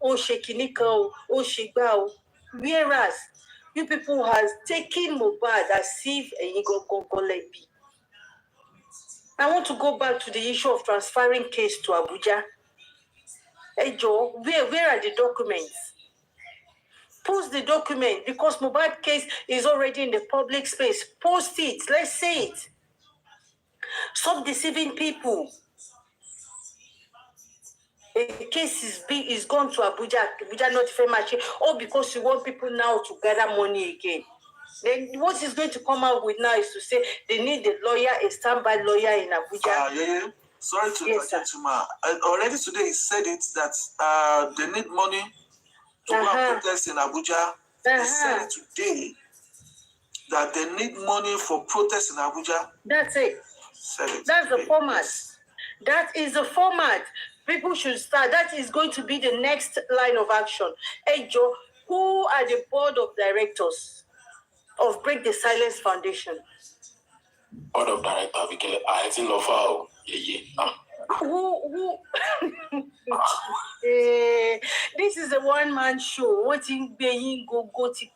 Shekinika, Shigba. Whereas you people has taken Mohbad as if you go lebi. I want to go back to the issue of transferring case to Abuja. Hey Joe, where are the documents? Post the document because Mohbad case is already in the public space. Post it. Let's see it. Stop deceiving people. A case is gone to Abuja not famous, all because you want people now to gather money again. Then what is going to come out with now is to say they need a standby lawyer in Abuja. Sorry to interrupt you, ma. Already today he said it that they need money to go and protest in Abuja. He said it today that they need money for protest in Abuja. That's it. That's the format. That is the format. People should start. That is going to be the next line of action. Hey, Joe, who are the board of directors of Break the Silence Foundation? Board of directors, I think of who this is a one-man show. What in being go tipe.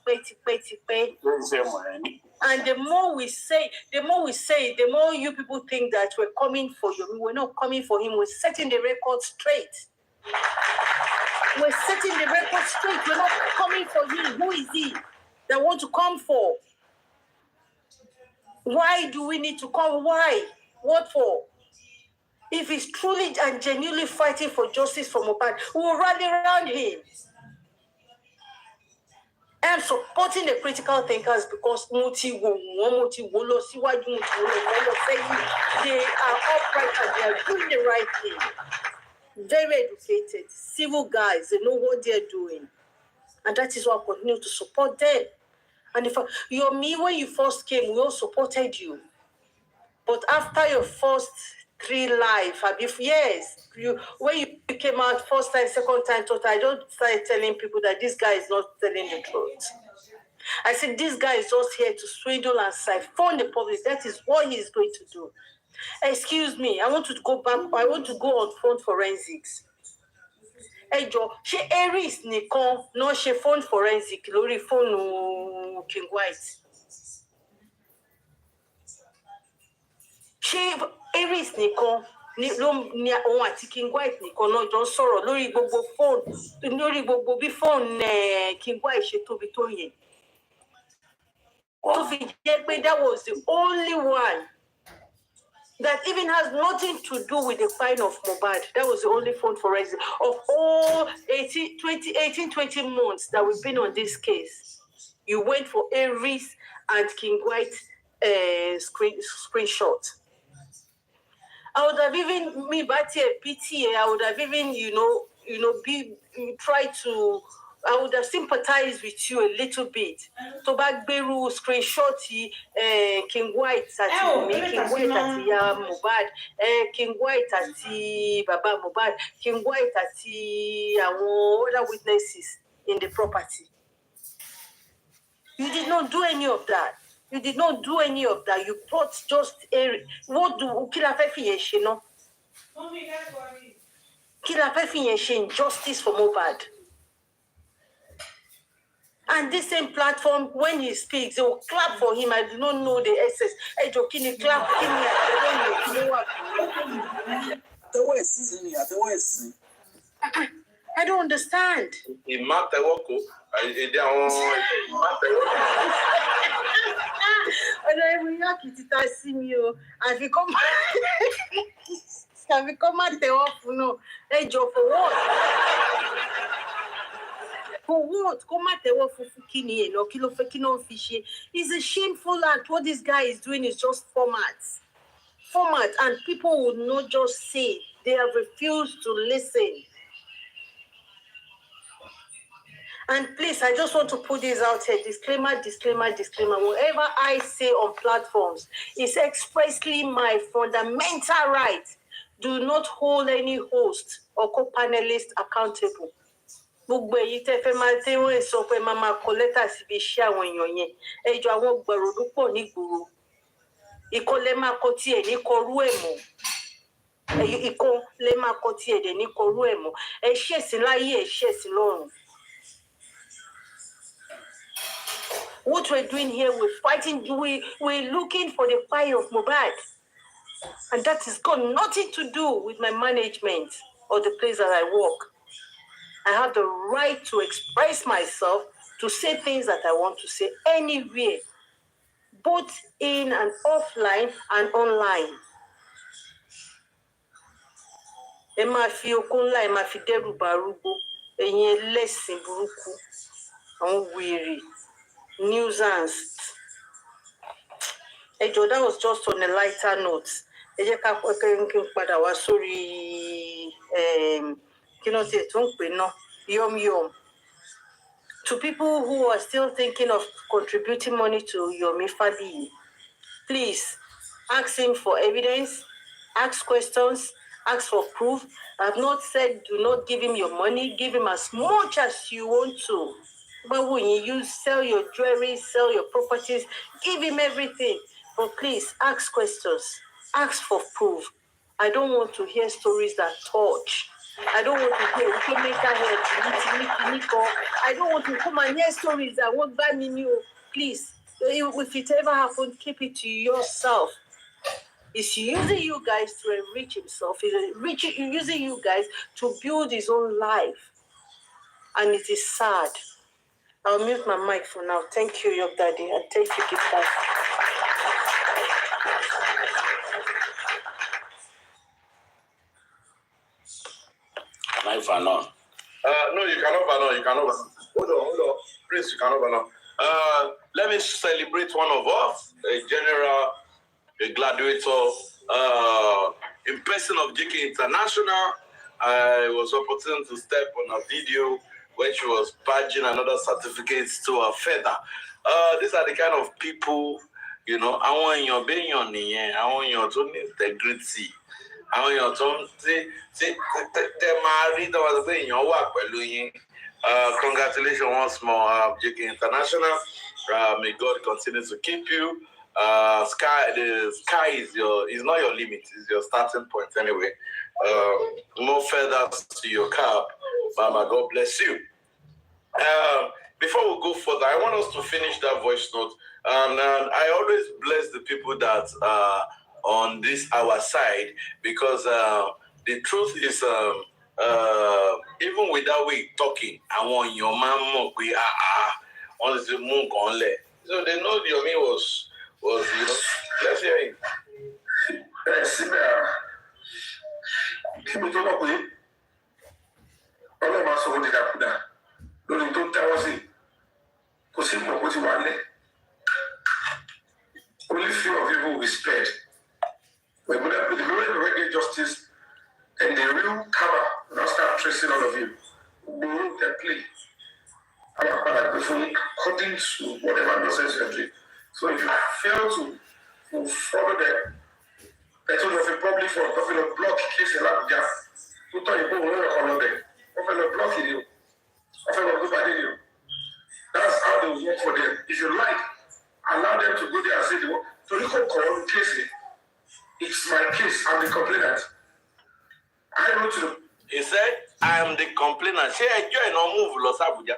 And the more we say, the more you people think that we're coming for you. We're not coming for him. We're setting the record straight. We're not coming for him. Who is he that want to come for? Why do we need to come? Why? What for? If he's truly and genuinely fighting for justice for Mohbad, we will rally around him. I am supporting the critical thinkers because they are upright and they are doing the right thing. Very educated, civil guys, they know what they're doing. And that is why I continue to support them. And if when you first came, we all supported you. But after your first 3 live, when you came out first time, second time, third time, I don't start telling people that this guy is not telling the truth. I said this guy is just here to swindle and siphon the public. That is what he is going to do. Excuse me, I want to go back. I want to go on phone forensics. Hey Joe, she Aries nìkan no she phone forensic lórí phone King White. She Aries nìkan ni òun àti King White nìkan náà jọ sọ̀rọ̀ lórí gbogbo phone lórí gbogbo bí phone King White ṣe tóbi tó yẹn. Tó fi jẹ́ pé that was the only one that even has nothing to do with the fine of Mohbad. That was the only phone forensic of all 20 months that we've been on this case. You went for Aries and King White screenshot. I would have even me back here PTA. I would have even try to. I would have sympathized with you a little bit. To back Beru screenshot King White àti me, King White àti Mohbad, King White àti Baba Mohbad, King White àti àwọn other witnesses in the property. You did not do any of that. You did not do any of that. You brought just what do kila fẹ́ fi yẹn ṣe ná? Kila fẹ́ fi yẹn ṣe injustice for Mohbad. And this same platform, when he speaks, they will clap for him. I do not know the essence. Hey, Joe, can you clap? I don't know. I don't understand. Have you come at the off? No, hey, Joe, for what? For what? Come at the off for Fukini, no kilo fekino fishy. It's a shameful act. What this guy is doing is just format, and people would not just say. They have refused to listen. And please, I just want to put this out here. Disclaimer. Whatever I say on platforms is expressly my fundamental right. Do not hold any host or co-panelist accountable. Gbogbo èyí tẹ́ fẹ́ máa tẹ́ wọ́n sọ pé máa kọ lẹ́tà síbi iṣẹ́ àwọn èèyàn yẹn. Ẹjọ́ àwọn gbẹ̀rọ̀dún pọ̀ nígboro. Ìkọ́ lẹ máa kọ tí ẹ̀ ní kọrú ẹ̀ mọ́. Ìkọ́ lẹ máa kọ tí ẹ̀ dẹ̀ ní kọrú ẹ̀ mọ́. Ẹ ṣẹ̀sìn láyé, ẹ ṣẹ̀sìn lọ́run. What we're doing here, we're fighting, we're looking for the fire of Mohbad. And that has got nothing to do with my management or the place that I work. I have the right to express myself, to say things that I want to say anywhere, both in and offline and online. Ẹ máa fi okun ńlá, ẹ máa fi dẹ́rù ba arúgbó, ẹ̀yin ẹlẹ́sìn burúkú, àwọn wèrè, nuisance. Ẹjọ́, that was just on a lighter note. Ẹ jẹ́ ká padà wá sórí kí ló tiẹ̀ tó ń pè náà, yum. To people who are still thinking of contributing money to Yomi Fabiyi, please ask him for evidence, ask questions, ask for proof. I've not said do not give him your money, give him as much as you want to. But when you sell your jewelry, sell your properties, give him everything. But please ask questions, ask for proof. I don't want to hear stories that touch. I don't want to hear I don't want to come and hear stories that won't buy me new. Please, if it ever happens, keep it to yourself. He's using you guys to enrich himself. He's using you guys to build his own life. And it is sad. I'll mute my mic for now. Thank you, your daddy, and thank you, Gift. Am I for now? No, you cannot ban. You cannot ban. Hold on. Please, you cannot ban. Let me celebrate one of us, a general, a graduator, in person of JK International. I was opportune to step on a video when she was badging another certificates to her feather. These are the kind of people, you know, I want your being on the end, I want your integrity. Àwọn èèyàn tó ń tẹ máa rí tọ́wọ́ pé èèyàn wà pẹ̀lú yín. Congratulations once more, JK International. May God continue to keep you. The sky is not your limit, it's your starting point anyway. More feathers to your cap. Mama, God bless you. Before we go further, I want us to finish that voice note. And I always bless the people that on this our side, because the truth is even without we talking, I want your mom we on the moon on let. So they know Yomi was let's hear him. síbẹ̀ kí mi tó mọ̀ pé ọlọ́run máa sọ ọ́ dídàkudà lórí tó ń tẹ́wọ́ sí kò sí mọ̀ kó ti wà lẹ̀. Only few of you will be spared. But the moment we get justice, and the real cover will not start tracing all of you. We will play. According to whatever nonsense you're doing. So if you fail to follow them, that's what you probably for a block case in Abuja. You thought you go on them. Often block you. Often go back in you. That's how they will work for them. If you like, allow them to go there and say the work. So you can call the case. It's my case. I'm the complainant. I wrote to the. He said, I am the complainant. Say, I join or move Los Abuja.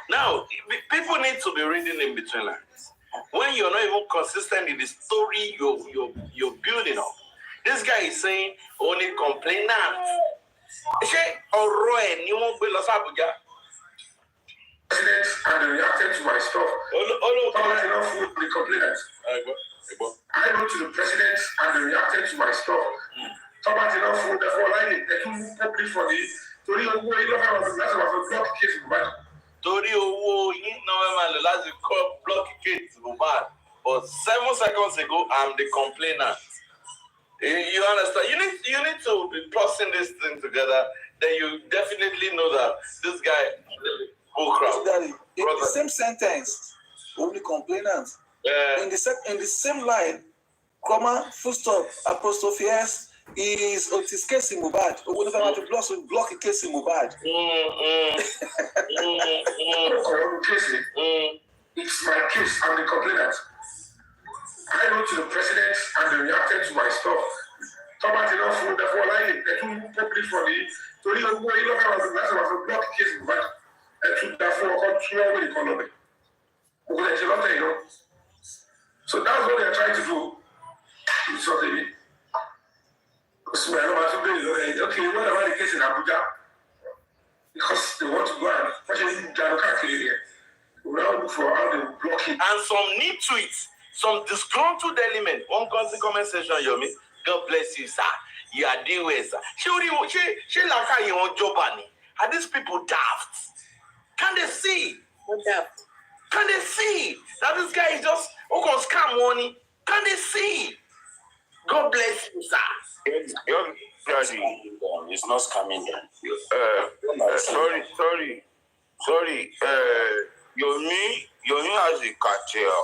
Now, people need to be reading in between lines. When you're not even consistent in the story you're building up. This guy is saying, only complainant. Say, alright, you won't be Los Abuja. President and reacted to my stuff. Enough with the complainants. I wrote to the president and reacted to my stuff. Talking enough food, therefore, I need to public for the Tori Owo, you know, I was a block case in Mohbad. Tori Owo, you know, the last block case in Mohbad. But 7 seconds ago, I'm the complainant. You understand? You need to be tossing this thing together. Then you definitely know that this guy. In the same sentence, only complainant. In the same line, comma, full stop, apostrophe S is Otis case in Mohbad. Or whatever I want to block a case in Mohbad. It's my case. I'm the complainant. I wrote to the president and reacted to my stuff. Talking enough food, therefore, I need to public for the Tori Owo, you know, I was a block case in Mohbad. So that's what they're trying to do. So they okay, what about the case in Abuja? Because they want to go and look for how they block it. And some need tweets, some disgruntled element. One comment section, Yomi. God bless you, sir. You are doing, sir. She like you on job. Are these people daft? Can they see? What that? Can they see that this guy is just going to scam money? Can they see? God bless you, sir. It's not scamming them. Sorry. Yomi has a cartel.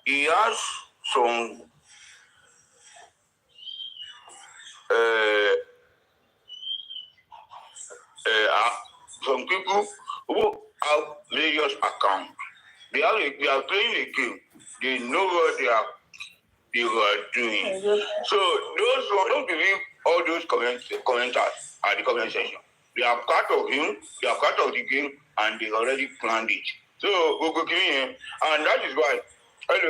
He has some people who have various accounts. They are playing a game. They know what they are doing. So don't believe all those commenters at the comment section. They are part of him, they are part of the game, and they already planned it. So we'll go in, and that is why if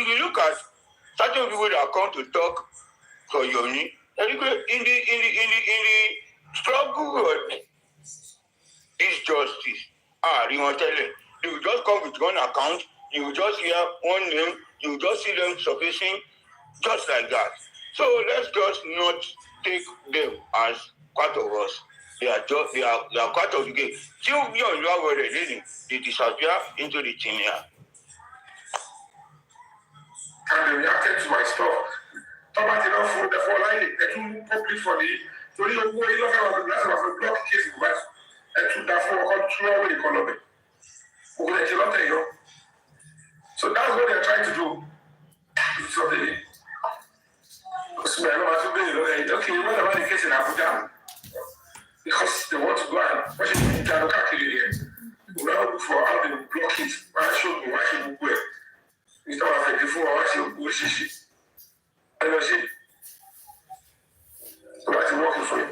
you look at certain people that come to talk for Yoni, in the struggle is justice. You want to tell them. You will just come with one account, you will just hear one name, you will just see them surfacing just like that. So let's just not take them as part of us. They are part of the game. They disappear into the thin air. And they reacted to my stuff. Talking enough food, therefore, I need to public for the Tori Owo, you know, I was a block case in Mohbad. And to that for the economy. So that's what they're trying to do. So they okay, you know about the case in Abuja. Because they want to go and watch it in Janoka here. We now look for how they block it. Why should we go? It's not like before why should we go shishi. I know see. So that's working for you.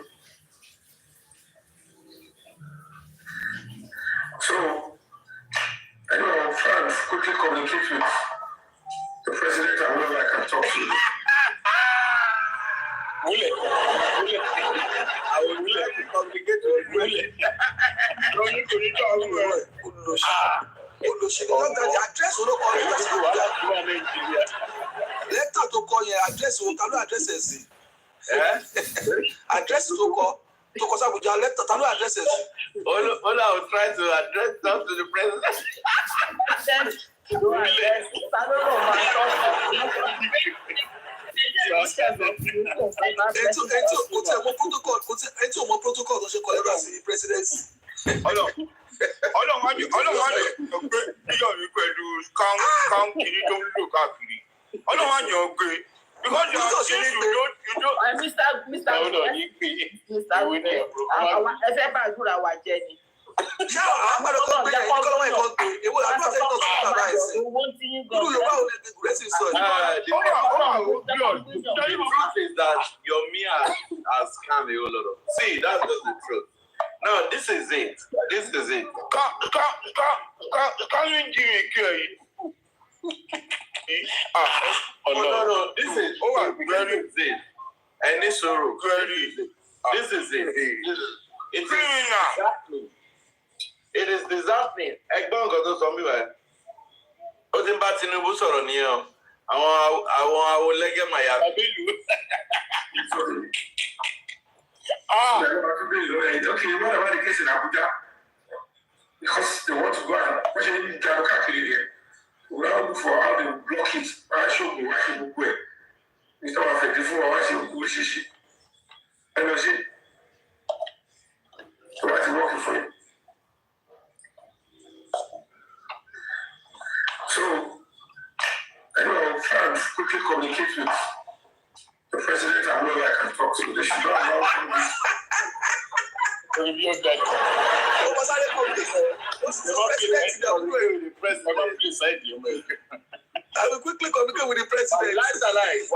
So anyway, I'll try and quickly communicate with the president and whoever I can talk to. I will communicate with Willie. The address will not Letter to call your address, you can address it. Address to call. To cause Abuja letter, can you address it? All I was trying to address that to the president. Into more protocol, don't you call it as the presidency? Ọlọ́run wájú ọgbẹ́ yíyọ̀ ní pẹ̀lú count kìíní tó ń lò káàkiri. Ọlọ́run wájú ọgbẹ́ because you are saying you don't. Mr. Ẹsẹ̀ bá àdúrà wa jẹ ni. Ṣé àwọn agbára tó gbé yẹn kọ́ lọ́wọ́ ẹ̀kọ́ pé èwo la gbọ́ sẹ́yìn tó tún bàbá ẹ̀ sí? Irú Yorùbá ò lè gbé sí sọ yìí. The truth is that your Mia has scammed a whole lot of. See, that's just the truth. Now, this is it. This is it. Can you give me a key? No. This is very it. And this sorrow. This is it. It is disheartening. Ẹgbọ́n nǹkan tó sọ mí wá. Ó ti ń bá Tinubu sọ̀rọ̀ nìyẹn o. Àwọn awolẹ́gẹ̀ màyà. Okay, what about the case in Abuja? Because they want to go and question Jaruka here. We now look for how they block it. I show you what you go. Mr. Wafeti for what you go shishi. And you see, so what's working for you? So, anyway, I'll try and quickly communicate with the president and where I can talk to. They should not allow him this. I will quickly communicate with the president. Lies are lies.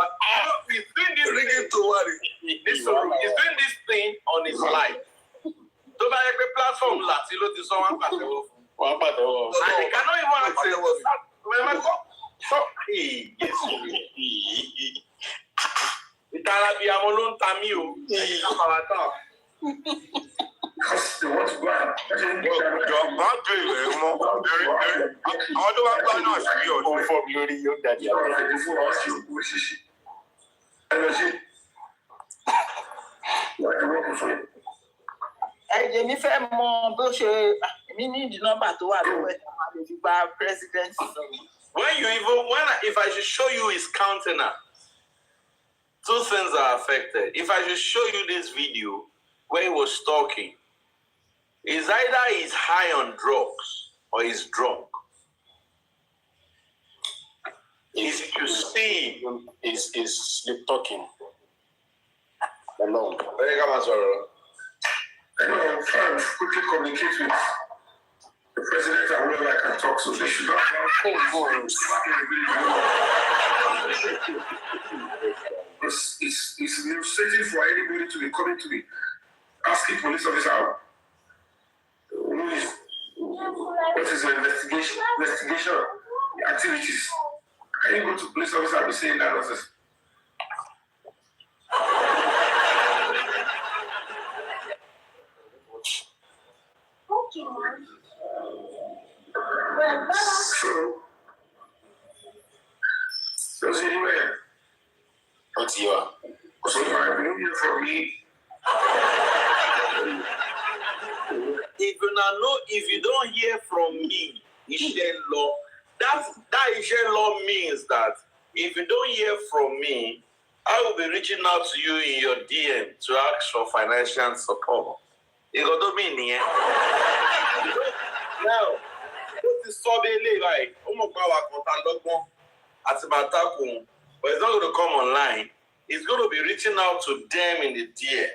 He's doing this thing to worry. He's doing this thing on his life. So by every platform, Latino to someone and they cannot even access. Itarabi amolon tamio. Because they want to go and àwọn tó bá gbá náà sí ọ̀dọ́ fọ́ lórí yóò dájú. Ẹ̀jẹ̀ mi fẹ́ mọ bó ṣe èmi ní ìdí nọ́mbà tó wà lọ́wọ́ ẹ̀ máa lè fi gba president. If I should show you his countenance, two things are affected. If I should show you this video where he was talking, it's either he's high on drugs or he's drunk. If you see him, is sleep talking alone. I'm trying to quickly communicate with the president and whoever I can talk to. They should not It's illustrating for anybody to be coming to me, asking police officer, what is the investigation activities? Can you go to police officer and be saying that nonsense? So anyway, what's your? So I believe you for me. If you don't hear from me, Ishe law, that Ishe law means that if you don't hear from me, I will be reaching out to you in your DM to ask for financial support. You got to mean here. Now, what is so like? But it's not going to come online. It's going to be reaching out to them in the DM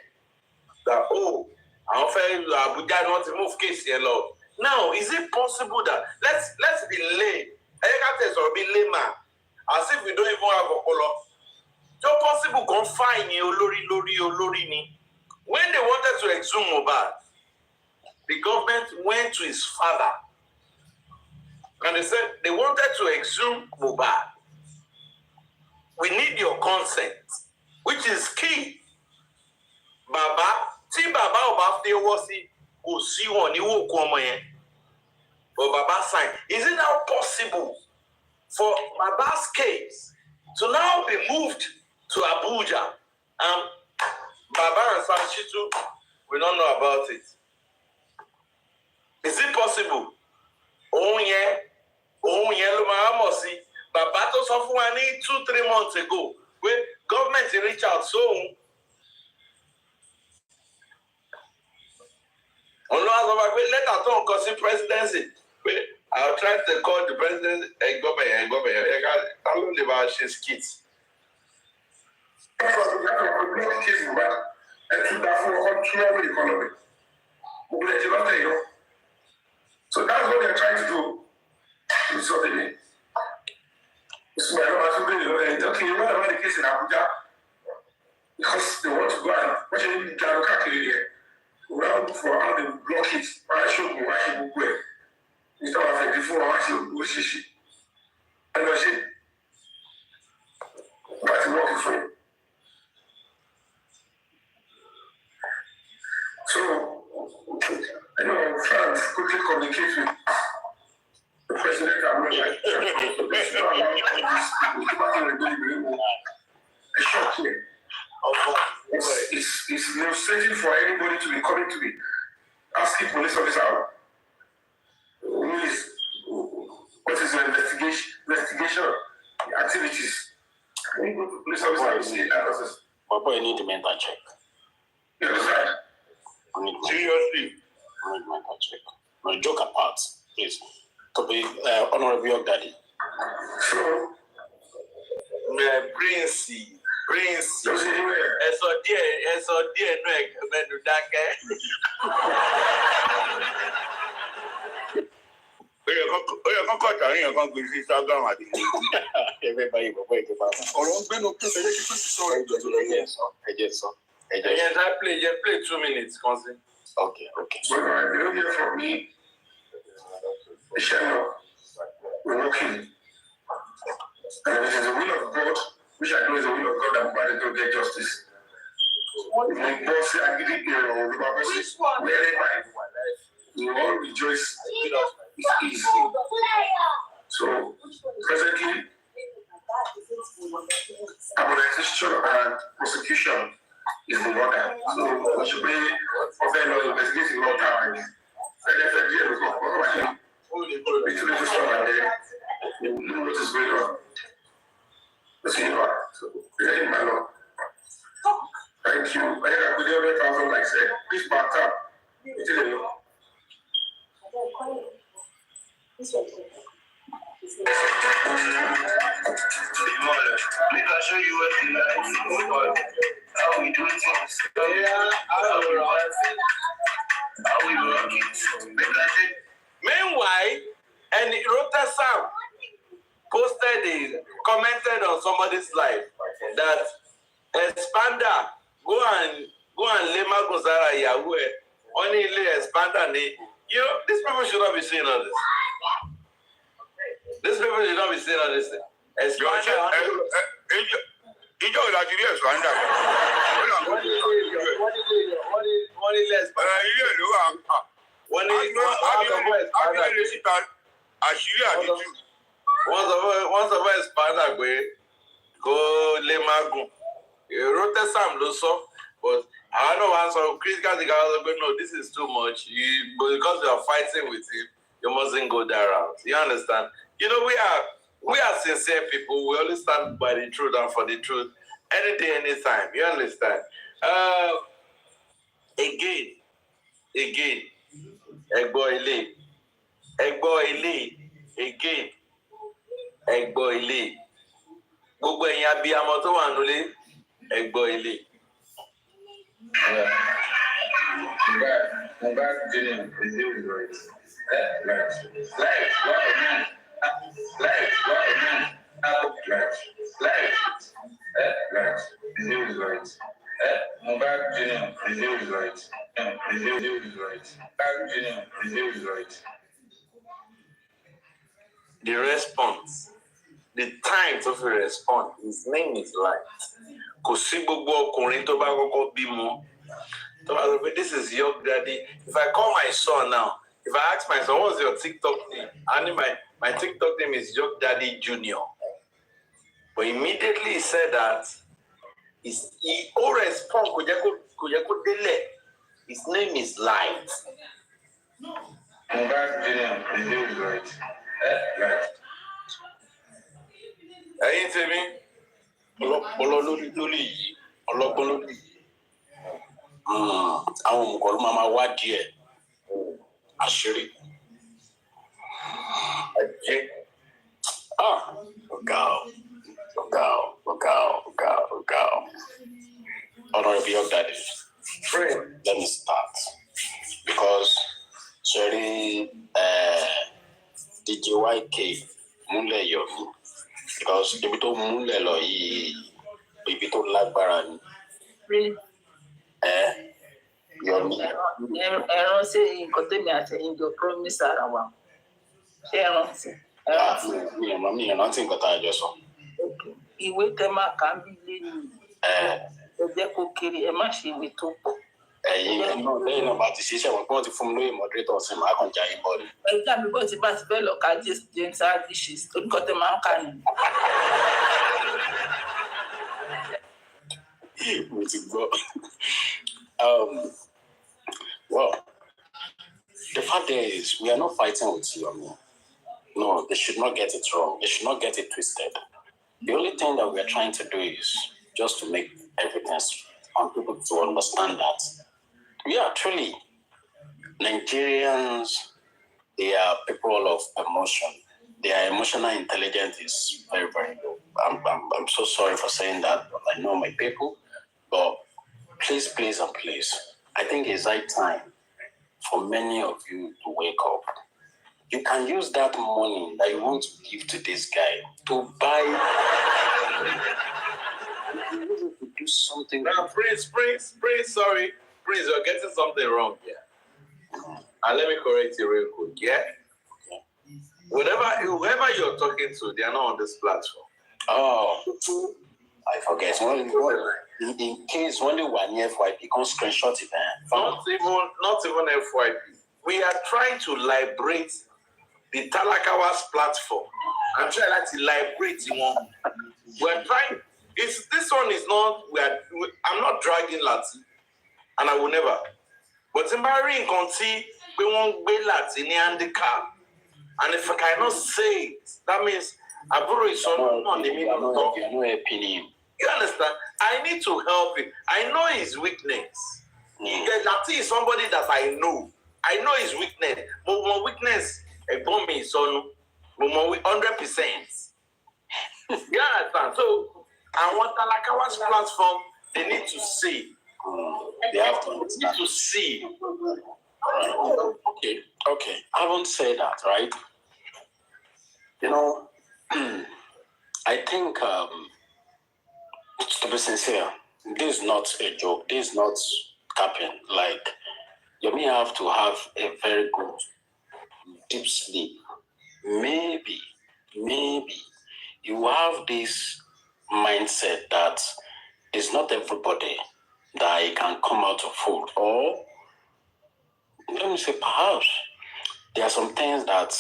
that, oh, I'm afraid Abuja not to move case here, Lord. Now, is it possible that let's be lame? Or be layman, as if we don't even have a color. So possible confine you, Olori ni. When they wanted to exhume Mohbad, the government went to his father and they said they wanted to exhume Mohbad. We need your consent, which is key. Baba, see Baba Oba Fewasi, who see one, you will come in. But Baba signed. Is it now possible for Baba's case So now they moved to Abuja. Baba and Samshitu, we don't know about it. Is it possible? Oh yeah, Baba to sọ fún wa ní 2-3 months ago, when government reach out so. Let us talk because the presidency. I'll try to call the president and government. I don't know about his kids. So that's what they're trying to do. So they talking about the case in Abuja because they want to go and watch any Jaruka here. Well, for how they block it, I should go, I should go. Instead of like before, I should go, she. And I said, but working for him. So, I know I'm trying to quickly communicate with the president. I'm like, it's shocking. It's frustrating for anybody to be coming to me asking police officer what is the investigation activities. When you go to police officer and say that process. But boy, I need a mental check. You understand? Seriously? I need a mental check. No, joke apart, please. To be honorable your daddy. So, Prince. Eso die no ekmenu dake. Oye, kan kọta ní ẹ̀kan gbé sí Instagram àti everybody bọ̀bọ̀ ìgbé bá wọn. ọ̀rọ̀ ń gbẹ́nu pèsè yẹ kí pèsè sọ̀rọ̀ ẹ̀jẹ̀ sọ. Play 2 minutes, Consi. Okay. So, you don't hear from me. Shallow. We're working. And it is the will of God, which I know is the will of God that Mohbad will get justice. When God said, I give it here, or wherever we all rejoice. It's easy. So, presently, amortization and prosecution is the order. So, we should be investigating all time. You know what is going on. Let's see what. So, my Lord. Thank you. I could have 1,000 like said. Please back up. Make I show you what the life is. How we do things. How we work it. Meanwhile, and Rota Sam commented on somebody's life that Expander go and Lema Gonzara Yahweh only Expander. You know, these people should not be saying all this. These people should not be saying all this. Expander. Ìjọ ìlàjì rí ẹ̀sọ́ àńdà. Wọ́n ní less. Ilé ìlú wa ń kà. Wọ́n ní Abílẹ̀ síta àṣírí àdìjú. Wọ́n sọ fún Expander pé kó lè má gùn. Èrò Sam ló sọ, but I don't want some critical thing. I was like, no, this is too much. But because you are fighting with him, you mustn't go that route. You understand? You know, we are sincere people. We always stand by the truth and for the truth. Any day, anytime. You understand? Again. Egbo ile. Again. Egbo ile. Gbogbo ẹ̀yin abiyamọ tó wà nílé. Egbo ile. Mohbad didn't reveal right. The response, the time to respond, his name is Light. Kò sí gbogbo ọkùnrin tó bá kọ́kọ́ bímọ. This is your daddy. If I call my son now, if I ask my son, what's your TikTok name? I mean, my TikTok name is Young Daddy Junior. But immediately he said that he all respond Kojako Dele. His name is Light. Mohbad didn't do it. Right. Ẹ̀yin tèmi, ọlọ́pọlọ lórí yìí, ọlọ́gbọ́n lórí yìí. Àwọn òmùgọ̀ ló máa wá díẹ̀. Àṣírí. Ẹ̀jẹ̀. Ọ̀gá o. Honorable Young Daddy, let me start. Because, sorry, DJ YK, Mule Yomi. Because ibi tó múlẹ̀ lọ yìí, ibi tó lágbára ni. Really? Yomi. Ẹran sí nǹkan tèmi àtẹ̀yìn jọ promise ara wa. Ṣé ẹran sí? Mi ò rántí nǹkan tá a jọ sọ. Ìwé tẹ máa kà ń bí lé ní. Ẹ jẹ́ kó kéré, ẹ má ṣe ìwé tó pọ̀. Lẹ́yìn náà bá ti ṣiṣẹ́ wọn pé wọ́n ti fún mi lóye moderator sí màá kàn já yín bọ́ ni. Ẹja mi bọ́ ti bá ti fẹ́ lọ ka James Hadishes orúkọ tẹ máa ń kà ní. Mo ti gbọ́. Well, the fact is, we are not fighting with you. No, they should not get it wrong. They should not get it twisted. The only thing that we are trying to do is just to make everything straight and people to understand that we are truly Nigerians. They are people of emotion. Their emotional intelligence is very, very low. I'm so sorry for saying that, but I know my people. But please, I think it's high time for many of you to wake up. You can use that money that you want to give to this guy to buy. To do something. Now, Prince, sorry. Prince, you're getting something wrong here. And let me correct you real quick, yeah? Whoever you're talking to, they are not on this platform. Oh, I forget. In case only one FYP, can screenshot it. Not even FYP. We are trying to liberate the Talakawas platform. I'm trying to liberate one. We're trying. This one is not. I'm not dragging Lati, and I will never. But in Bahrain, Conti, we won't be Lati in handicap. And if I cannot say it, that means Aburo is on the middle of talk. No opinion. You understand? I need to help him. I know his weakness. Lati is somebody that I know. I know his weakness. But my weakness, a bomb is on 100%. You understand? So, I want Talakawa's platform, they need to see. They have to need to see. Okay. I won't say that, right? You know, I think, to be sincere, this is not a joke. This is not capping. Like, you may have to have a very good deep sleep. Maybe you have this mindset that it's not everybody that can come out of food. Or, let me say, perhaps there are some things that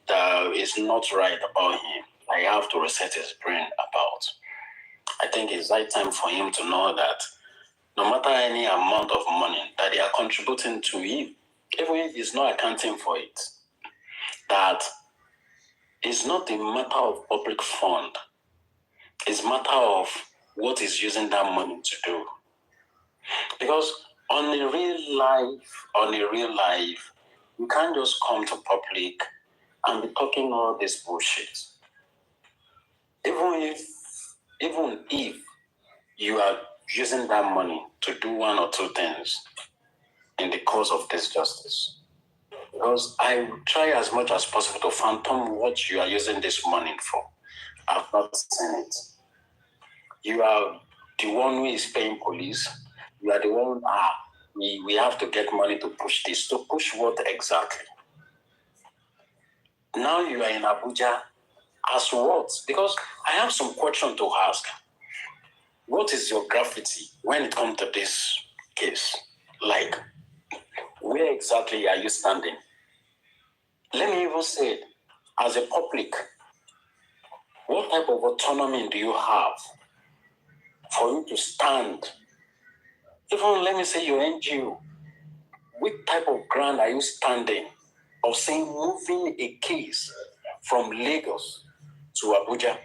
that is not right about him. I have to reset his brain about. I think it's right time for him to know that no matter any amount of money that they are contributing to him, even if he's not accounting for it, that it's not a matter of public fund. It's a matter of what he's using that money to do. Because on a real life, you can't just come to public and be talking all this bullshit. Even if you are using that money to do one or two things in the cause of this justice. Because I try as much as possible to phantom what you are using this money for. I've not seen it. You are the one who is paying police. You are the one, we have to get money to push this. To push what exactly? Now you are in Abuja. As what? Because I have some question to ask. What is your graffiti when it comes to this case? Like, where exactly are you standing? Let me even say it, as a public, What type of autonomy do you have for you to stand? Even let me say your NGO, which type of ground are you standing of saying moving a case from Lagos to Abuja?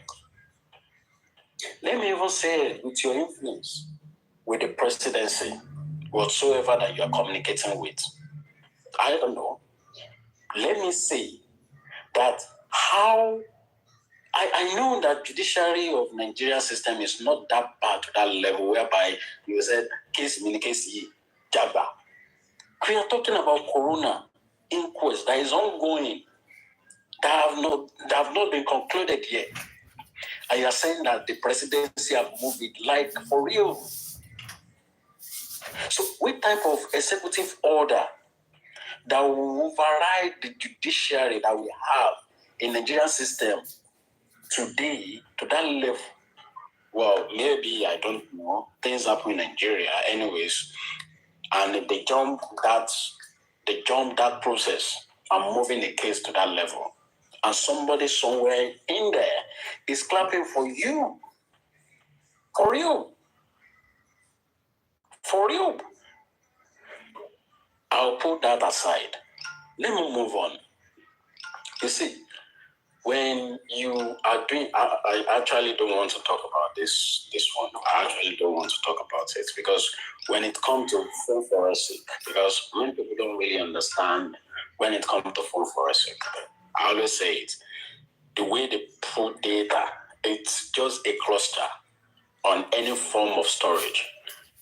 Let me even say with your influence with the presidency, whatsoever that you are communicating with, I don't know. Let me say that how I know that judiciary of Nigeria system is not that bad to that level whereby you said case Jabba. We are talking about corona inquest that is ongoing, that have not been concluded yet. And you are saying that the presidency have moved it like for real. So what type of executive order that will override the judiciary that we have in the Nigerian system today to that level? Well, maybe, I don't know. Things happen in Nigeria anyways. And they jump that process and moving the case to that level. And somebody somewhere in there is clapping for you. For you. For you. I'll put that aside. Let me move on. You see, when you are doing, I actually don't want to talk about this one. I actually don't want to talk about it because when it comes to full forensic, because many people don't really understand when it comes to full forensic. I always say it, the way they put data, it's just a cluster on any form of storage.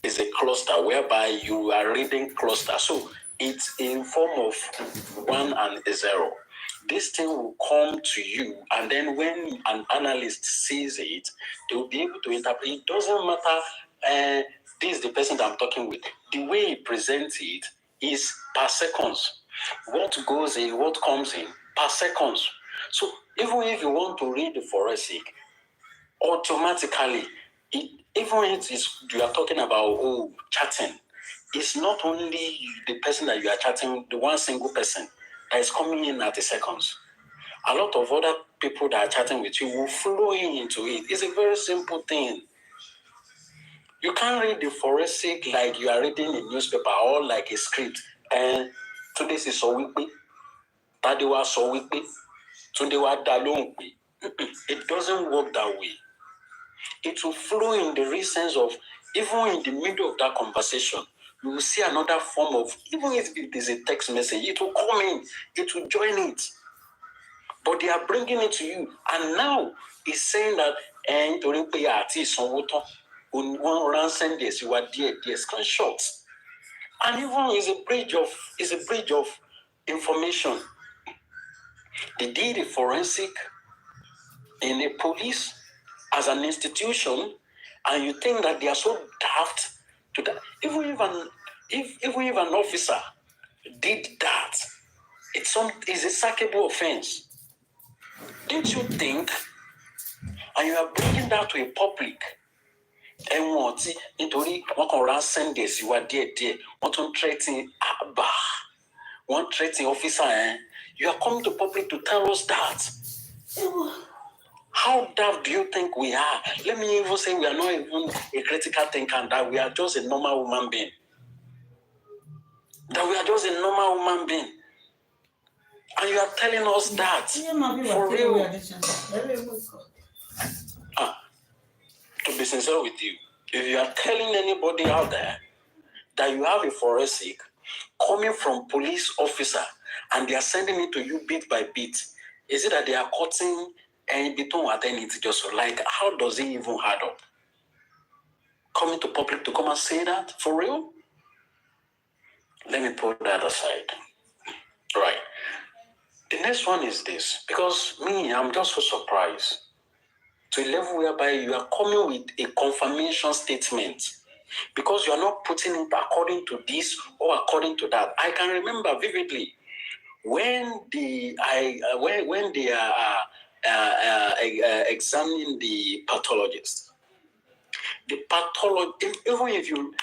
It's a cluster whereby you are reading cluster. So it's in form of 1 and a 0. This thing will come to you, and then when an analyst sees it, they will be able to interpret. It doesn't matter, this is the person that I'm talking with. The way he presents it is per seconds. What goes in, what comes in, per seconds. So even if you want to read the forensic, automatically, even if you are talking about chatting, it's not only the person that you are chatting, the one single person that is coming in at the seconds. A lot of other people that are chatting with you will flow into it. It's a very simple thing. You can't read the forensic like you are reading a newspaper or like a script. And today is so weekly, Tadewa so weekly, today wa dalong. It doesn't work that way. It will flow in the reasons of, even in the middle of that conversation, you will see another form of, even if it is a text message, it will come in, it will join it. But they are bringing it to you. And now it's saying that, one ransom this, you are dear screenshots. And even is a bridge of information. They did a forensic in a police as an institution, and you think that they are so daft to that. Even if an officer did that, it's a sackable offense. Don't you think? And you are bringing that to a public. And what? Nítorí wọ́n kàn rán Sunday sí wa díẹ̀díẹ̀, wọ́n tún threatening àbá, wọ́n threatening officer. You are coming to public to tell us that. How daft do you think we are? Let me even say we are not even a critical thinker, and that we are just a normal human being. That we are just a normal human being. And you are telling us that for real. To be sincere with you, if you are telling anybody out there that you have a forensic coming from police officer and they are sending it to you bit by bit, is it that they are cutting and between at any just like, how does it even add up? Coming to public to come and say that for real? Let me put that aside. Right. The next one is this, because I'm just so surprised to a level whereby you are coming with a confirmation statement because you are not putting it according to this or according to that. I can remember vividly when they are examining the pathologist. The pathologist, even if you,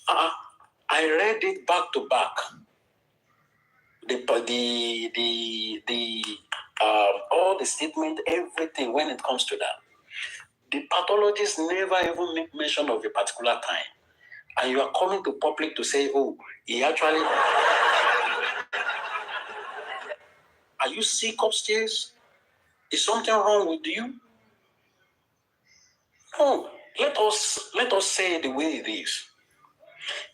I read it back to back. All the statement, everything when it comes to that. The pathologists never even make mention of a particular time. And you are coming to public to say, oh, he actually... Are you sick upstairs? Is something wrong with you? No, let us say it the way it is.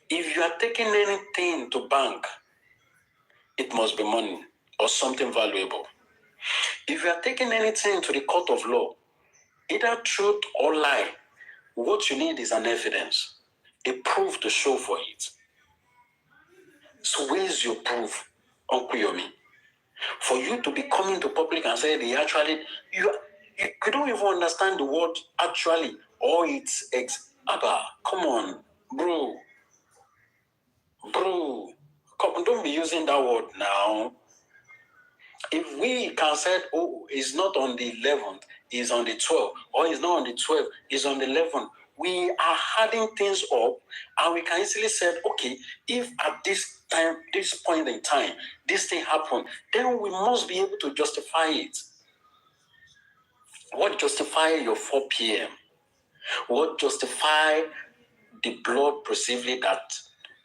If you are taking anything to bank, it must be money or something valuable. If you are taking anything to the court of law, either truth or lie, what you need is an evidence, a proof to show for it. So where's your proof, Uncle Yomi? For you to be coming to public and say they actually, you don't even understand the word actually or it's Abba, come on, bro, come on, don't be using that word now. If we can say, oh, it's not on the 11th, it's on the 12th, or it's not on the 12th, it's on the 11th, we are adding things up, and we can easily say, okay, if at this time, this point in time, this thing happened, then we must be able to justify it. What justify your 4 p.m.? What justify the blood precisely that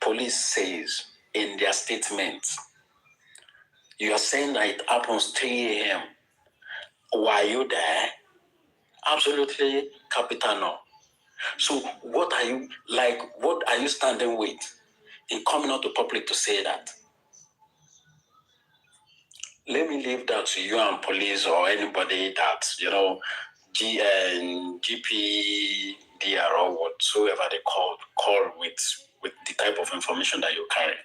police says in their statement? You are saying that it happens 3 a.m. Were you there? Absolutely capital no. So what are you standing with in coming out to public to say that? Let me leave that to you and police or anybody that, GPDR or whatsoever they call with the type of information that you carry.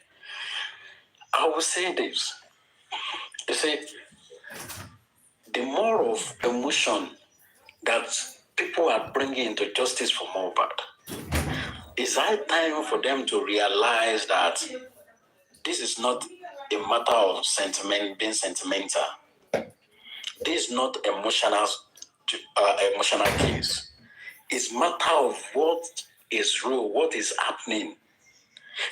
I will say this. You see, the more of emotion that people are bringing into justice for Mohbad, it's high time for them to realize that this is not a matter of being sentimental. This is not emotional case. It's matter of what is real, what is happening.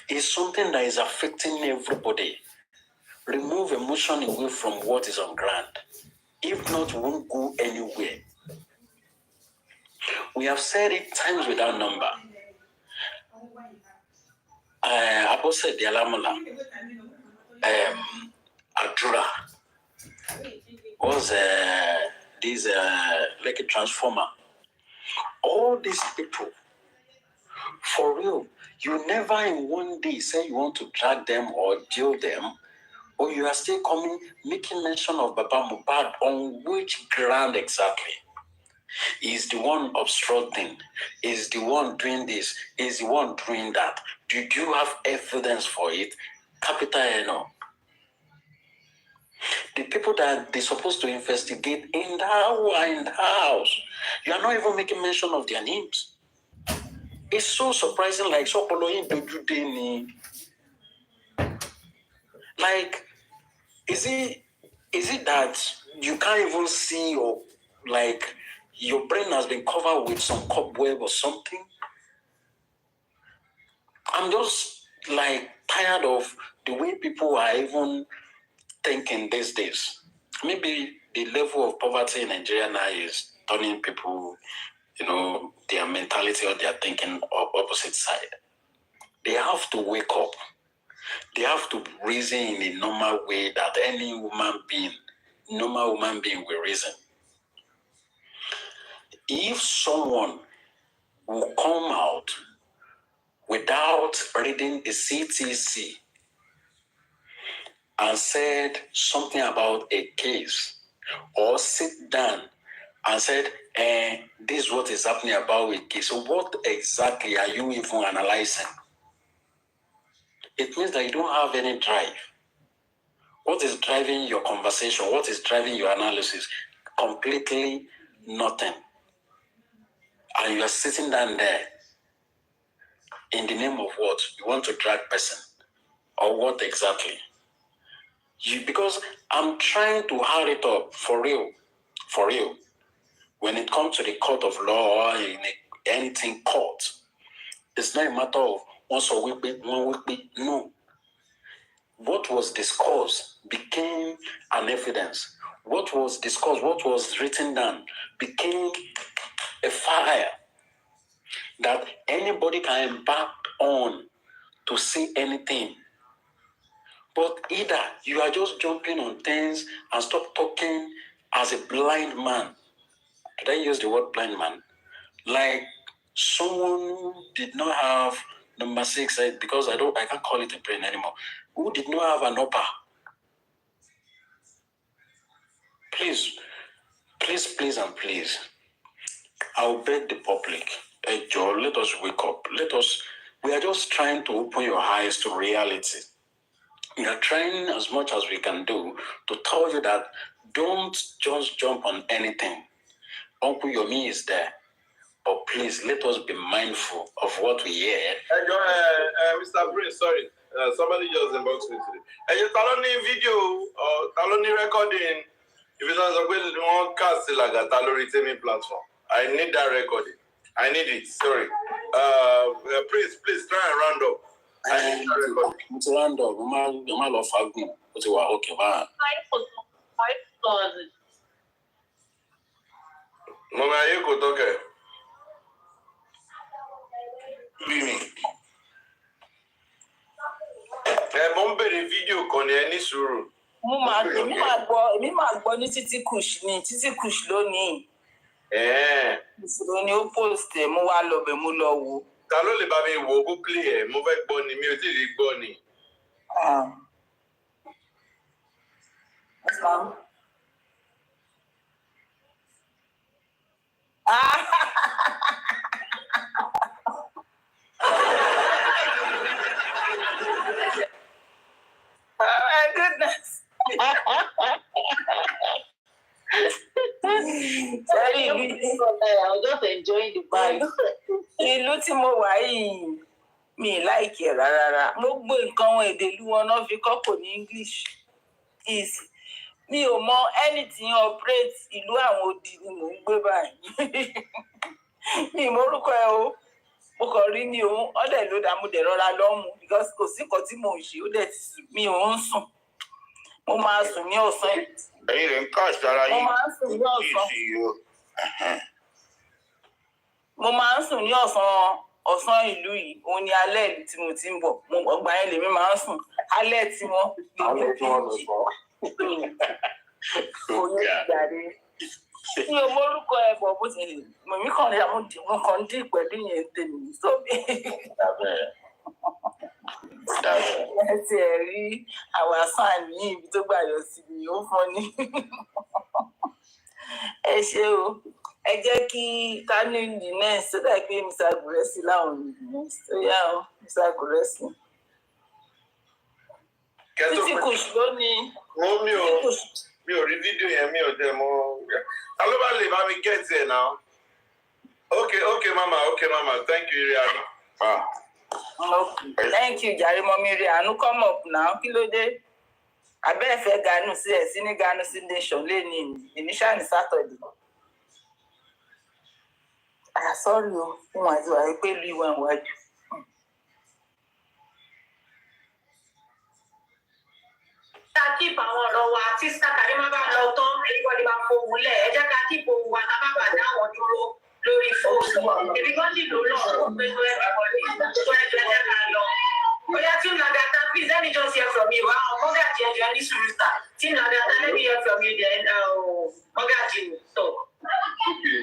It's something that is affecting everybody. Remove emotion away from what is on ground. If not, we won't go anywhere. We have said it times without number. Apostle Dialamala, Adura, was this like a transformer. All these people, for real, you never in one day say you want to drag them or jail them, or you are still coming making mention of Baba Mohbad. On which ground exactly? Is the one obstructing? Is the one doing this? Is the one doing that? Did you have evidence for it? Capital no. The people that they're supposed to investigate in the house, you are not even making mention of their names. It's so surprising, like so following the like, is it that you can't even see, or like your brain has been covered with some cobweb or something? I'm just like tired of the way people are even thinking these days. Maybe the level of poverty in Nigeria now is turning people, their mentality or their thinking opposite side. They have to wake up. They have to reason in a normal way that any normal human being will reason. If someone will come out without reading a CTC and said something about a case, or sit down and said, this is what is happening about a case. So what exactly are you even analyzing? It means that you don't have any drive. What is driving your conversation? What is driving your analysis? Completely nothing. And you are sitting down there in the name of what? You want to drag person. Or what exactly? Because I'm trying to hurry it up for real. For real. When it comes to the court of law or in anything court, it's not a matter of once a week, 1 week. No. What was discussed became an evidence. what was discussed, what was written down, became a fire that anybody can embark on to say anything. But either you are just jumping on things and stop talking as a blind man. Did I use the word blind man? Like someone who did not have number 6, because I can't call it a brain anymore, who did not have an upper. Please, and please, I'll beg the public, Joe, let us wake up. We are just trying to open your eyes to reality. We are trying as much as we can do to tell you that don't just jump on anything. Uncle Yomi is there. But please, let us be mindful of what we hear. Mr. Prince, sorry. Somebody just inboxed me today. You taloni video or taloni recording. If it's not one cast like a Talori platform, I need that recording. I need it. Sorry. Please try and round up. I need that recording. It's round up. I'm not fagging. Okay, man. Mama, you go talk. Mo ń bèrè fídíò kan ní ẹni sùúrù. Èmi máa gbọ́ ní Títí Kush lónìí. Ìṣòro ni ó post ẹ̀, mo wá lọ bẹ̀ mo lọ wò. Ta ló lè bá mi wò ó kó play ẹ̀? Mo fẹ́ gbọ́ ni, mi ò tí ì rí gbọ́ ni. Oh my goodness. Sorry, I was just enjoying the vibe. Ìlú tí mo wà yìí, mi like ẹ̀ rárá. Mo gbọ́ nǹkan wọn èdè ìlú wọn náà fi kọ́kọ́ ní English. Mi ò mọ anything operate ìlú àwọn odi ni mò ń gbé báyìí. Mi ò mọrúkọ ẹ o. Mo kàn rí ní òun, ọ̀dẹ̀ ló dá mo dẹ̀ rọra lọ́mú because kò sí nǹkan tí mò ń ṣe, ó dẹ̀ ti sùn, mi ò ń sùn. Mo máa sùn ní ọ̀sán yìí. Ẹ̀yin rẹ̀ ń ká àṣàrà yìí. Mo máa ń sùn ní ọ̀sán. Mo máa ń sùn ní ọ̀sán ìlú yìí, òun ni alẹ́ ìlú tí mo ti ń bọ̀. Ọgbà yẹn lèmi máa ń sùn. Alẹ́ tí wọ́n kò yẹ ìgbàdé. Mi ò mórúkọ ẹ bọ̀ bó ti lè. Mèmí kan ní mo kàn ń dín pẹ̀lú yẹn tèmi. Sóbì. Ẹ ti ẹ̀ rí àwọn àṣàn ní ibi tó gbà yọ sí mi, ó fọ́ ní. Ẹ ṣé o. Ẹ jẹ́ kí Kánú ìdí náà sódà pé Mr. Guresi láwọn ìdí náà. Ó yá o, Mr. Guresi. Títí Kush lónìí. Mi ò rí fídíò yẹn, mi ò dẹ̀ mọ̀. Ta ló bá lè bá mi get ẹ̀ náà? Okay, mama. Thank you, Irianu. Okay. Thank you, Jare Mommy Irianu. Come up now. Kí ló dé? Abẹ́ ẹ̀fẹ́ Ganu sí ẹ̀ sí ní Ganu sí Nation lẹ́ni initial ní Saturday. Sorry o, fún àti wà pé ìlú ìwà ìwájú. Keep àwọn ọ̀rọ̀ wa tí sátani máa bá lọ tán everybody máa fohùn lẹ̀ ẹ jẹ́ ká keep ohùn wa ká má bàa dá àwọn dúró lórí fóònù èmi kan nílò náà ó pé tó everybody tó ẹjọ́ ẹ ká lọ. Oya tí Nàdàtà please let me just hear from you. Mọ́gàjì ẹ̀jẹ̀ ní Sùrùsà tí Nàdàtà let me hear from you then Mọ́gàjì talk. Okay,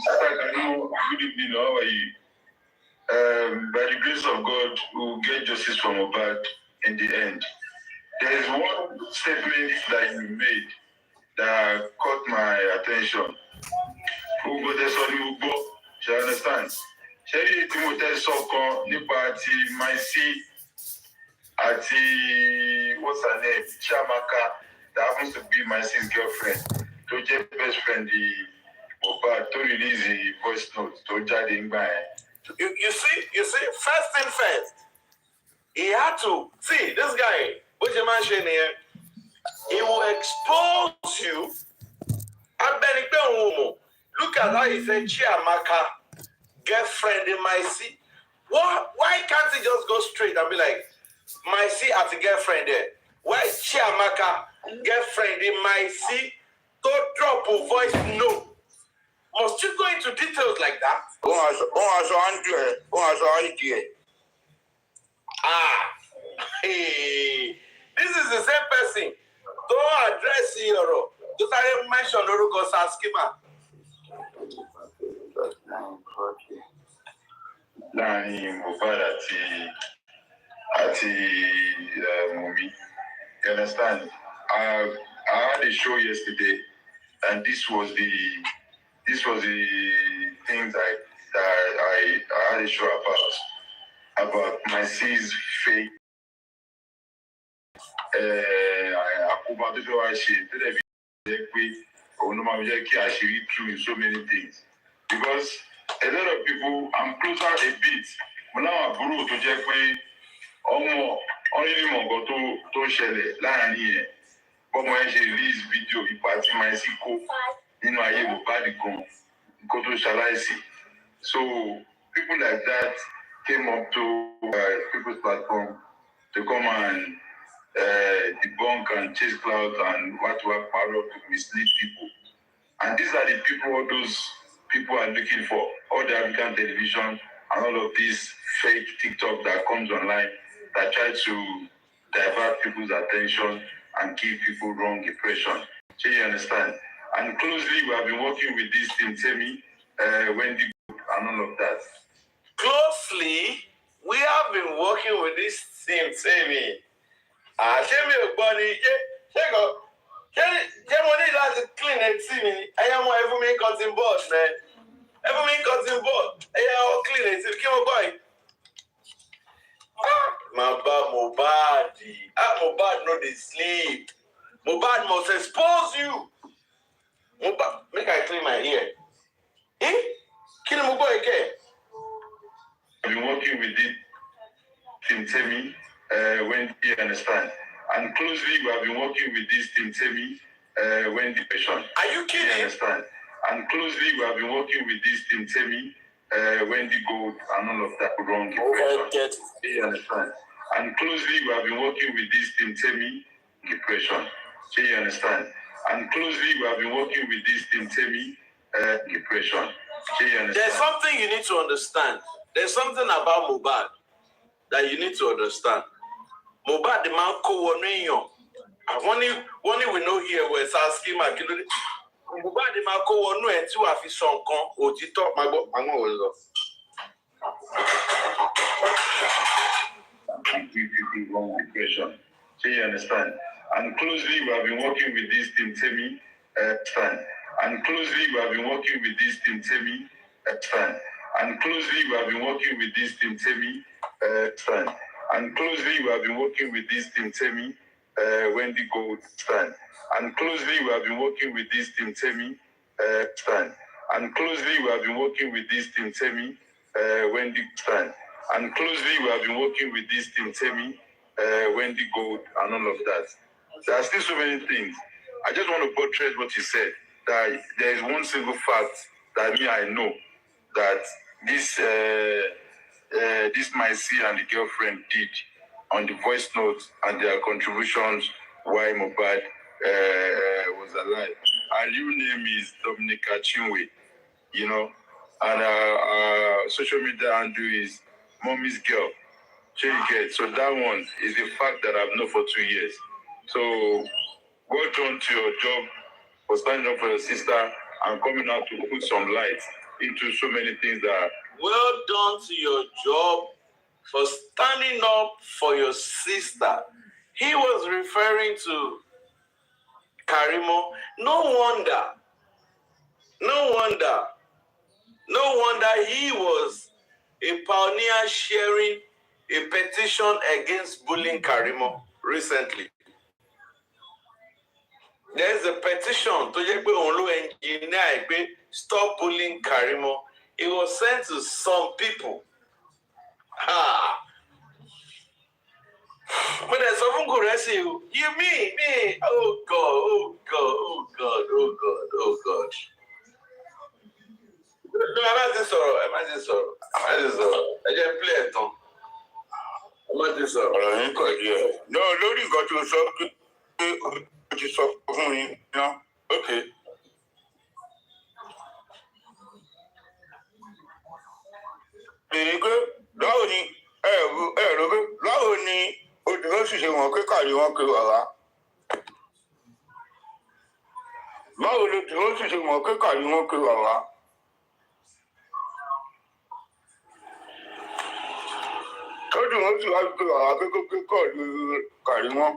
Sister Kanu, good evening, how are you? By the grace of God, we will get justice from Mohbad in the end. There is one statement that you made that caught my attention. Ugo Desoni Ugo, you understand? Sherry Timote Soko, nípa ti Maisi, àti what's her name? Chiamaka, that happens to be Maisi's girlfriend. To get best friend, the Mohbad, to release the voice note, to jáde ńgbà yẹn. You see, first thing first, he had to see this guy. What you mentioned here, he will expose you. Look at how he said Chiamaka, girlfriend in Maisi. Why can't he just go straight and be like, Maisi as a girlfriend there? Why Chiamaka, girlfriend in Maisi? to drop a voice note. Must you go into details like that? Hey, this is the same person. Don't address your. Just I mention Oruko Saskima. Láàrin Mohbad àti Mumi. You understand? I had a show yesterday, and this was the things I had a show about my sis fake àkóbá tó fẹ́ wá ṣe tó dẹ̀ fi jẹ́ pé òun ló máa jẹ́ kí àṣírí tú in so many things because a lot of people I'm closer a bit mo láwọn àbúrò tó jẹ́ pé ọmọ ọ̀rẹ́lẹ̀ mọ̀ nǹkan tó ṣẹlẹ̀ láàrin yẹn bọ́mọ ẹ ṣe release video ipa tí màá sí kó nínú ayé Mohbad gan nǹkan tó ṣaláìsí so people like that came up to people's platform to come and debunk and chase clout and what power to mislead people. And these are the people all those people are looking for. All the African television and all of this fake TikTok that comes online that try to divert people's attention and give people wrong impression. So you understand? And closely we have been working with this team, Temi, Wendy, and all of that. Closely, we have been working with this team, Temi. Temi Ogboni, mo ní láti clean etí mi. Ẹyẹ mọ ẹfún mi cotton bud, man. Ẹfún mi cotton bud. Ẹyẹ ọ clean etí mi. Kí mo gbọ́ yìí? Mohbad. Mohbad no dey sleep. Mohbad must expose you. Mohbad, make I clean my ear. Kí ni mo gbọ́ yìí kẹ́? I've been working with it, Team Temi, when you understand. And closely we have been working with this Team Temi, when the patient. Are you kidding? You understand? And closely we have been working with this Team Temi, when the gold and all of that wrong impression. You understand? And closely we have been working with this Team Temi, depression. So you understand? And closely we have been working with this Team Temi, depression. So you understand? There's something you need to understand. There's something about Mohbad that you need to understand. Mohbad the man ko wonu eyan. One we know here where Saski Makilode. Mohbad the man ko wonu e ti wa fi so nkan òtítọ́ ma gbo àwọn wo lọ. People wrong depression. So you understand? And closely we have been working with this Team Temi, stand. And closely we have been working with this Team Temi, stand. And closely we have been working with this Team Temi, stand. And closely we have been working with this Team Temi, when the gold stand. And closely we have been working with this Team Temi, stand. And closely we have been working with this Team Temi, when the stand. And closely we have been working with this Team Temi, when the gold and all of that. There are still so many things. I just want to buttress what you said. That there is one single fact that I know that this my C and the girlfriend did on the voice notes and their contributions why Mohbad was alive. Her real name is Dominica Chinwe, you know, and our social media handle is Mommy's Girl. So that one is the fact that I've known for 2 years. So well done to your job for standing up for your sister and coming out to put some light into so many things that. Well done to your job for standing up for your sister. He was referring to Karimo. No wonder he was a pioneer sharing a petition against bullying Karimo recently. There's a petition to engineer stop bullying Karimo. It was sent to some people. But there's something good you mean me? Oh God. No, I'm not sorry. I just play it on. ọ̀rọ̀ yín kọ̀ díẹ̀. lórí nǹkan tó sọ pé o ti sọ fún mi ná Okay. Èyíké báwo ni báwo ni òdìbò sì ṣe wọn kékàrí wọn kiri ọ̀rá? Báwo ni òdìbò sì ṣe wọn kékàrí wọn kiri ọ̀rá? Tójú wọn sì wá kiri ọ̀rá kékeré kàrí wọn.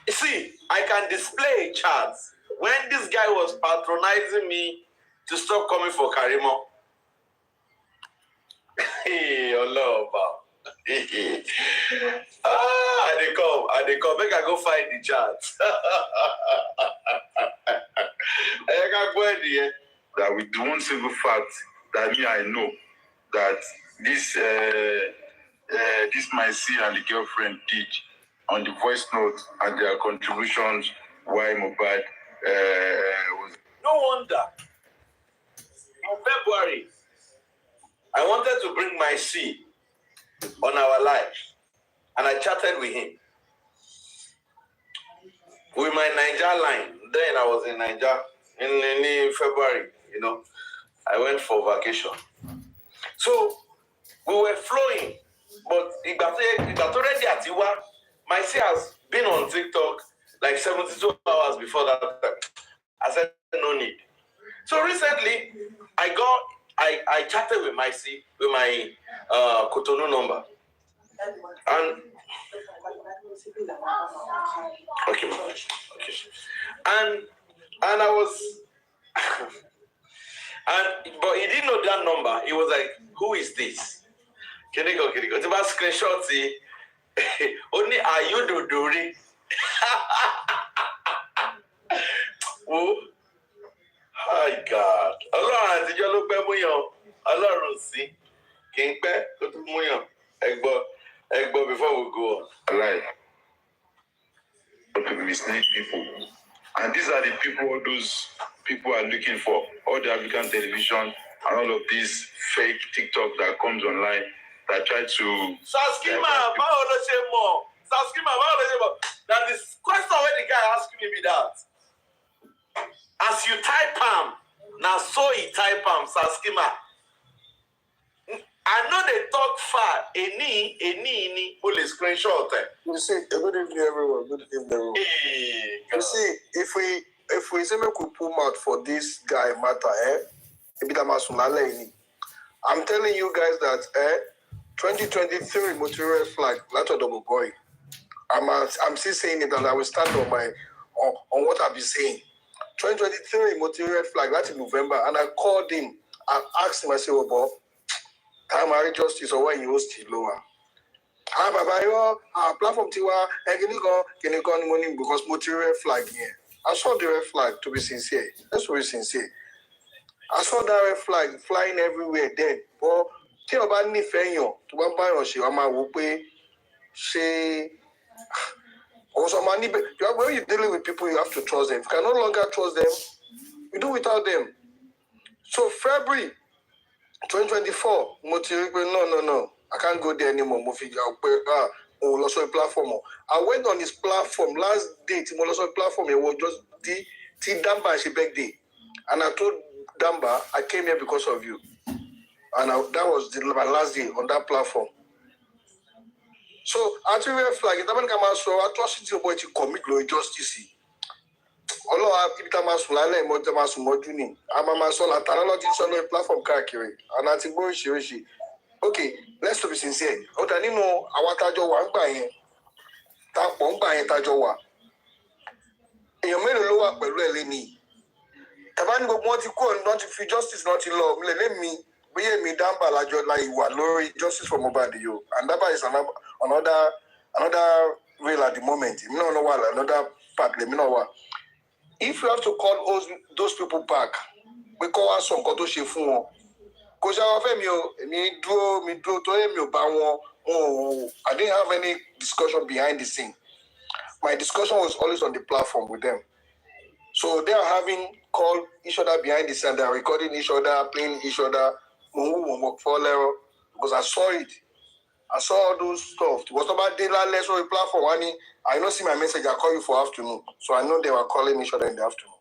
See, I can display a chart when this guy was patronizing me to stop coming for Karimo. Hey, Allah, I dey come. Make I go find the chart. That with one single fact that me I know that this my C and the girlfriend did on the voice note and their contributions why Mohbad was. No wonder. In February, I wanted to bring my C on our live, and I chatted with him. With my Niger line, then I was in Niger in February, you know. I went for vacation. So, we were flowing, but my C has been on TikTok like 72 hours before that. I said, no need. So recently, I chatted with my C, with my Cotonou number. And okay. And I was but he didn't know that number. He was like, who is this? Can you go? It's about screenshot. Only are you do Oh, hi God. Allah àti ìjọ ló pẹ́ mú yàn. Ọlọ́run sí. Kì í pẹ́ kó tó mú yàn. Ẹgbọ́ before we go on. Alive. People mislead people. And these are the people all those people are looking for. All the African television and all of this fake TikTok that comes online that try to. Saskima, báwo ló ṣe mọ̀? Saskima, báwo ló ṣe mọ̀? That the question when the guy asking me be that. As you type am, now so he type am, Saskima. I know they talk far. Any, only screenshot. You see, good evening, everyone. Good evening, everyone. You see, if we say we could pull out for this guy matter, I'm telling you guys that 2023 material flag, not a double boy. I'm still saying it, and I will stand on my on what I've been saying. 2023 material flag, that's in November, and I called him and asked him, I said, "Oh, Bob, time I justice or why you still lower?" Our platform tiwa, can you go money because material flag here. I saw the red flag, to be sincere. Let's be sincere. I saw that red flag flying everywhere then. But tí o bá nífẹ̀ẹ́ yàn, tó bá bá yàn ṣe, wọ́n máa wò pé ṣé also when you're dealing with people, you have to trust them. If you can no longer trust them, you do without them. So February 2024, no. I can't go there anymore. Also a platform. I went on his platform last date. Also a platform. It was just the Damba she birthday, and I told Damba I came here because of you, and that was my last day on that platform. So actually, red flag. It doesn't come out. So atrocity about to commit low injustice. Although I keep them as lale mo them as moduni. I'm a son at another platform kakiri, and I think boy she. Okay, let's be sincere. Otanimo awatajo wa ngba yen. Ta po ngba yen tajo wa. Èèyàn mélòó ló wà pẹ̀lú ẹ̀ lẹ́ni. Tàbá ní gbogbo wọn ti kúrò not fi justice not in law. Lè mi bóyá mi Damba lájọ la ìwà lórí justice for Mohbad yo. And Damba is another rail at the moment. Me no know what another part. Me know what. If you have to call those people back, we call us some koto ṣe fún wọn. Kò ṣe àwọn fẹ́ mi dúró tó yẹ mi ò bá wọn. I didn't have any discussion behind the scene. My discussion was always on the platform with them. So they are having called each other behind the scene. They are recording each other, playing each other. Because I saw it. I saw all those stuff. It was about daylight less on the platform. I don't see my message. I call you for afternoon. So I know they were calling each other in the afternoon.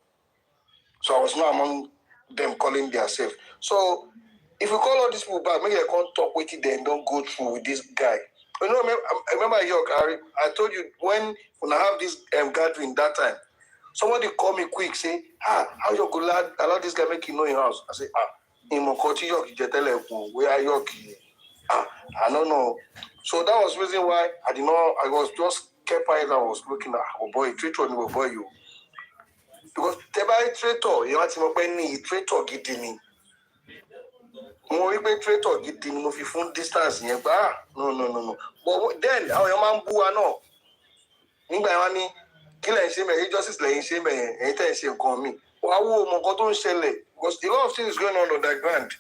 So I was not among them calling themselves. So if you call all these people back, maybe they can't talk with it, then don't go through with this guy. You know, I remember York, I told you when I have this gathering that time, somebody called me quick, say, how you go allow this guy make you know your house? I say, in Mokoti York, where are York? I don't know. So that was the reason why I was just kept quiet. I was looking at, oh boy, traitor, no boy, you. Because Teba traitor, you want to traitor gidini. Mo rí pé traitor gidi ni mo fi fún distance yẹn gbá no but then àwọn èèyàn máa ń bú wa náà nígbà yẹn wá ní kí lẹ́yìn ṣe mẹ́rin justice lẹ́yìn ṣe mẹ́rin ẹ̀yìn tẹ̀ ń ṣe nǹkan mi wàá wo ọmọ nǹkan tó ń ṣẹlẹ̀ because a lot of things going on the ground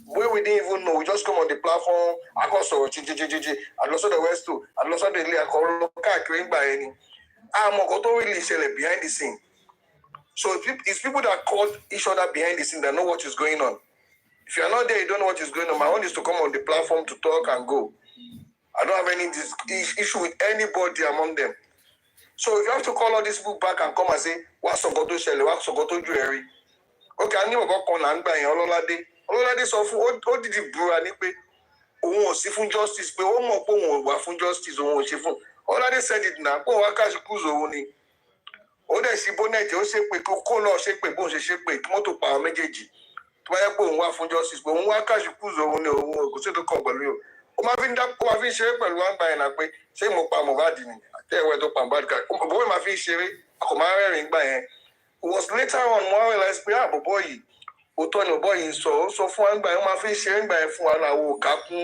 wey we didn't even know we just come on the platform akọ́sọ̀rọ̀ jíjíjíjí àlọ́sọ̀dọ̀ westo àlọ́sọ̀dọ̀ ilé akọ̀rọ̀ káàkiri ńgbà yẹn ni àmọ́ nǹkan tó really ṣẹlẹ̀ behind the scene so it's people that call each other behind the scene that know what is going on. If you are not there, you don't know what is going on. My own is to come on the platform to talk and go. I don't have any issue with anybody among them. So if you have to call all these people back and come and say, what's on Goto Shelley, what's on Goto Jewelry? Okay, I knew about Conan by Ololade. Ololade saw what did the brewer nipe? Oh, Sifun justice, but one more Wafun justice, oh, Sifun. Ololade said it now. Oh, Wakash Kuzoni. Oh, there's Sibonet, oh, shake, Kolo, shake, Bon, shake, Moto Power Mejeji. Tó bá yẹ pé òun wá fún justice pé òun wá káṣí kúzò òun ní owó kò sí tó kàn pẹ̀lú yòó ó máa fi ń ṣeré pẹ̀lú àgbà yẹn náà pé ṣé mo pa Mohbad ni àti ẹ̀wẹ̀ tó pa Mohbad ká bọ́ọ̀ máa fi ń ṣeré kò máa rẹ́rìn-ín gbà yẹn it was later on mo realize pé àbọ̀bọ̀ yìí òótọ́ ni bọ̀bọ̀ yìí sọ ó sọ fún àgbà yẹn ó máa fi ń ṣeré gbà yẹn fún wa náà wò ká kún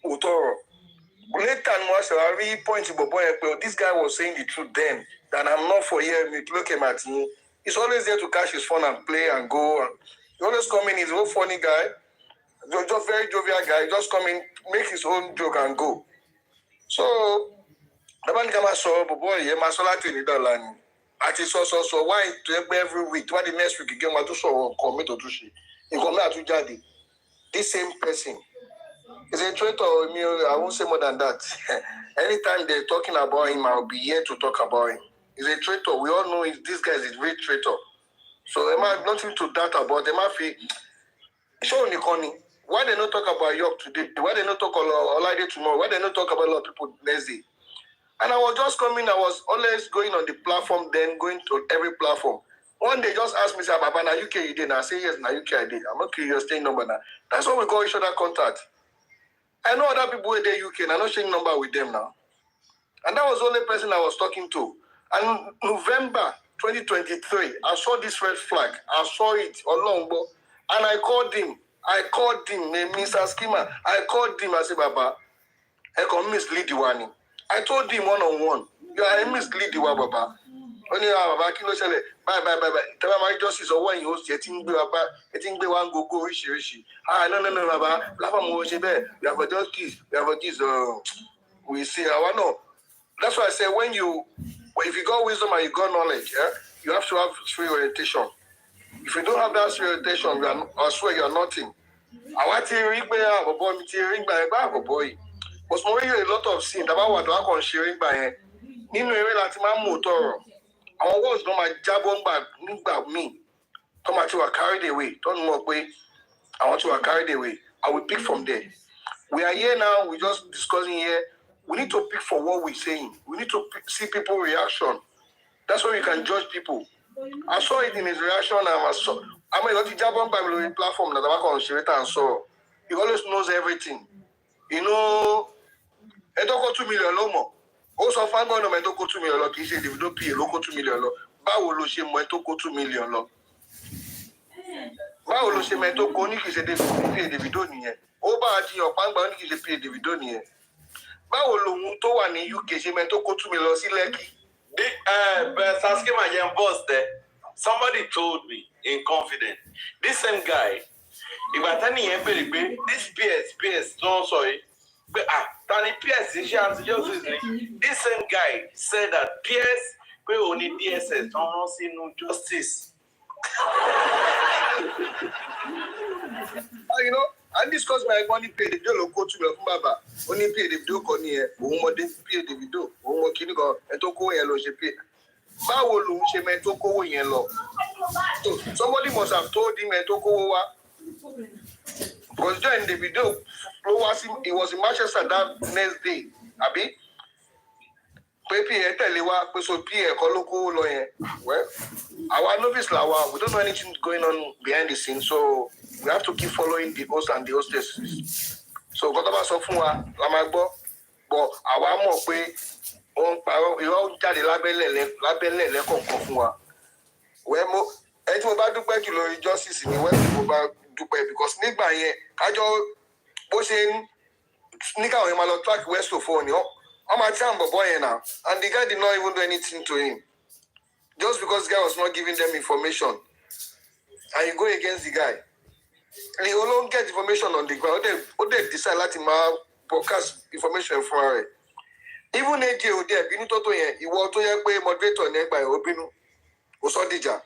òótọ́ ọ̀rọ̀ later ni mo ṣe wá rí point bọ̀bọ̀ yẹn pé this guy was saying the truth then that I'm not for here look him at me he's always there to catch his phone and play and go. He always come in, he's a funny guy, just very jovial guy, just come in, make his own joke and go. So, the man came and saw, but boy, he must not in the land. At his so why to every week, why the next week again, what to show, commit to Tushi. He come out to Jadi. This same person is a traitor. I won't say more than that. Anytime they're talking about him, I'll be here to talk about him. He's a traitor. We all know this guy is a great traitor. So there might nothing to doubt about. They might feel show Nikoni. Why they not talk about York today? Why they not talk about Olade tomorrow? Why they not talk about a lot of people next day? And I was just coming. I was always going on the platform, then going to every platform. One day, just asked me, "Say, Baba, na UK you did?" And I say, "Yes, na UK I did." I'm not curious, staying number now. That's why we call each other contact. I know other people in the UK, and I'm not sharing number with them now. And that was the only person I was talking to. And November 2023, I saw this red flag. I saw it along, and I called him, Mr. Skima. I called him. I said, Baba, I can mislead the one. I told him one-on-one, you are a mislead the one, Baba. Only Baba, kilo shele, bye. Tell my justice or when you host, getting the one go rishi. No, Baba. Lava mo shebe. We have a justice. We have a this. We see. I know. That's why I say if you got wisdom and you got knowledge, you have to have free orientation. If you don't have that free orientation, I swear you are nothing. I want to ring by a boy, boy. But more a lot of sin about what I can sharing by Nino Latima motor. Our words don't my jab on back me. Come at you are carried away. Don't walk away. I want you are carried away. I will pick from there. We are here now, we're just discussing here. We need to pick for what we're saying. We need to see people's reaction. That's why we can judge people. I saw it in his reaction. I'm a lot of job on Bible platform that I'm on Shirita and so he always knows everything. You know, I don't go 2 million no more. Also, if I'm going to go 2 million, he said, if you don't pay a local 2 million, báwo ló ṣe mọ̀ tó kó 2 million lọ? Báwo ló ṣe mọ̀ tó kó ní kì í ṣe pay Davido nìyẹn? Ó bá a jiyàn pàǹgbà ní kì í ṣe pay Davido nìyẹn. Báwo lòun tó wà ní UK ṣe mọ̀ tó kó 2 million sí Lekki? Saskima Yen boss there. Somebody told me in confidence. This same guy, if I tell you, this PS, no sorry. But Tani PS, this same guy said that PS, we only DSS, don't see no justice. You know, I discussed my money pay the bill go to your baba. Only pay the bill kon here. Omo dey pay the bill. Omo kini kan en to ko yen lo se pay. Báwo ló ń ṣe mẹ́tò kówó yẹn lọ? Somebody must have told him mẹ́tò kówó wá. Because during the video, he was in Manchester that next day. Abi? Pé PA tẹ̀lé wa pé so PA kọ́ ló kówó lọ yẹn. Well, our novice làwa, we don't know anything going on behind the scenes, so we have to keep following the host and the hostesses. So kọ́tọ́ bá sọ fún wa, la máa gbọ́. But àwa mọ̀ pé wọ́n parọ́ irọ́ jáde lábẹ́lẹ̀ lẹ́kọ̀ọ̀kan fún wa. Wẹ́ mo ẹni tí mo bá dúpẹ́ jù lórí justice ni wẹ́n mo bá dúpẹ́ because nígbà yẹn kájọ bó ṣe ní káwọn yẹn máa lọ track west to phone ni wọ́n máa tí àwọn bọ̀bọ̀ yẹn náà and the guy did not even do anything to him just because the guy was not giving them information and you go against the guy and he alone get information on the ground ó dẹ̀ decide láti máa broadcast information fún ara rẹ̀. Even AJ òde ẹ̀bínú tó yẹn ìwọ tó yẹ pé moderator ní ẹgbàá ẹ̀ ó bínú ó sọ dìjà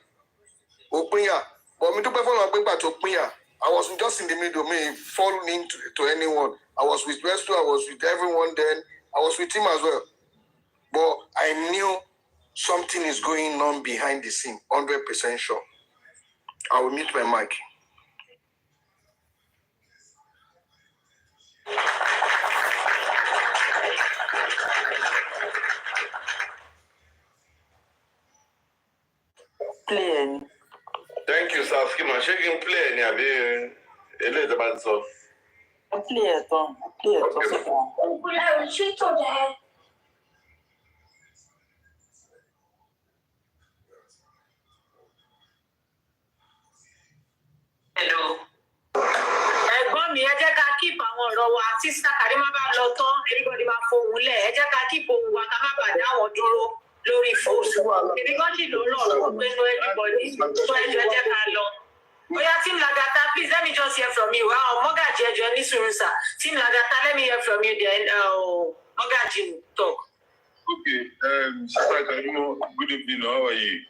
ó pínyà but mi dúpẹ́ fọlọ́n pé gbà tó pínyà I was just in the middle me falling into anyone I was with Resto I was with everyone then I was with him as well but I knew something is going on behind the scene 100% sure. I will mute my mic. Play. Thank you, sir. Skima. Shaking play ni àbí eléyìí tó bá ti sọ. Play it on. Play it on. Hello. Ẹ̀gbọ́n mi, ẹ jẹ́ ká keep àwọn ọ̀rọ̀ wa tí Sister Karimo bá lọ tán, everybody máa fohùn lẹ̀. Ẹ jẹ́ ká keep ohùn wa ká má bàa dá wọn dúró lórí fóònù. Èmi kan sì ló lọ́rọ̀ pé no everybody. So ẹ jẹ́ ká lọ. Oya Team Lagata, please let me just hear from you. Mogaji ẹjọ́ ní sùúrù sir. Team Lagata, let me hear from you then. Mogaji talk. Okay, Sister Karimo, good evening. How are you?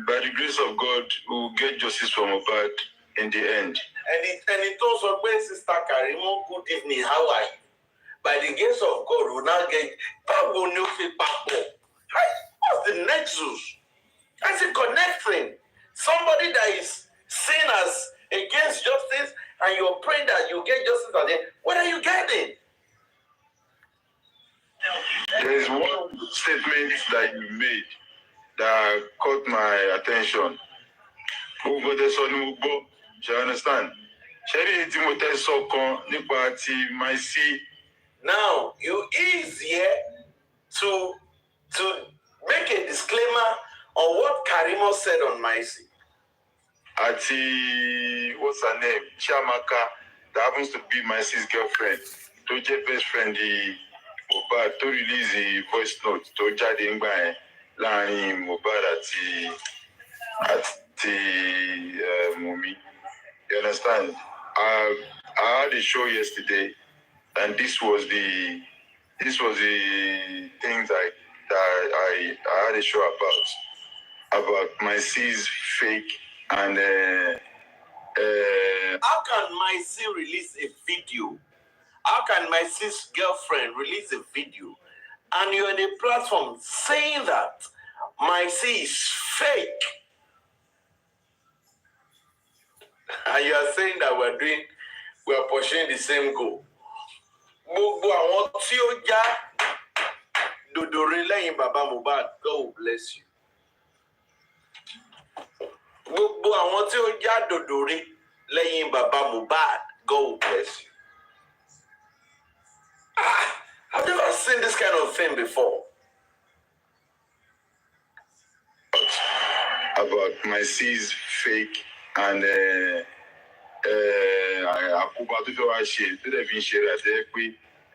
By the grace of God, we will get justice for Mohbad in the end. Ẹni tó sọ pé Sister Karimo, good evening, how are you? By the grace of God, we will now get báwo ni ó fi papọ̀? What's the nexus? That's a connecting. Somebody that is seen as against justice and you're praying that you get justice at the end. What are you getting? There is one statement that you made that caught my attention. You understand? Now, you is here to make a disclaimer on what Karimo said on Maisi. What's her name? Chiamaka, that happens to be Maisi's girlfriend, to get best friend, the Mohbad, to release the voice note, to Jadi Ngbaye, Lani Mohbad at Mumi. You understand? I had a show yesterday, and this was the things I had a show about Maisi's fake and how can Maisi release a video? How can Maisi's girlfriend release a video and you're on a platform saying that Maisi is fake? And you are saying that we are pursuing the same goal. Gbogbo àwọn tí ó já dòdòrè lẹ́yìn bàbá Mohbad, God will bless you. Gbogbo àwọn tí ó já dòdòrè lẹ́yìn bàbá Mohbad, God will bless you. I've never seen this kind of thing before. About Maisi's fake and Akuba tó fẹ́ wá ṣe tó dẹ̀ fi ń ṣe rẹ̀ àti ẹ pé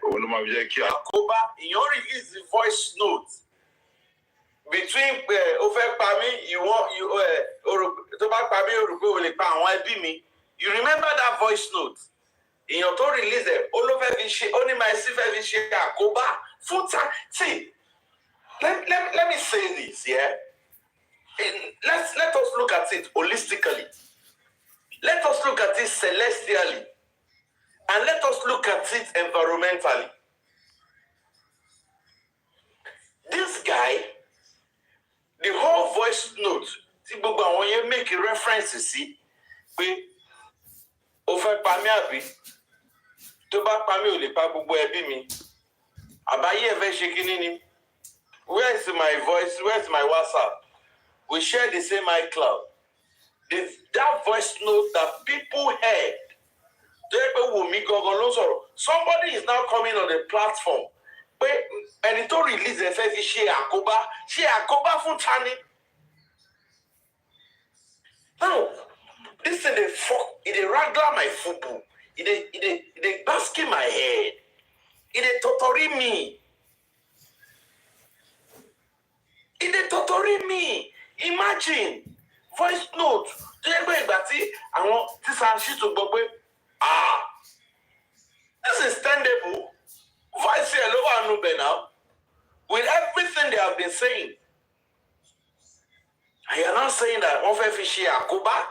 òun ló máa fi jẹ́ kí Akuba, you release the voice note between ó fẹ́ pa mí, tó bá pa mí ó rò pé ó lè pa àwọn ẹbí mi. You remember that voice note? Èèyàn tó release ẹ̀ ó ló fẹ́ fi ṣe ó ní Maisi fẹ́ fi ṣe àkóbá fún ta. See, let me say this, yeah? let us look at it holistically. Let us look at it celestially. And let us look at it environmentally. This guy, the whole voice note, tí gbogbo àwọn yẹn make a reference sí pé ó fẹ́ pa mí àbí tó bá pa mí ò lè pa gbogbo ẹbí mi. Àbáyé ẹ fẹ́ ṣe kínní ni. Where is my voice? Where is my WhatsApp? We share the same iCloud. That voice note that people heard. Somebody is now coming on the platform. And it don't release the fact she akoba fun tani. Now, this is the fuck. It ragla my football. It basking my head. It totori me. It totori me. Imagine voice note. This is standable. Voice here, now. With everything they have been saying. And you're not saying that one fair fish here akoba.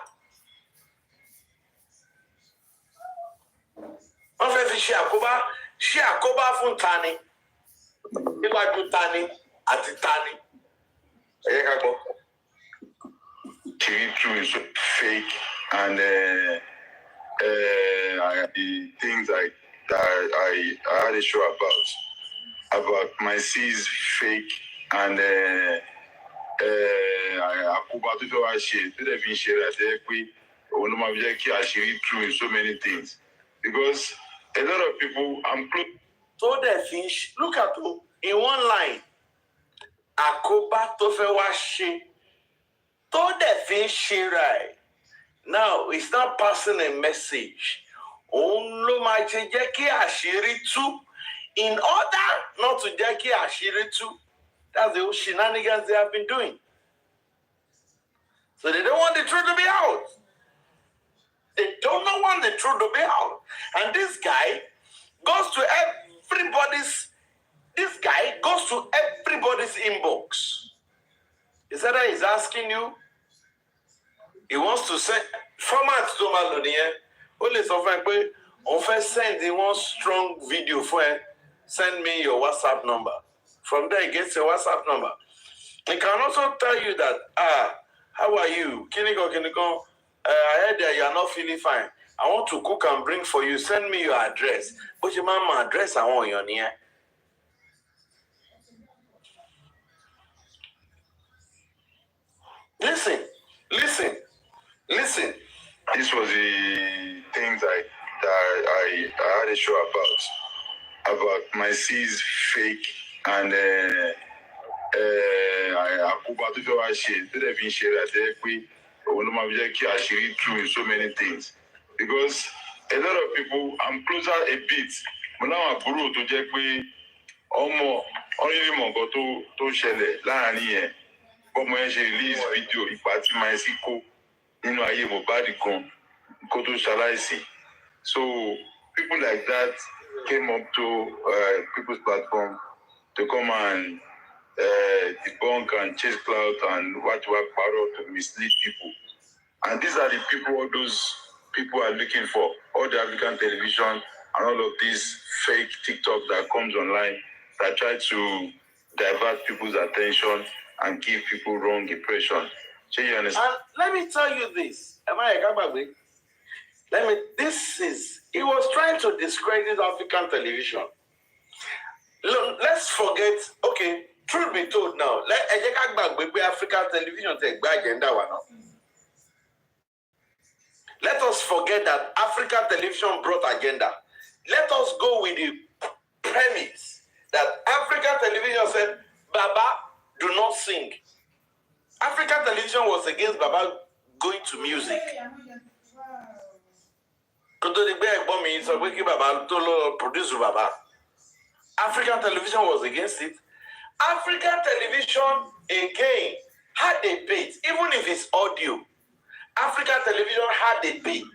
One fair fish here akoba. She akoba fun tani. Iwa do tani ati tani. True is fake, and the things I had a show about my C's fake, and Akuba to do shit. Did have share that we true in so many things, because a lot of people So the fish look at you in one line. Akoba to fe wa she. To the fish right. Now it's not passing a message. Onlo ma je ki ashiri tu. In order not to je ki ashiri tu. That's the shenanigans they have been doing. So they don't want the truth to be out. They don't want the truth to be out. And this guy goes to everybody's inbox. Is that he's asking you? He wants to send format to Maloney. Only something on first send one strong video for him. Send me your WhatsApp number. From there, he gets your WhatsApp number. He can also tell you that, how are you? Kiniko. I heard that you are not feeling fine. I want to cook and bring for you. Send me your address. But your mama address I want your near. Listen. This was the things I had a show about my C's fake, and Akuba to do shit. Did have share that we true in so many things, because a lot of people, I'm closer a bit, but now I grew to check we almost only mongo to share láàrin but when she release video ìpàtí máa sí kó nínú ayé Mohbad kan kó tó ṣaláìsí. So people like that came up to people's platform to come and debunk and chase clout and what power to mislead people. And these are the people all those people are looking for. All the African television and all of this fake TikTok that comes online that try to divert people's attention and give people wrong impression. So you understand? And let me tell you this. He was trying to discredit African television. Look, let's forget, okay, truth be told now, African television take back agenda one. Let us forget that African television brought agenda. Let us go with the premise that African television said, Baba, do not sing. African television was against Baba going to music. African television was against it. African television, again, had a bait, even if it's audio. African television had a bait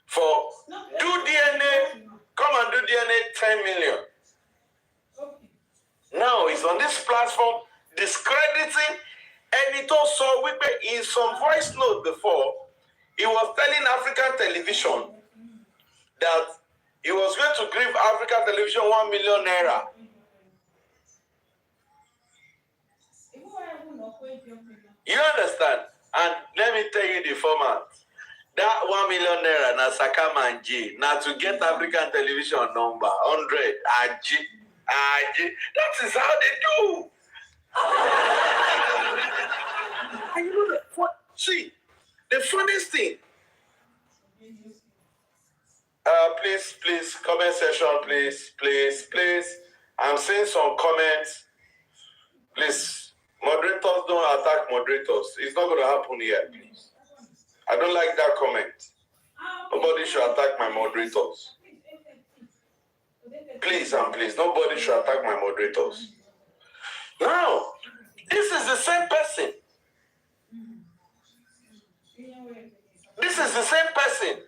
for do DNA, come and do DNA 10 million. Now it's on this platform, discrediting ẹni tó sọ wípé in some voice note before he was telling African television that he was going to give African television 1 million naira. You understand? And let me tell you the format. That 1 million naira na Sakama and G. Now to get African television number 100 AG. That is how they do. And you know see, the funniest thing. Please, comment section, please. I'm seeing some comments. Please, moderators don't attack moderators. It's not going to happen here, please. I don't like that comment. Nobody should attack my moderators. Please and please, nobody should attack my moderators. Now, this is the same person. This is the same person.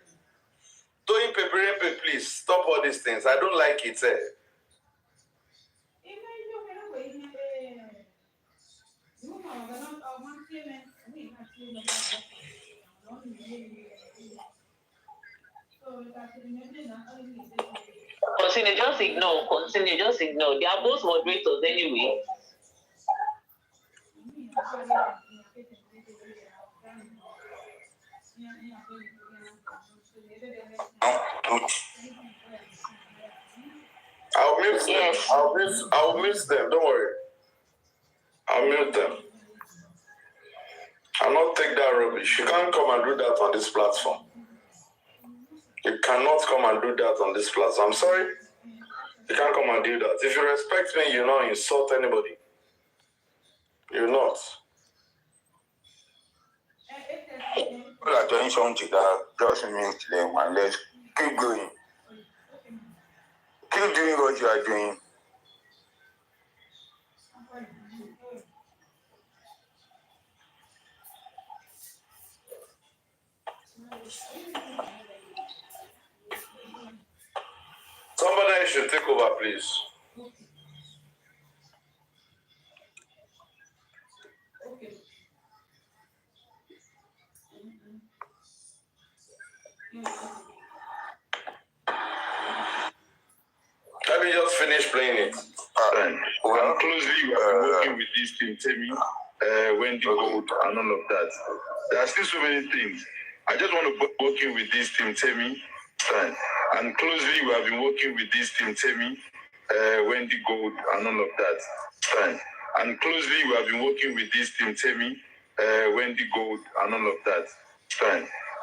Doing paper, please stop all these things. I don't like it. Continue, just ignore. Continue, just ignore. They are both moderators anyway. I'll mute them. Yes. I'll mute them. Don't worry. I'll mute them. I'll not take that rubbish. You can't come and do that on this platform. You cannot come and do that on this platform. I'm sorry. You can't come and do that. If you respect me, you not insult anybody. You're not. People are doing something that just mute them and let's keep going. Keep doing what you are doing. Somebody should take over, please. Let me just finish playing it. Well, closely we have been working with this team, Temi, Wendy Gold, and all of that. There are still so many things. I just want to be working with this team, Temi, and closely we have been working with this team, Temi, Wendy Gold, and all of that. And closely we have been working with this team, Temi, Wendy Gold, and all of that.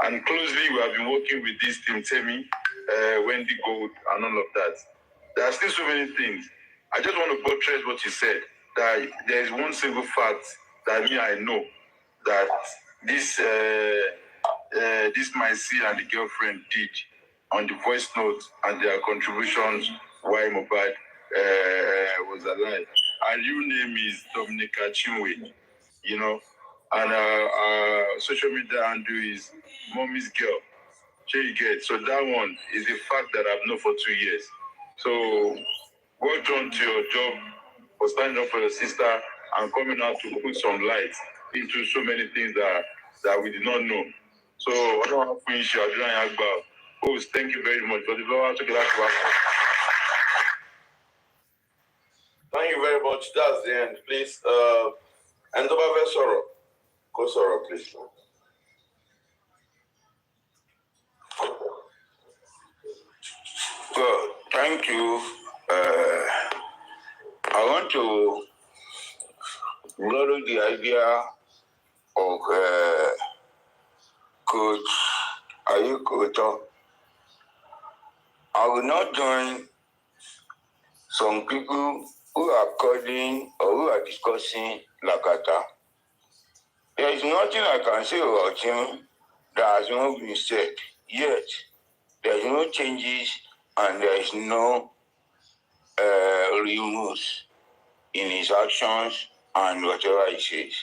And closely we have been working with this team, Temi, Wendy Gold, and all of that. There are still so many things. I just want to buttress what you said, that there is one single fact that I know, that this my C and the girlfriend did on the voice note and their contributions while Mohbad was alive. Her real name is Dominica Chinwe, you know, and our social media handle is Mommy's Girl. Sure you get. So that one is a fact that I've known for 2 years. So well done to your job for standing up for your sister and coming out to put some light into so many things that we did not know. So I don't want to finish your journey. Host, thank you very much for the Lord. Thank you very much. That's the end. Please, and over Sorrow. Go Sorrow, please. Well, thank you. I want to borrow the idea of Coach Ayukoto. I will not join some people who are calling or who are discussing Lakata. There is nothing I can say about him that has not been said yet. There is no changes and there is no remorse in his actions and whatever he says.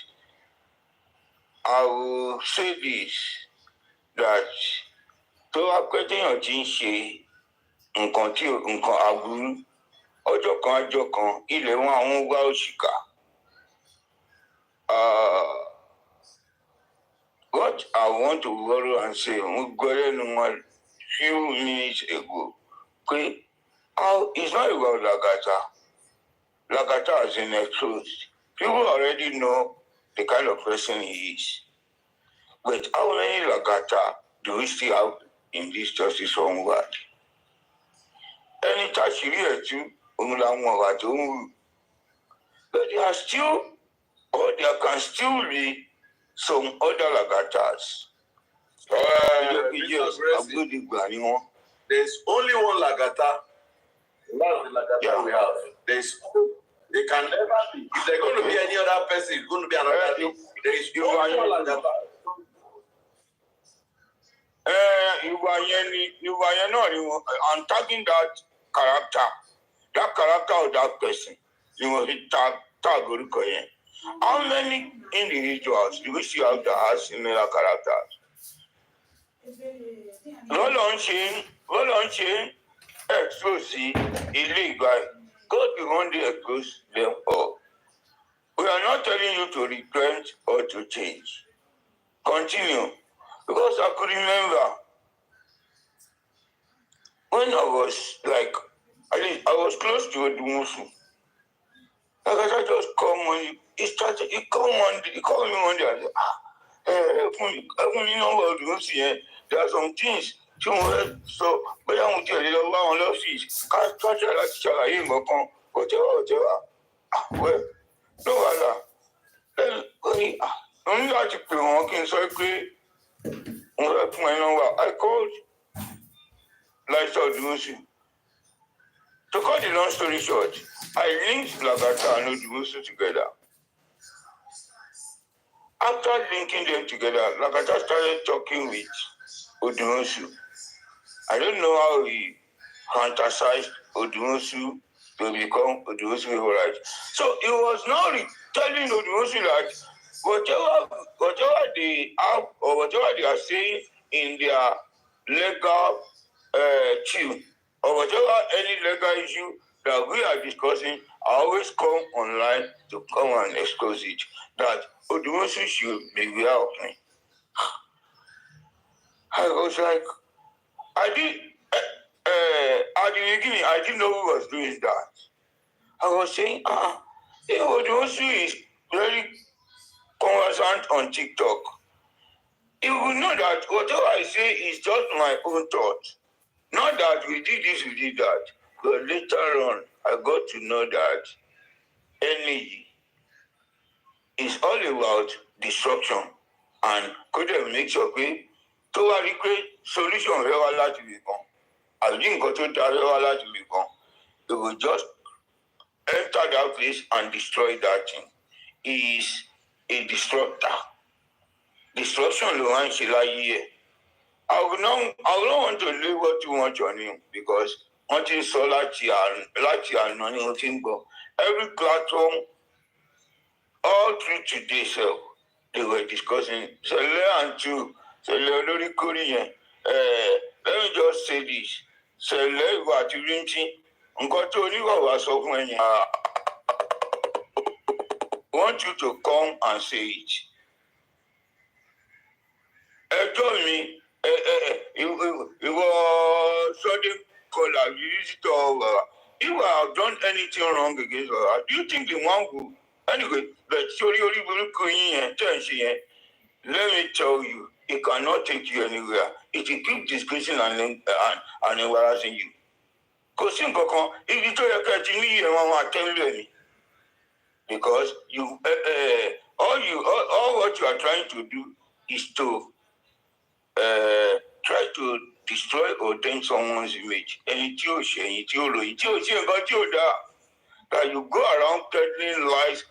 I will say this, that tó wá pẹ́ téèyàn ti ń ṣe nǹkan aburú, ọjọ́ kan ilẹ̀ wọn àwọn wá òṣìkà. what I want to borrow and say, we got a few minutes ago, okay, how it's not about Lagata. Lagata has been exposed. People already know the kind of person he is. But how many Lagata do we still have in this justice for Mohbad? Any touch here too, but there are still, or there can still be some other Lagatas. Yes, there's only one Lagata. That's the Lagata we have. They can never be. If there's going to be any other person, it's going to be another thing. There is only one Lagata. I'm talking that character of that person. You know, how many individuals do we see out there have similar characters? Volunteering, expose illegal. God will one day expose them all. We are not telling you to repent or to change. Continue. Because I could remember when I was like, I was close to Odumusu. Like I just come on, he called me one day and said, there are some things tí mo fẹ́ sọ bóyá mo tiẹ̀ lè lọ wá wọn lọ́fíìsì ká tọ́jú láti ṣàlàyé nǹkan kan whatever. Well, no wàhálà. Ó ní mo ní láti pè wọ́n kí n sọ pé mo fẹ́ fún ẹ nọ́mbà. I called Láìsí Odumusu. To cut the long story short, I linked Lagata and Odumusu together. After linking them together, Lagata started talking with Odumusu. I don't know how he fantasized Odumusu to become Odumusu favorite. So he was now telling Odumusu that whatever they have or whatever they are saying in their legal tune or whatever any legal issue that we are discussing, I always come online to come and expose it. That Odumusu should beware of me. I was like, at the beginning, I didn't know who was doing that. I was saying, Odumusu is very conversant on TikTok. You will know that whatever I say is just my own thought. Not that we did this, we did that. But later on, I got to know that energy is all about destruction. And could have make sure to create solution very large to become. I didn't go to that very large to become. It will just enter that place and destroy that thing. He is a destructor. Destruction I will not want to label too much on him because until so every platform all through today so they were discussing let me just say this. Want you to come and say it. Told me it was sudden color. If I have done anything wrong against her, do you think the one who anyway? But let me tell you, it cannot take you anywhere. It will keep disgracing and embarrassing you. Because you all what you are trying to do is to try to destroy or dent someone's image. That you go around peddling lies,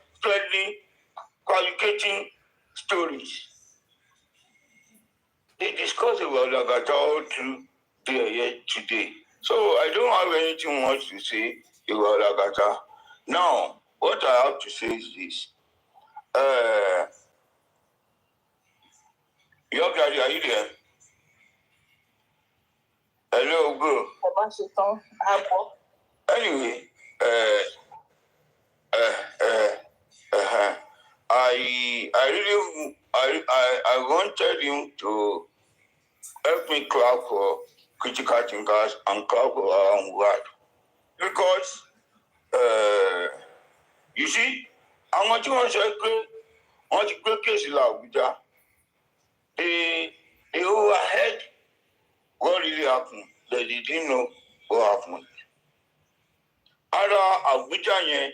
qualificating stories. They discuss about Lagata all through there today. So I don't have anything much to say about Lagata. Now, what I have to say is this. Your daddy, are you there? Hello, bro. Anyway, I wanted him to help me clap for critical thinkers and clap for our own word. Because, you see, àwọn tí wọ́n sọ pé wọ́n ti gbé kéèsì lọ Àbújá, they overheard what really happened. They didn't know what happened. Ara Àbújá yẹn,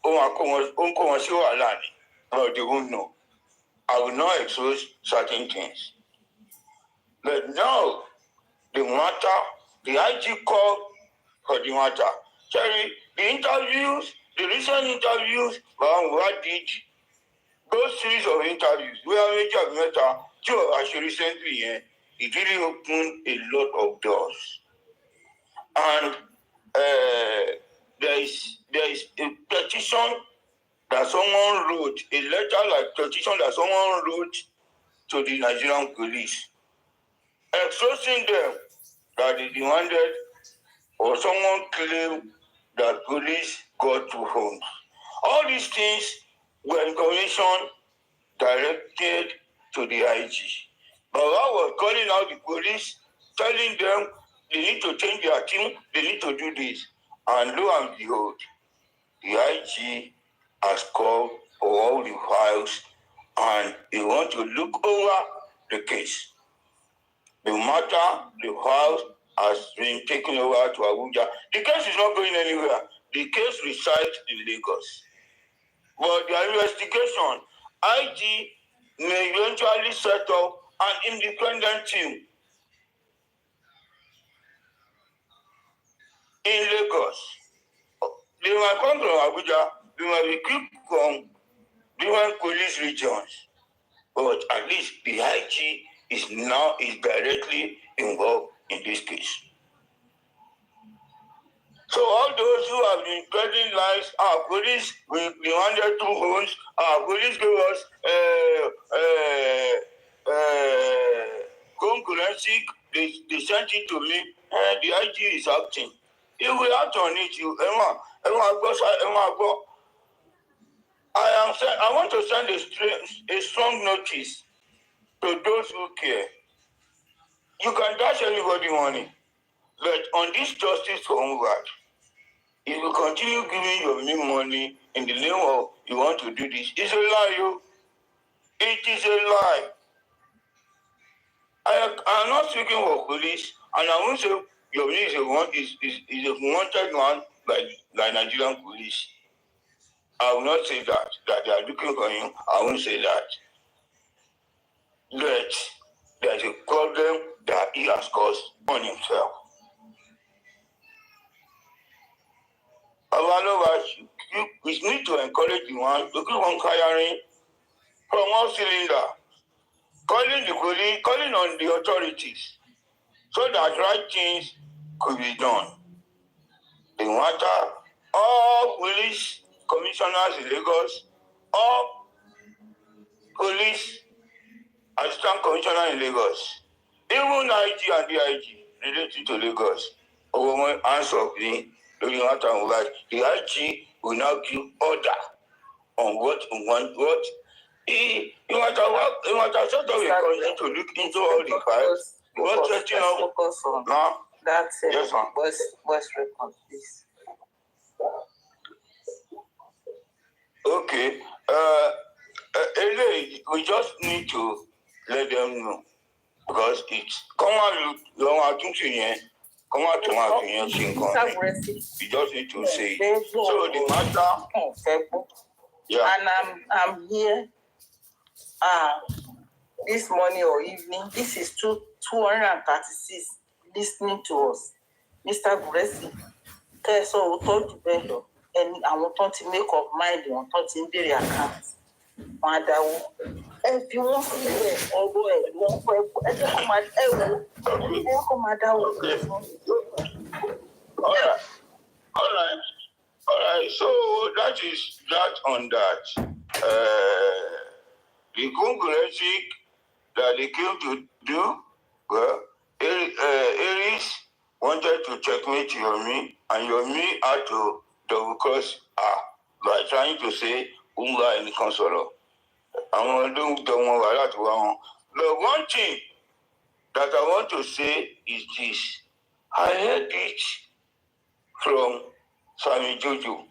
ó ń kó wọn sí wàhálà ni, but they won't know. I will not expose certain things. But now, the matter, the IG called for the matter. Sorry, the interviews, the recent interviews, what did those series of interviews, where Major Meta, actually recently, it really opened a lot of doors. And there is a petition that someone wrote, a letter like petition that someone wrote to the Nigerian police, exposing them that they demanded or someone claimed that police got to homes. All these things were information directed to the IG. But I was calling out the police, telling them they need to change their team, they need to do this. And lo and behold, the IG has called for all the files and they want to look over the case. The matter, the files has been taken over to Abuja. The case is not going anywhere. The case resides in Lagos. But the investigation, IG may eventually set up an independent team in Lagos. They might come from Abuja, they might be equipped from different police regions. But at least the IG is directly involved in this case. So all those who have been spreading lies, our police, we demanded 2 phones, our police gave us concurrency, they sent it to me, and the IG is acting. If we act on it, I want to send a strong notice to those who care. You can dash anybody money, but on this justice for Mohbad, if you continue giving your money in the name of you want to do this, it's a lie, yo. It is a lie. I am not speaking for police, and I won't say your is a wanted man by Nigerian police. I will not say that they are looking for him. I won't say that. But there is a problem that he has caused on himself. We need to encourage the one to keep on firing from all cylinders, calling the police, calling on the authorities, so that right things could be done. The matter, all police commissioners in Lagos, all police assistant commissioner in Lagos, even IG and DIG related to Lagos, over hands of the matter of life, the IG will now give order on what no matter sort of a country to look into all the files. What setting up now? That's yes, ma'am. voice record, please. Okay. We just need to let them know because it's come on, you just need to say it. So the matter, yeah. And I'm here this morning or evening. This is 236 listening to us. Mr. Guresi, so we told you better, and I want to make up mind on to in their accounts. If you want to be or go ahead, All right. So that is that on that. The congruency that they came to do, well, Aries wanted to checkmate Yomi, and Yomi had to double cross her by trying to say Unga in the console. àwọn ló ń jọ wọn wà láti wá wọn. The one thing that I want to say is this. I heard it from Sammy Jojo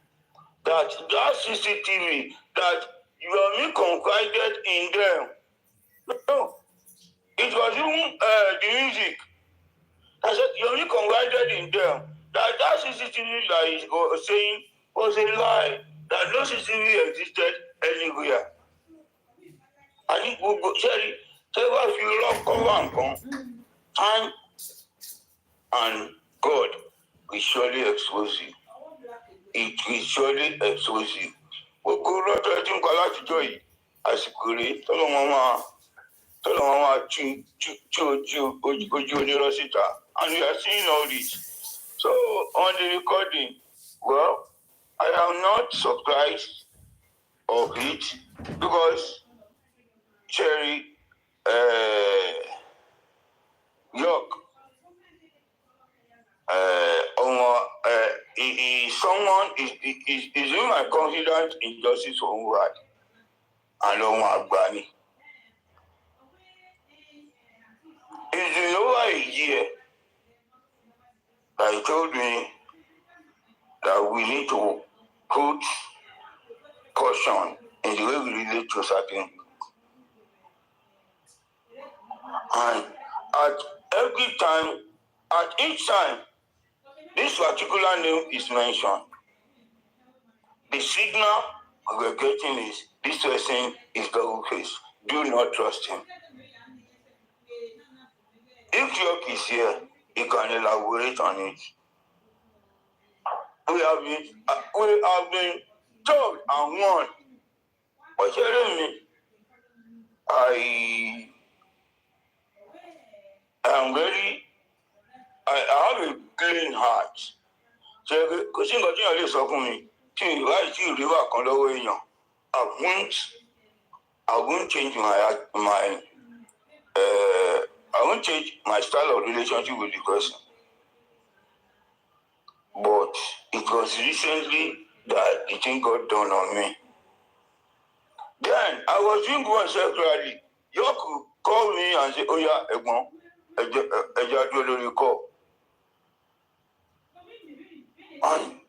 that CCTV that Yomi confided in them. No, it was even the music. I said Yomi confided in them that CCTV that is saying was a lie. That no CCTV existed anywhere. I think we'll go. Sorry, if you love cover and come, time and God will surely expose you. It will surely expose you. Gbogbo lọ́tọ̀ ẹ ti ń kọ́ látijọ́ yìí, àsìkò rèé tọ́lọ́mọ máa tú ojú onírọ́ síta. And we are seeing all this. So on the recording, well, I am not surprised of it because Cherry York someone is in my confidence in justice for Mohbad and Agbani. It's been over a year that he told me that we need to put caution in the way we relate to certain people. And at each time, this particular name is mentioned. The signal we're getting is this person is double-faced. Do not trust him. If York is here, he can elaborate on it. We have been told and warned. But hearing me, I have a clean heart. Because you got to listen to me. I won't change I won't change my style of relationship with the person. But it was recently that the thing got done on me. Then I was doing one separately. You could call me and say, oh yeah, Egbon, I call. And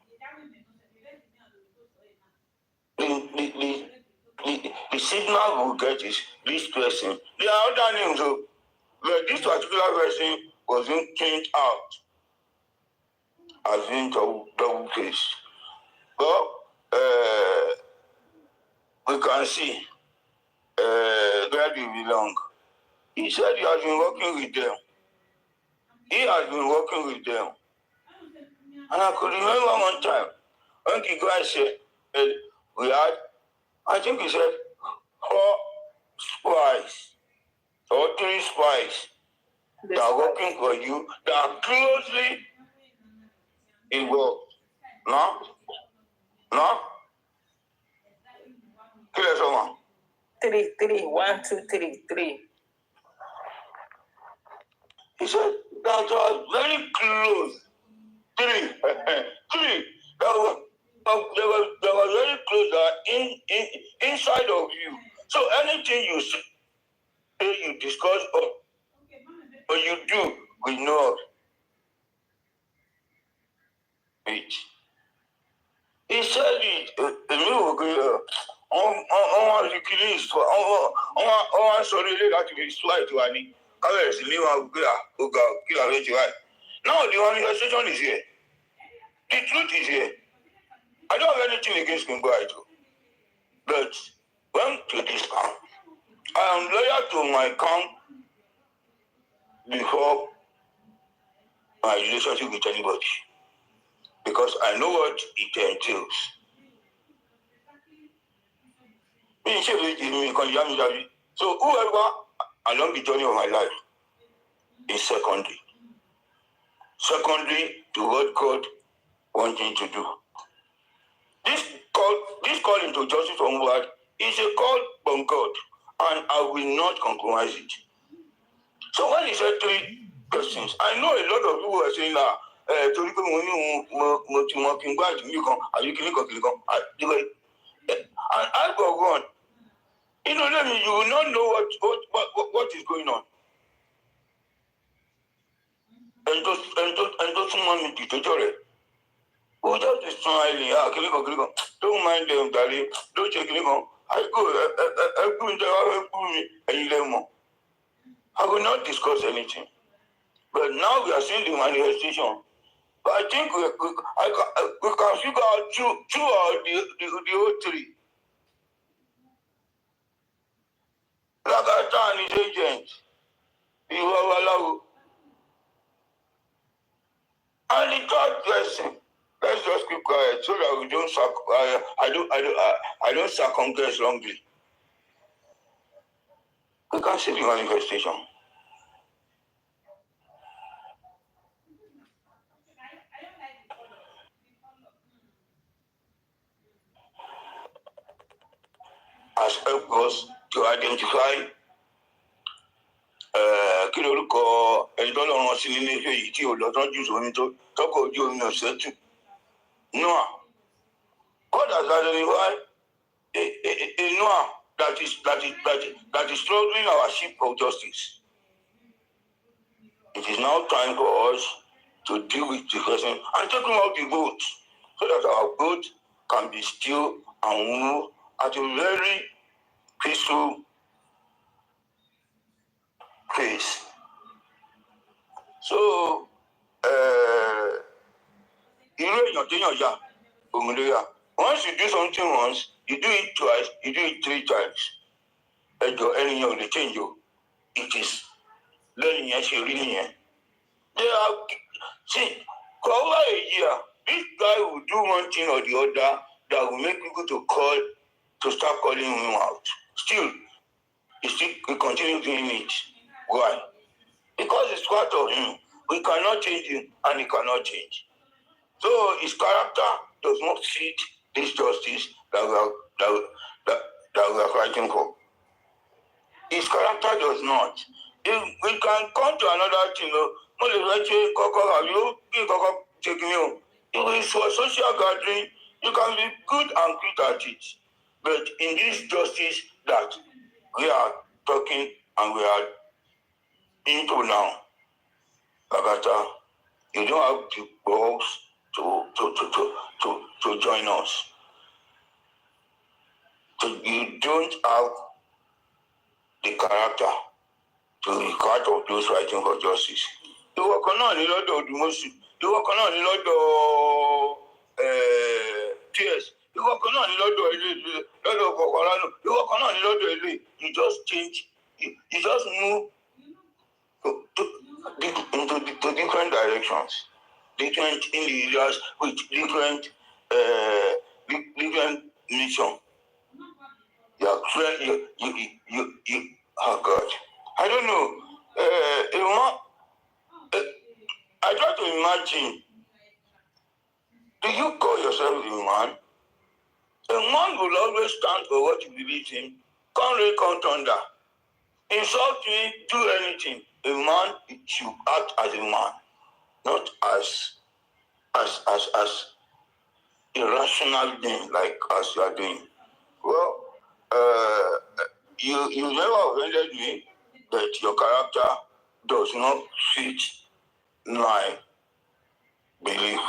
the signal we get is this person. There are other names, but this particular person was being changed out as being double face. But we can see where they belong. He said he has been working with them. He has been working with them. And I could remember one time when the guy said we had, I think he said 4 spies or 3 spies that are working for you that are closely involved. No? Kill someone. 3, 1, 2, 3, 3. He said that was very close. 3. 3. They were very close inside of you. So anything you say, you discuss or you do, we know it. He said it. Now the manifestation is here. The truth is here. I don't have anything against Mohbad, but when to this camp, I am loyal to my camp before my relationship with anybody, because I know what it entails. So whoever along the journey of my life is secondary. Secondary to what God wants me to do. This call into justice for Mohbad is a call from God, and I will not compromise it. So when he said 3 persons, I know a lot of people are saying that and I got one. You know, you will not know what is going on. And just want me to tell you. Oh, just be smiling. Don't mind them, darling. Don't check it on. I go in there, and you let more. I will not discuss anything. But now we are seeing the manifestation. But I think we can figure out two or the whole three. Lagata and his agents. You are allowed. And the third person. Let's just keep quiet so that we don't I don't circumvent wrongly. We can see the manifestation. Has helped us to identify kí lorúkọ ẹni tó lọ́rùn sí nínú ife yìí tí ò lọ́tọ́ jù sómi tó tọkọ̀ ojú omi ọ̀sẹ̀ tù. Noah, God has identified a Noah that is struggling our ship of justice. It is now time for us to deal with the person and take him out the boat so that our boat can be still and move at a very peaceful pace. So, once you do something once, you do it twice, you do it 3 times. Any of the change, it is learning actually. They are, see, for over a year, this guy will do one thing or the other that will make people to start calling him out. Still, he continue doing it. Why? Because it's part of him. We cannot change him, and he cannot change. So his character does not fit this justice that we are fighting for. His character does not. If we can come to another thing, if it's for social gathering, you can be good and quick at it. But in this justice that we are talking and we are into now, Agata, you don't have the balls to join us. You don't have the character to be part of those fighting for justice. Ìwọ kan náà ní lọ́dọ̀ Odùmọ̀ṣù, ìwọ kan náà ní lọ́dọ̀ TS, ìwọ kan náà ní lọ́dọ̀ Kọ̀kọ̀ránù, ìwọ kan náà ní lọ́dọ̀ ilé. You just change, you just move to different directions, different individuals with different mission. Your friend, you. Oh God, I don't know. I try to imagine. Do you call yourself a man? A man will always stand for what you believe in. Come rain, come thunder. Insult me, do anything. A man should act as a man, not as irrational being like as you are doing. Well, you never offended me, but your character does not fit my belief.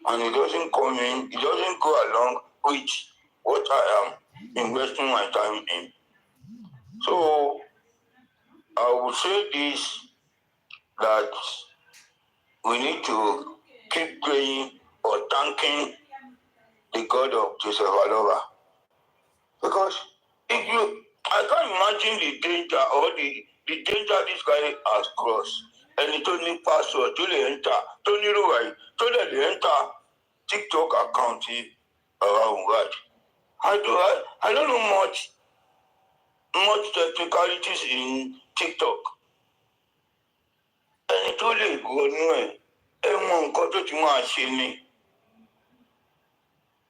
And it doesn't go along with what I am investing my time in. So I would say this, that we need to keep praying or thanking the God of Joseph Alova. Because I can't imagine the danger or the danger this guy has crossed. And he told me password to the enter, Tony Roy, to the enter TikTok account around what. I don't know much technicalities in TikTok. And he told me,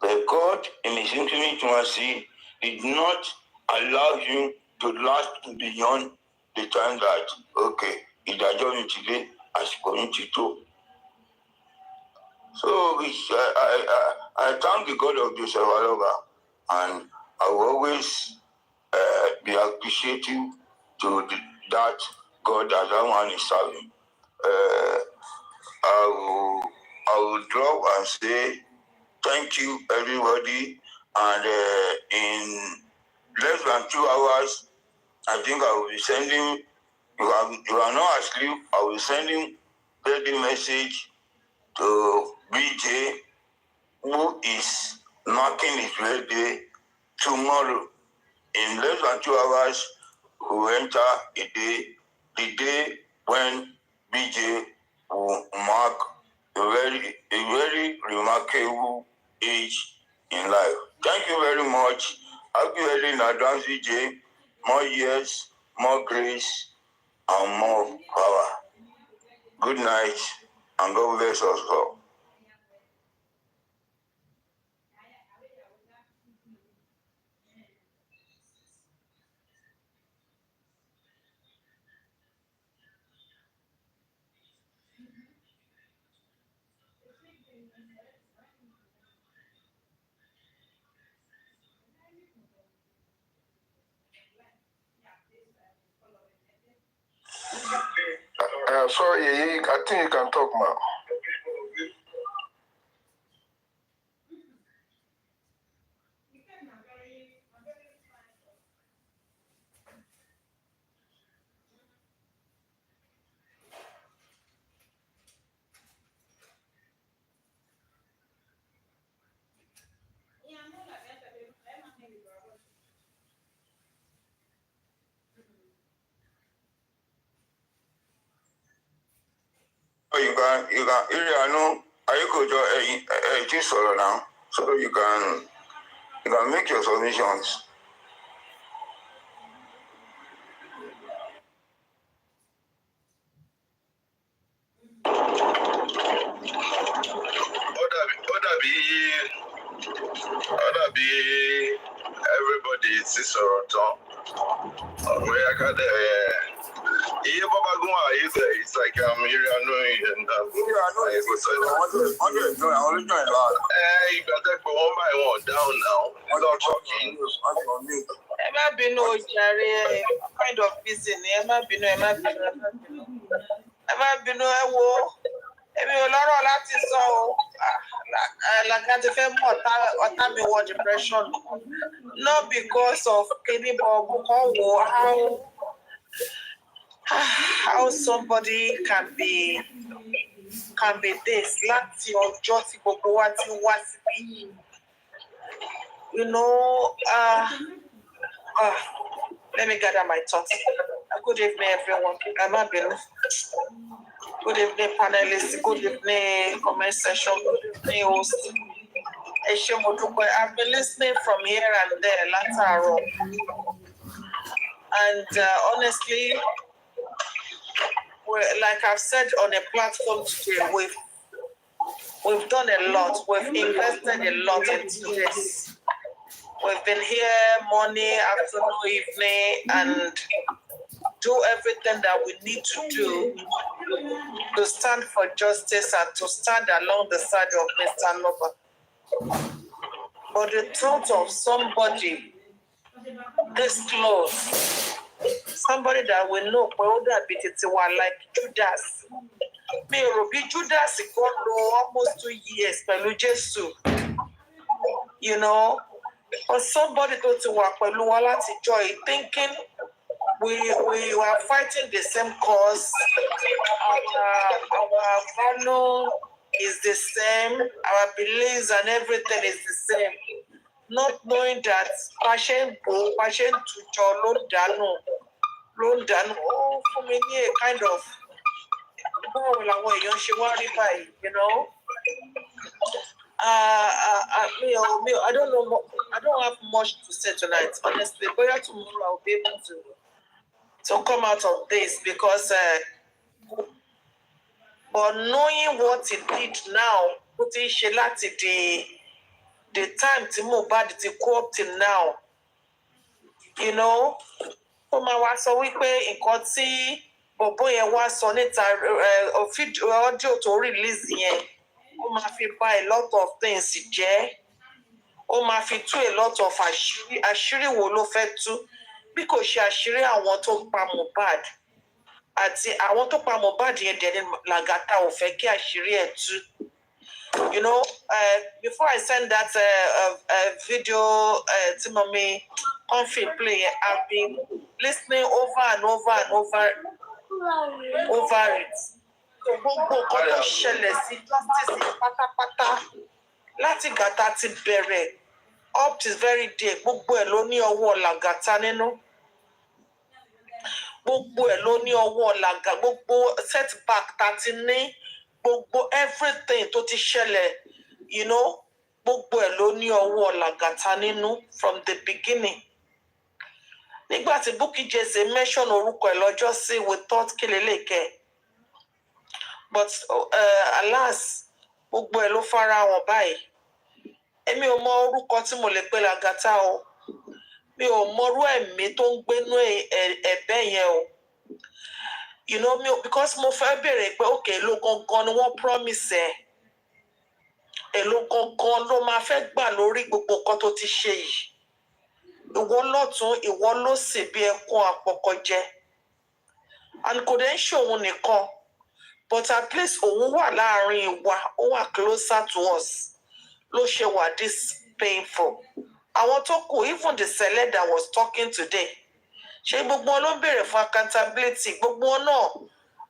but God, in His infinite mercy, did not allow him to last beyond the time that, okay, ìdájọ́ mi ti dé, àsìkò mi ti tó. So I thank the God of Joseph Alova, and I will always be appreciative to that God that that one is serving. I will drop and say thank you, everybody. And in less than 2 hours, I think I will be sending, you are not asleep, I will be sending birthday message to BJ, who is marking his birthday tomorrow. In less than 2 hours, we will enter the day when BJ will mark a very remarkable age in life. Thank you very much. Happy birthday in advance, BJ. More years, more grace, and more power. Good night, and God bless us all. Sorry, I think you can talk now. You can, I know, I could just solo now, so you can make your submissions. Everybody is so it's like I'm here, I know you, and you got that go on my one down now. Without talking. Ẹ má bínú o jàre, kind of busy ni, ẹ má bínú. Ẹ má bínú, ẹ wo, èmi ò lọ́rọ̀ láti sọ o. Làkàtí fẹ́ mú ọ̀tá mi wọ depression. Not because of any but how somebody can be this láti ọjọ́ tí gbogbo wa ti wá síbí. You know, let me gather my thoughts. Good evening, everyone. I'm Abinu. Good evening, panelists. Good evening, comment session. Good evening, host. I've been listening from here and there, Lataro. And honestly, like I've said on a platform today, we've done a lot. We've invested a lot into this. We've been here morning, afternoon, evening, and do everything that we need to do to stand for justice and to stand along the side of Mr. Loba. But the thought of somebody this close, somebody that we know, like Judas. Me, Judas is going almost 2 years, pẹ̀lú Jésù. You know, or somebody to work with láti joy, thinking we were fighting the same cause. Our value is the same. Our beliefs and everything is the same. Not knowing that patient to John London, oh, for me, kind of, you know. I don't know. I don't have much to say tonight, honestly. But tomorrow I'll be able to come out of this because, but knowing what he did now, putting Shelati the time to Mohbad to co-op till now, you know, ó máa wá sọ wípé nǹkan tí bọ̀bọ́ yẹn wá sọ níta audio tó release yẹn ó máa fi bà a lot of things jẹ́. ó máa fi tú a lot of àṣírí wo ló fẹ́ tú bí kò ṣe àṣírí àwọn tó pa Mohbad àti àwọn tó pa Mohbad yẹn dẹ̀ ní Lagata ò fẹ́ kí àṣírí ẹ̀ tú. You know, before I send that video to mommy comfy play, I've been listening over and over and over it. So gbogbo nǹkan tó ṣẹlẹ̀ sí justice pátápátá láti gàtà ti bẹ̀rẹ̀ up to very day gbogbo ẹ̀ ló ní ọwọ́ Lagata nínú. Gbogbo ẹ̀ ló ní ọwọ́ Lagata, gbogbo setback tá ti ní, gbogbo everything tó ti ṣẹlẹ̀, you know, gbogbo ẹ̀ ló ní ọwọ́ Lagata nínú from the beginning. Nígbà tí Bukky Jesse mention orúkọ ẹ̀ lọ́jọ́ sí, we thought kí lélẹ́kẹ̀. But alas, gbogbo ẹ̀ ló fara wọn báyìí. Èmi ò mọ orúkọ tí mo lè pe Lagata o. Mi ò mọrú ẹ̀mí tó ń gbénú ẹ̀bẹ̀ yẹn o. You know, because mo fẹ́ bèrè pé okay, èló gangan ni wọ́n promise ẹ̀. Èló gangan ló máa fẹ́ gbà lórí gbogbo nǹkan tó ti ṣe yìí. Ìwọ lọ́tún, ìwọ lósì bí ẹkún àpọ̀kọjẹ. And kò dẹ̀ ń ṣòun nìkan. But at least òun wà láàrin wa, ó wà closer to us. Ló ṣe wà this painful. Àwọn tó kù, even the celeb that was talking today. Ṣé gbogbo wọn ló ń béèrè fún accountability? Gbogbo wọn náà,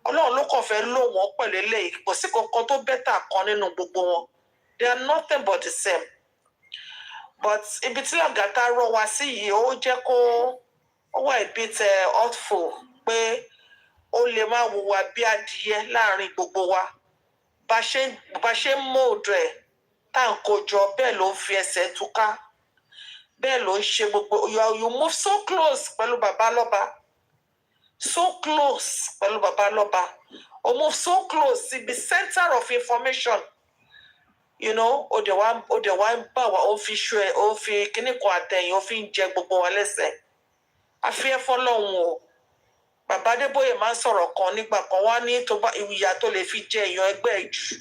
Ọlọ́run ló kàn fẹ́ lò wọ́n pẹ̀lú eléyìí. Kò sí kankan tó better kan nínú gbogbo wọn. They are nothing but the same. But ibi tí Lagata rọ wá sí yìí, ó jẹ́ kó ó wà a bit hurtful pé ó lè máa wùwà bí adìyẹ láàrin gbogbo wa. Bá ṣe ń mold ẹ̀, tá à ń kojọ, bẹ́ẹ̀ ló ń fi ẹsẹ̀ túká. Bẹ́ẹ̀ ló ń ṣe gbogbo. You move so close pẹ̀lú bàbá lọ́ba. So close pẹ̀lú bàbá lọ́ba. O move so close, to be center of information. You know, ó dẹ̀ wá ń bà wá, ó fi ṣu ẹ̀, ó fi kíní kan àtẹ̀yìn, ó fi ń jẹ gbogbo wa lẹ́sẹ̀. Àfi ẹ fọ́lọ́run o. Bàbá Adébóyè máa ń sọ̀rọ̀ kan nígbà kan wá ní tó bá ìyà tó lè fi jẹ èèyàn ẹgbẹ́ jù.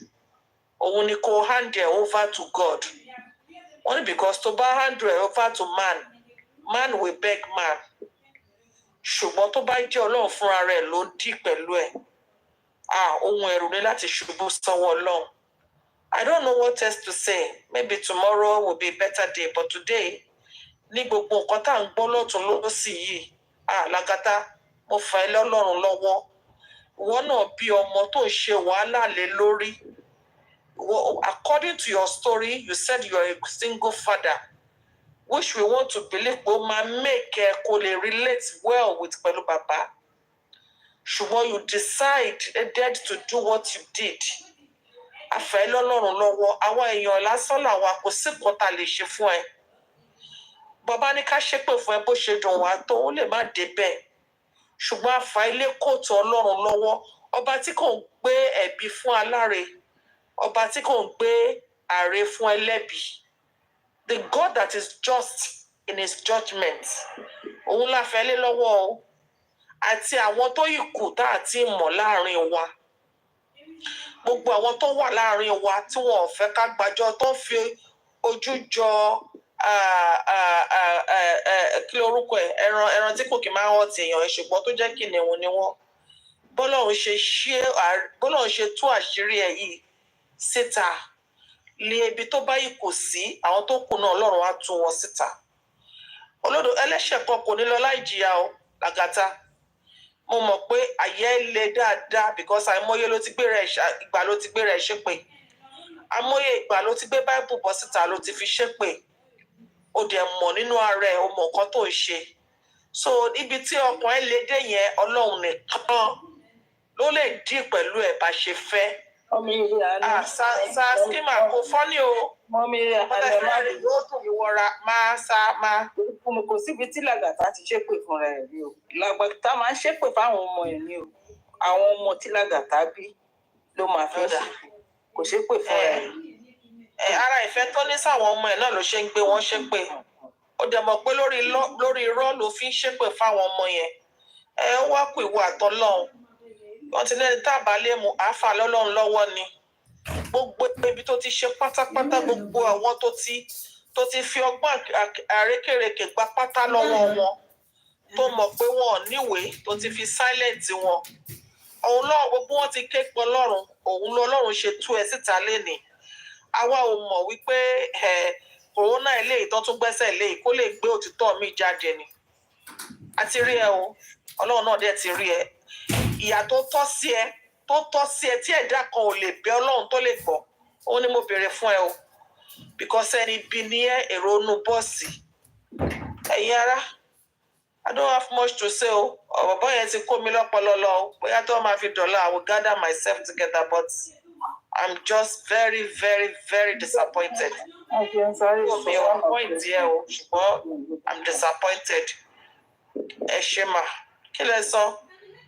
Òun ni kó hand it over to God. Only because to bá hand it over to man will beg man. Ṣùgbọ́n tó bá jẹ́ Ọlọ́run fúnra rẹ̀ ló ń dì pẹ̀lú ẹ̀. Ohun ẹ̀rù ni láti ṣubú sọ́wọ́ Ọlọ́run. I don't know what else to say. Maybe tomorrow will be a better day. But today, ní gbogbo nǹkan tá à ń gbọ́ lọ́tún lósì yìí, Lagata, mo fà ẹ́ lọ́lọ́run lọ́wọ́. Ìwọ náà bí ọmọ tó ń ṣe wàhálà lé lórí. According to your story, you said you are a single father, which we want to believe will make kó lè relate well with pẹ̀lú bàbá. Ṣùgbọ́n you decided to do what you did. Àfẹ́ lọ́lọ́run lọ́wọ́, àwọn èèyàn lásán làwọn kò sí nǹkan tá lè ṣe fún ẹ. Bàbá ní ká ṣépè fún ẹ bó ṣe dùn wá tó, ó lè má débẹ̀. Ṣùgbọ́n àfà ilé kóòtù Ọlọ́run lọ́wọ́, ọba tí kò ń gbé ẹ̀bi fún aláre, ọba tí kò ń gbé àre fún ẹlẹ́bi. The God that is just in his judgment. Òun la fẹ́ lé lọ́wọ́ o. Àti àwọn tó yìí kù tá àti mọ̀ láàrin wa. Gbogbo àwọn tó wà láàrin wa tí wọn ò fẹ́ ká gbàjọ tó fi ojú jọ kí lorúkọ ẹ̀, ẹran tí kò kì máa ń hàn èèyàn ẹ̀ ṣùgbọ́n tó jẹ́ kìnìún ni wọ́n. Bọ́lọ́run ṣe tú àṣírí ẹ̀ yìí síta. Lé ibi tó bá yìí kò sí, àwọn tó kù náà Ọlọ́run á tú wọn síta. Olódò ẹlẹ́ṣẹ̀ kan kò ní lọ láì jìyà o, Lagata. Mo mọ̀ pé àyè le dáadáa because àìmọye ló ti gbé rẹ̀ ìgbà ló ti gbé rẹ̀ ṣépè. Àìmọye ìgbà ló ti gbé Bible bọ́ síta ló ti fi ṣépè. Ó dẹ̀ mọ̀ nínú ara ẹ̀, ó mọ̀ nǹkan tó ń ṣe. So ibi tí ọkàn ẹ̀ lè dé yẹn, Ọlọ́run nìkan ló lè dì pẹ̀lú ẹ̀ bá ṣe fẹ́. Skima kò fọ́ní o. Yóò tún ìwọra máa. Kò síbi tí Lagata ti ṣépè fún rẹ̀ rí o. Lagata máa ń ṣépè fáwọn ọmọ ẹ̀ ní o. Àwọn ọmọ tí Lagata bí ló máa fi ṣe. Kò ṣépè fún rẹ̀. Ara ìfẹ́ tó ní sáwọn ọmọ ẹ̀ náà ló ṣe ń gbé wọn ṣépè. Ó dẹ̀ mọ̀ pé lórí irọ́ ló fi ń ṣépè fáwọn ọmọ yẹn. Ó wá kú ìwọ àtọ́lọ́run. Wọ́n ti lẹ́ni tá a bá lé mu àáfà lọ́lọ́run lọ́wọ́ ni. Gbogbo ibi tó ti ṣe pátápátá, gbogbo àwọn tó tó ti fi ọgbọ́n àrékèrèkè gba pátá lọ́wọ́ wọn tó mọ̀ pé wọn ò níwèé tó ti fi silent wọn òun lọ́wọ́ gbogbo wọn ti ké pọ̀ lọ́rùn òun lọ́lọ́run ṣe tú ẹ síta lénìí àwa ò mọ̀ wípé kòrónà eléyìí tó tún gbẹ́sẹ̀ léyìí kó lè gbé òtítọ́ mi jáde ni àti rí ẹ o ọlọ́run náà dẹ̀ ti rí ẹ ìyà tó tọ́ sí ẹ tí ẹ̀dá kan ò lè bẹ ọlọ́run tó lè gbọ́ òun ni mo béèrè fún ẹ o because ẹni bí ní èrò inú bọ́ọ̀sì ẹ̀yin ará I don't have much to say o ọ̀bọ̀bọ̀ yẹn ti kó mi lọ́pọlọlọ o bóyá tó máa fi dọ̀la I will gather myself together but I'm just very very very disappointed. mi ò point yẹ o ṣùgbọ́n I'm disappointed. Ẹ ṣe mà kí lẹ sọ.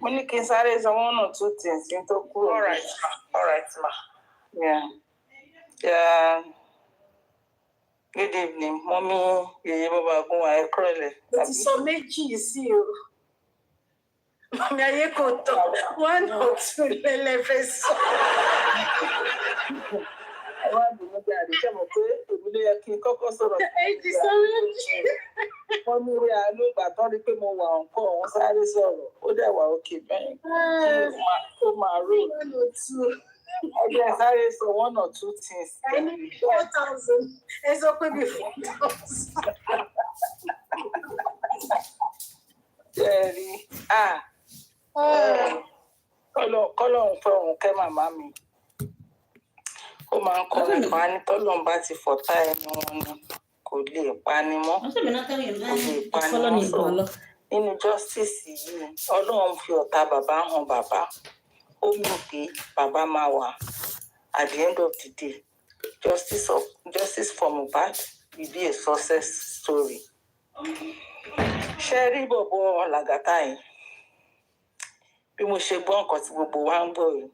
Mo ní kí n sáré sọ one or two things kí n tó kúrò. All right ma. Yeah. Good evening, Mommy. Yèyé bàbá Agun wa ẹ kúrọ̀lẹ́. Mo ti sọ méjì sí o. Mami ayé kò tán, one or two lẹ́lẹ́fẹ́ sọ. Àwọn àdùnnú bí àdìsẹ́ mọ̀ pé èmi ló yẹ kí n kọ́kọ́ sọ̀rọ̀. Ẹ ti sọ méjì. Wọ́n ní orí àánú ìgbà tán rí pé mo wà ọ̀nkọ́ òun sáré sọ̀rọ̀. Ó dẹ̀ wà òkè bẹ́ẹ̀ kí ó máa rò. One or two. Ẹgbẹ́ sáré sọ one or two things. I need 4,000. Ẹ sọ pé bí 4,000. Ẹ̀rí kọ́lọ̀ ń fẹ́ òun kẹ́ màmá mi. Ó máa ń kọ́ nípa ní tọ́lọ́n bá ti fọ̀tá ẹnu wọn ni kò lè pani mọ́. Kò lè pani mọ́ sọ. Nínú justice yìí, Ọlọ́run fi ọ̀tá bàbá hàn bàbá. Ó mú pé bàbá máa wà at the end of the day. Justice for Mohbad will be a success story. Ṣé rí bọ̀bọ̀ Làgàtà yìí? Bí mo ṣe gbọ́ nǹkan tí gbogbo wa ń gbọ́ yìí.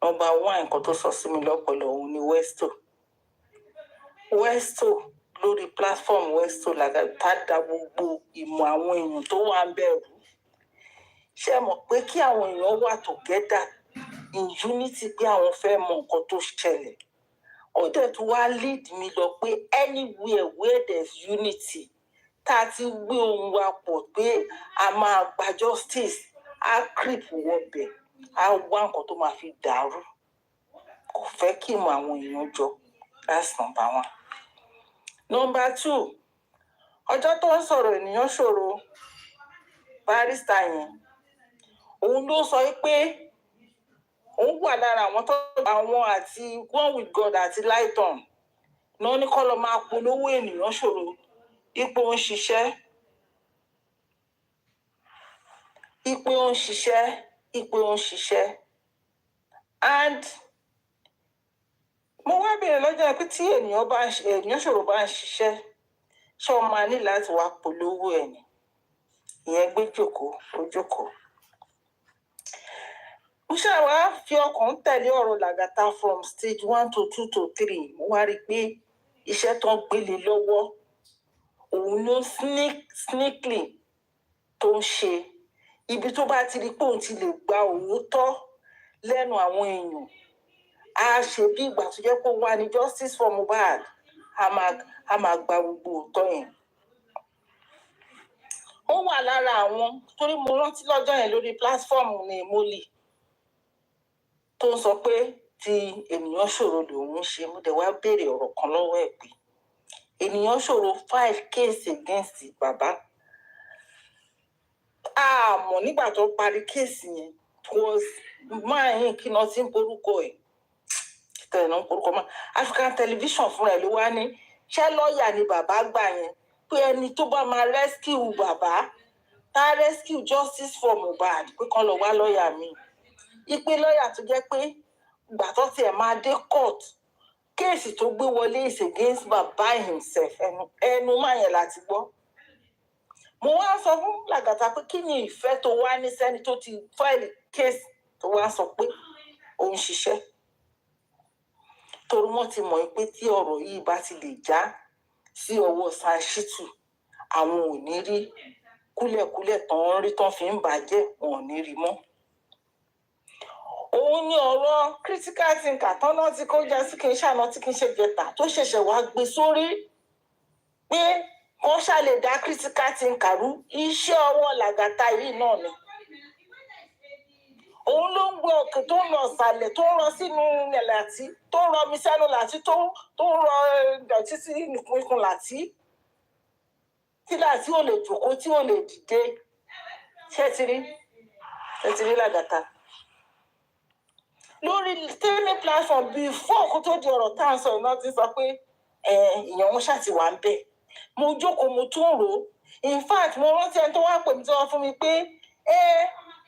Number one nǹkan tó sọ sí mi lọ́pọ̀lọ́ òun ni Westo lórí platform Westo Làgàtà dá gbogbo ìmọ̀ àwọn èèyàn tó wà ń bẹ̀rù. Ṣé mọ̀ pé kí àwọn èèyàn wà together in unity pé àwọn fẹ́ mọ nǹkan tó ṣẹlẹ̀. Ó dẹ̀ tún wá lead mi lọ pé anywhere where there's unity tá a ti gbé ohun wa pọ̀ pé a máa gba justice á creep wọbẹ̀ á wá nǹkan tó máa fi dàrú. Kò fẹ́ kí ìmọ̀ àwọn èèyàn jọ. That's number one. Number two, ọjọ́ tó ń sọ̀rọ̀ ènìyàn ṣòro barrister yẹn òun ló sọ pé òun wà lára àwọn àti One with God àti Lighton náà ní kọ́ lọ máa polówó ènìyàn ṣòro ipò ń ṣiṣẹ́ and mo wá bèèrè lọ́jọ́ pé tí ènìyàn ṣòro bá ń ṣiṣẹ́ ṣé o máa ní láti wá polówó ẹ̀ ní ìyẹn gbé jókòó ó jókòó. Mo ṣáà wá fi ọkàn tẹ̀lé ọ̀rọ̀ Làgàtà from stage 1 to 2 to 3. Mo wá rí i pé iṣẹ́ tó ń gbélé lọ́wọ́ òun ló sneakily tó ń ṣe. Ibi tó bá ti rí pé òun ti lè gba òótọ́ lẹ́nu àwọn èèyàn á ṣe bí ìgbà tó jẹ́ pé ó wà ní justice for Mohbad á máa gba gbogbo òótọ́ yẹn. Ó wà lára àwọn torí mo rántí lọ́jọ́ yẹn lórí platform ní Moli tó ń sọ pé tí ènìyàn ṣòro lòun ṣe mú dẹ̀ wá béèrè ọ̀rọ̀ kan lọ́wọ́ ẹ̀ pé ènìyàn ṣòro 5 case against bàbá. Àmọ́ nígbà tó parí case yẹn was máa yín kí náà ti ń porúkọ ẹ̀ tẹ̀lé náà ń porúkọ máa African Television fúnra ẹ̀ ló wá ní ṣé lọ́ọ̀yà ni bàbá gbà yẹn pé ẹni tó bá máa rescue bàbá tá rescue justice for Mohbad pé kán lọ wá lọ́ọ̀yà mi. Ipe lọ́ọ̀yà tó jẹ́ pé ìgbà tó tiẹ̀ máa dé court kéèsì tó gbé wọlé is against bàbá himself ẹnu máa yẹn láti gbọ́. Mo wá sọ fún Làgàtà pé kí ni ìfẹ́ tó wá ní sẹ́ni tó ti fáìlì kéèsì tó wá sọ pé òun ṣiṣẹ́. Torí wọ́n ti mọ̀ pé tí ọ̀rọ̀ yìí bá ti lè já sí ọwọ́ Sanṣítù àwọn ò ní rí kúlẹ̀kúlẹ̀ tán rí tán fi ń bàjẹ́ wọn ò ní rí mọ́. Òun ní ọ̀rọ̀ critical thinker tán náà tí kò já sí kí n ṣàná tí kì í ṣe jẹta tó ṣẹ̀ṣẹ̀ wá gbé sórí pé wọ́n ṣàlè dá critical thinker rú iṣẹ́ ọwọ́ Lagata yìí náà ni. Òun ló ń gbé òkè tó ń lọ sàlẹ̀ tó ń rọ sínú ilẹ̀ Làtí tó ń rọ mi sẹ́nu Làtí tó ń rọ ìdọ̀tí sí ikùn Làtí tí Làtí ò lè jòkó tí ò lè dìde. Ṣé ti rí Lagata lórí streaming platform before kó tó di ọ̀rọ̀ tá à ń sọ iná ti sọ pé ìyẹn wọn ṣáà ti wà ń bẹ̀. Mo jókòó mo tún rò ó. In fact mo rántí ẹni tó wá pè mí tí wọ́n fún mi pé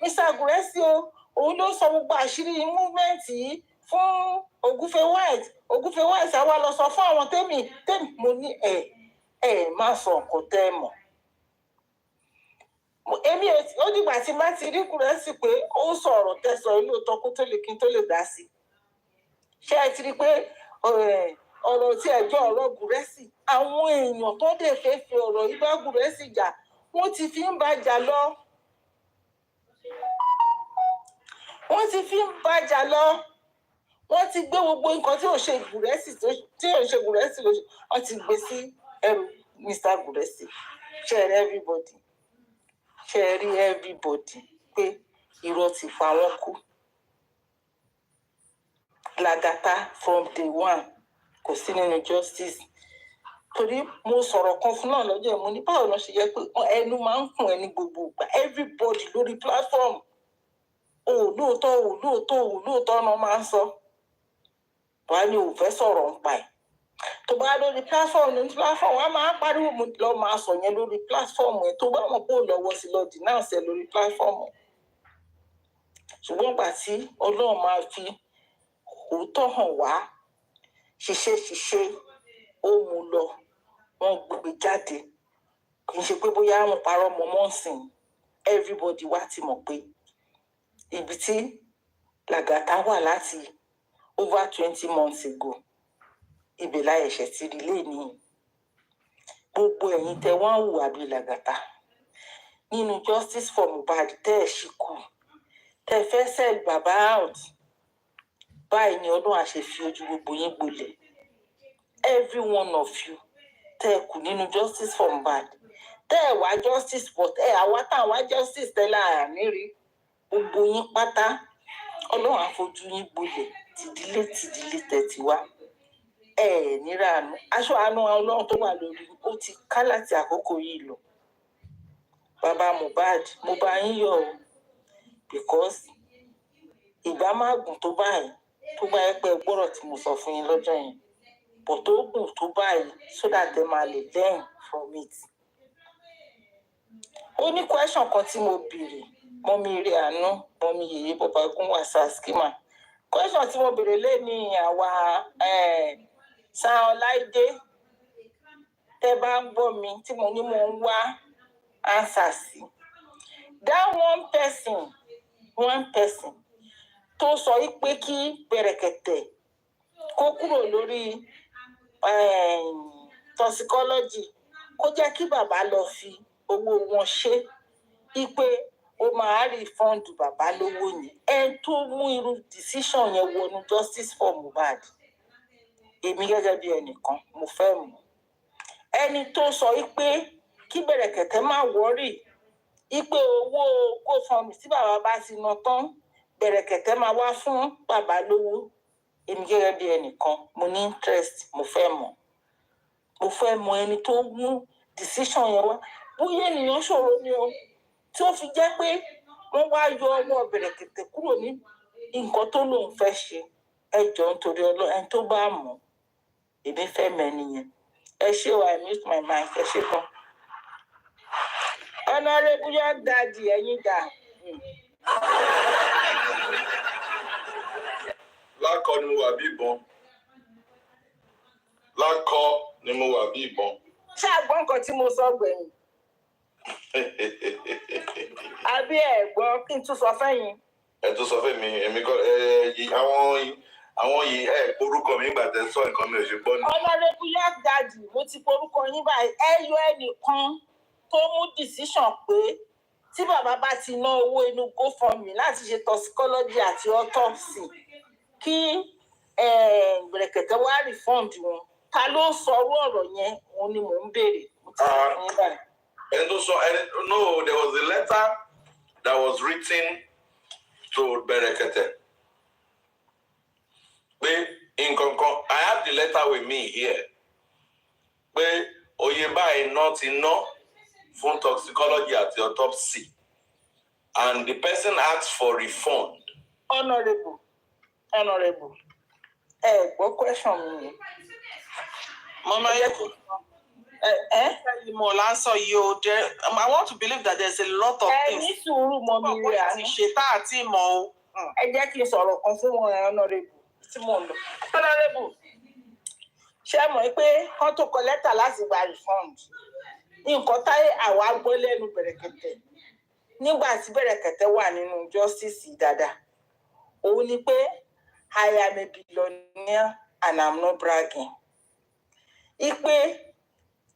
Mr. Guresi o òun ló sọ gbogbo àṣírí movement yìí fún Ògúnfe White àwa lọ sọ fún àwọn tèmi mo ní má sọ nǹkan tẹ́ ẹ mọ̀. Èmi ó dìgbà tí má ti rí Guresi pé ó sọ ọ̀rọ̀ tẹ̀sán ilé òótọ́ kó tó lè kí n tó lè dá sí. Ṣé ẹ ti rí pé ọ̀rọ̀ tí ẹjọ́ ọ̀rọ̀ Guresi àwọn èèyàn tó dé fẹ́ fi ọ̀rọ̀ yìí bá Guresi jà wọ́n ti fi ń bá jà lọ. Wọ́n ti gbé gbogbo nǹkan tí ò ṣe Guresi wọ́n ti gbé sí ẹrù Mr. Guresi. Ṣé ẹ rí everybody pé irọ́ ti pa wọ́n kú. Lagata from day one kò sí nínú justice. Torí mo sọ̀rọ̀ kan fún náà lọ́jọ́ mo ní báwo ló ṣe yẹ pé ẹnu máa ń kùn ẹ́ ní gbogbo ìgbà everybody lórí platform lóòótọ́ náà máa ń sọ. Wàá ní ò fẹ́ sọ̀rọ̀ ń pa ẹ̀. Tó bá lórí platform wá máa ń pariwo mo lọ máa sọ yẹn lórí platform ẹ̀ tó bá mọ̀ pé ò lọ́wọ́ sí lọ denounce ẹ̀ lórí platform. Ṣùgbọ́n gbà tí Ọlọ́run máa fi òótọ́ hàn wá ṣiṣẹ́ ó mú lọ wọ́n gbé jáde kì í ṣe pé bóyá àwọn parọ́ mọ́ sìn everybody wá ti mọ̀ pé ibi tí Lagata wà láti over 20 months ago ibẹ̀ láyẹ̀ṣẹ̀ ti rí lénìí. Gbogbo ẹ̀yin tẹ́ wọ́n hùwà bí Lagata nínú justice for Mohbad tẹ́ ẹ̀ ṣì kù tẹ́ fẹ́ sell bàbá out báyìí ni Ọlọ́run á ṣe fi ojú gbogbo yín gbolẹ̀. Every one of you tẹ́ ẹ kù nínú justice for Mohbad tẹ́ ẹ wá justice but àwa táwọn wá justice tẹ́lẹ̀ àníri gbogbo yín pátá Ọlọ́run á fojú yín gbolẹ̀ tìdílé tẹ̀tí wá. Níranú aṣọ àánú Ọlọ́run tó wà lórí ó ti ká láti àkókò yìí lọ. Bàbá Mohbad mo bá yín yọ̀ o because ìgbà má gùn tó báyìí tó bá yẹ pé gbọ́rọ̀ tí mo sọ fún yín lọ́jọ́ yẹn bọ̀ tó gùn tó báyìí so that ẹ máa lè learn from it. Ó ní question kan tí mo béèrè mọ́mí eré àánú mọ́mí yèyé bọ́bá gún wàsá skima question tí mo béèrè lé ní àwa Sáọláìdé tẹ́ bá ń gbọ́ mi tí mo ní mo ń wá answer sí. That one person tó sọ pé kí Bẹ̀rẹ̀kẹ̀tẹ̀ kó kúrò lórí toxicology kó jẹ́ kí bàbá lọ fi owó wọn ṣe ipe ó máa refund bàbá lówó yẹn ẹni tó mú irú decision yẹn wọnú justice for Mohbad èmi gẹ́gẹ́ bí ẹnìkan mo fẹ́ mọ̀ ẹni tó sọ pé kí Bẹ̀rẹ̀kẹ̀tẹ̀ má worry ipe owó GoFundMe tí bàbá bá ti ná tán Bẹ̀rẹ̀kẹ̀tẹ̀ máa wá fún bàbá lówó èmi gẹ́gẹ́ bí ẹnìkan mo ní interest mo fẹ́ mọ̀ ẹni tó mú decision yẹn wá bóyá ènìyàn ṣòro ni o tí ó fi jẹ́ pé wọ́n wá yọ ọwọ́ Bẹ̀rẹ̀kẹ̀tẹ̀ kúrò ní nǹkan tó lóun fẹ́ ṣe ẹ jọ̀ọ́ nítorí Ọlọ́run ẹni tó bá mọ̀ èmi fẹ́ mẹ́ni yẹn ẹ ṣé wa I mute my mic ẹ ṣé gan. Honorable young daddy ẹ̀yin dà. Lákọ ni mo wà bí ìbọn. Lákọ ni mo wà bí ìbọn. Ṣé àgbọ̀n nǹkan tí mo sọ gbẹ̀yìn? Àbí ẹ̀gbọ́n kí n tún sọ fẹ́yìn. Ẹ tún sọ fẹ́mi èmi kọ́ àwọn yìí orúkọ mi nígbà tẹ́ sọ nǹkan mi ò ṣe gbọ́ ni. Honorable young daddy mo ti porúkọ yín báyìí ẹ yọ ẹnìkan tó mú decision pé tí bàbá bá ti ná owó inú GoFundMe láti ṣe toxicology àti autopsy kí Bẹ̀rẹ̀kẹ̀tẹ̀ wá refund wọn ta ló sọ̀rọ̀ ọ̀rọ̀ yẹn òun ni mò ń béèrè. And also, no, there was a letter that was written to Berekete. I have the letter with me here. Where Oyeba not enough for toxicology at the autopsy. And the person asked for refund. Honorable. What question? Mama, I want to believe that there's a lot of things. Honorable. Ṣé mọ̀ pé kán tó kọ lẹ́tà láti gba refund? Nǹkan táyé àwa gbọ́ lẹ́nu Bẹ̀rẹ̀kẹ̀tẹ̀ nígbà tí Bẹ̀rẹ̀kẹ̀tẹ̀ wà nínú justice dáadáa. Òun ni pé I am a billionaire and I'm not bragging. Ipe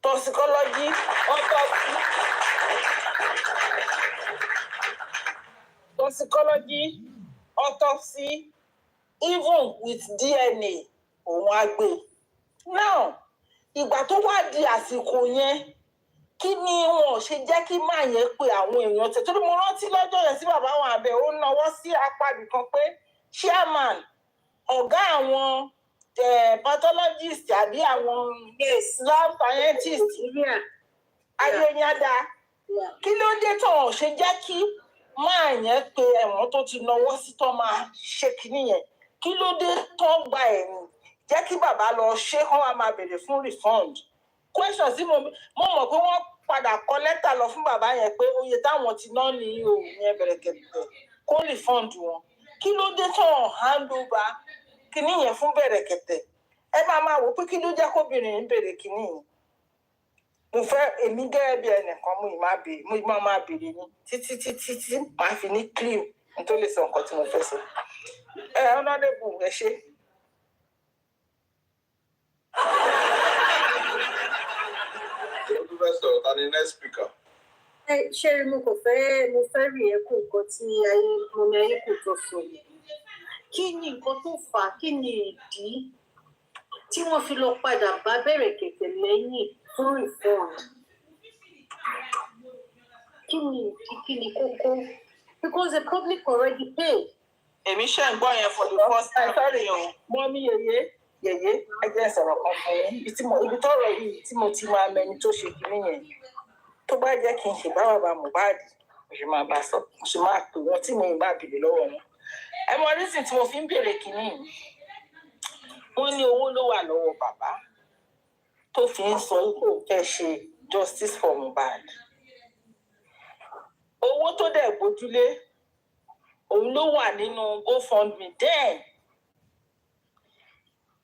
toxicology, autopsy, even with DNA, òun á gbé. Now, ìgbà tó wá di àsìkò yẹn, kí ni wọn ṣe jẹ́ kí máa yẹn pé àwọn èèyàn tẹ̀? Torí mo rántí lọ́jọ́ yẹn sí bàbá wọn àbẹ̀ ó náwó sí apá ibìkan pé chairman ọ̀gá àwọn pathologist àbí àwọn lab scientist Ayéyáda. Kí ló dé tó ṣe jẹ́ kí máa yẹn pé ẹ̀wọ̀n tó ti náwó sí tó máa ṣe kínní yẹn? Kí ló dé tó gba ẹ̀yìn? Jẹ́ kí bàbá lọ ṣe kán wá máa bèrè fún refund. Question sí mo mọ̀ pé wọ́n padà kọ lẹ́tà lọ fún bàbá yẹn pé oye táwọn ti ná ní òun yẹn Bẹ̀rẹ̀kẹ̀tẹ̀ kó refund wọn. Kí ló dé tó hand over kíní yẹn fún Bẹ̀rẹ̀kẹ̀tẹ̀? Ẹ máa wò pé kí ló jẹ́ kóbìnrin ń bèrè kíní yẹn. Mo fẹ́ èmi gẹ́gẹ́ bí ẹnìkan mo máa bèrè ní títí máa fi ní clean tó lè sọ nǹkan tí mo fẹ́ sọ. Honorable ẹ ṣé. Next speaker. Ṣé mo fẹ́ rí ẹ̀kọ́ nǹkan tí mo ní ayé kò tó sọ yìí. Kí ni nǹkan tó fà á? Kí ni ìdí tí wọ́n fi lọ padà bá Bẹ̀rẹ̀kẹ̀tẹ̀ lẹ́yìn fún refund? Kí ni ìdí? Kí ni kókó? Because the public already paid. Èmi ṣe ń gbọ́ yẹn for the first time. Sorry, mọ́mí yèyé ẹ jẹ́ sọ̀rọ̀ kan fún yín. Ibi tọ́rọ̀ yìí tí mo ti máa mẹni tó ṣe kínní yẹn. Tó bá jẹ́ kí n ṣe bá bàbá Mohbad, mo ṣe máa bá sọ, mo ṣe máa pè wọ́n tí mo ń bá bèrè lọ́wọ́ wọn. Ẹ mọ reason tí mo fi ń bèrè kínní yìí. Wọ́n ní owó ló wà lọ́wọ́ bàbá tó fi ń sọ pé òun fẹ́ ṣe justice for Mohbad. Owó tó dẹ̀ gbójúlé òun ló wà nínú GoFundMe then.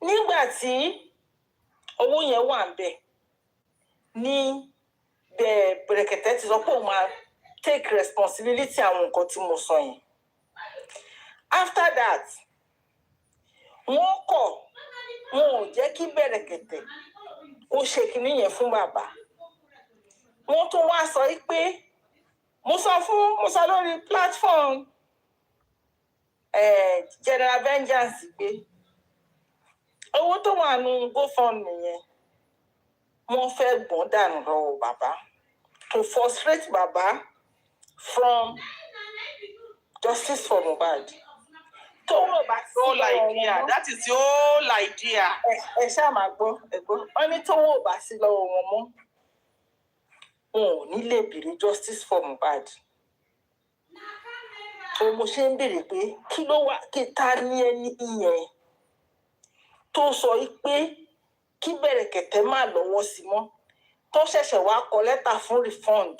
Nígbà tí owó yẹn wà ń bẹ̀ ní Bẹ̀rẹ̀kẹ̀tẹ̀ ti sọ pé òun máa take responsibility àwọn nǹkan tí mo sọ yẹn. After that, wọ́n ò jẹ́ kí Bẹ̀rẹ̀kẹ̀tẹ̀ ó ṣe kinní yẹn fún bàbá. Wọ́n tún wá sọ pé mo sọ lórí platform General Vengeance pé owó tó wà nù GoFundMe yẹn wọ́n fẹ́ gbọ́n dànù lọ́wọ́ bàbá to frustrate bàbá from justice for Mohbad. Whole idea. That is the whole idea. Ẹ ṣáà máa gbọ́ ẹ̀gbọ́n. Wọ́n ní tówó ò bá sí lọ́wọ́ wọn mọ́. Wọn ò ní lè bèrè justice for Mohbad. Mo ṣe ń bèrè pé kí ló wà kí ta ní ẹni ìyẹn tó sọ pé kí Bẹ̀rẹ̀kẹ̀tẹ̀ má lọ́wọ́ sí mọ́. Tó ṣẹ̀ṣẹ̀ wá kọ lẹ́tà fún refund.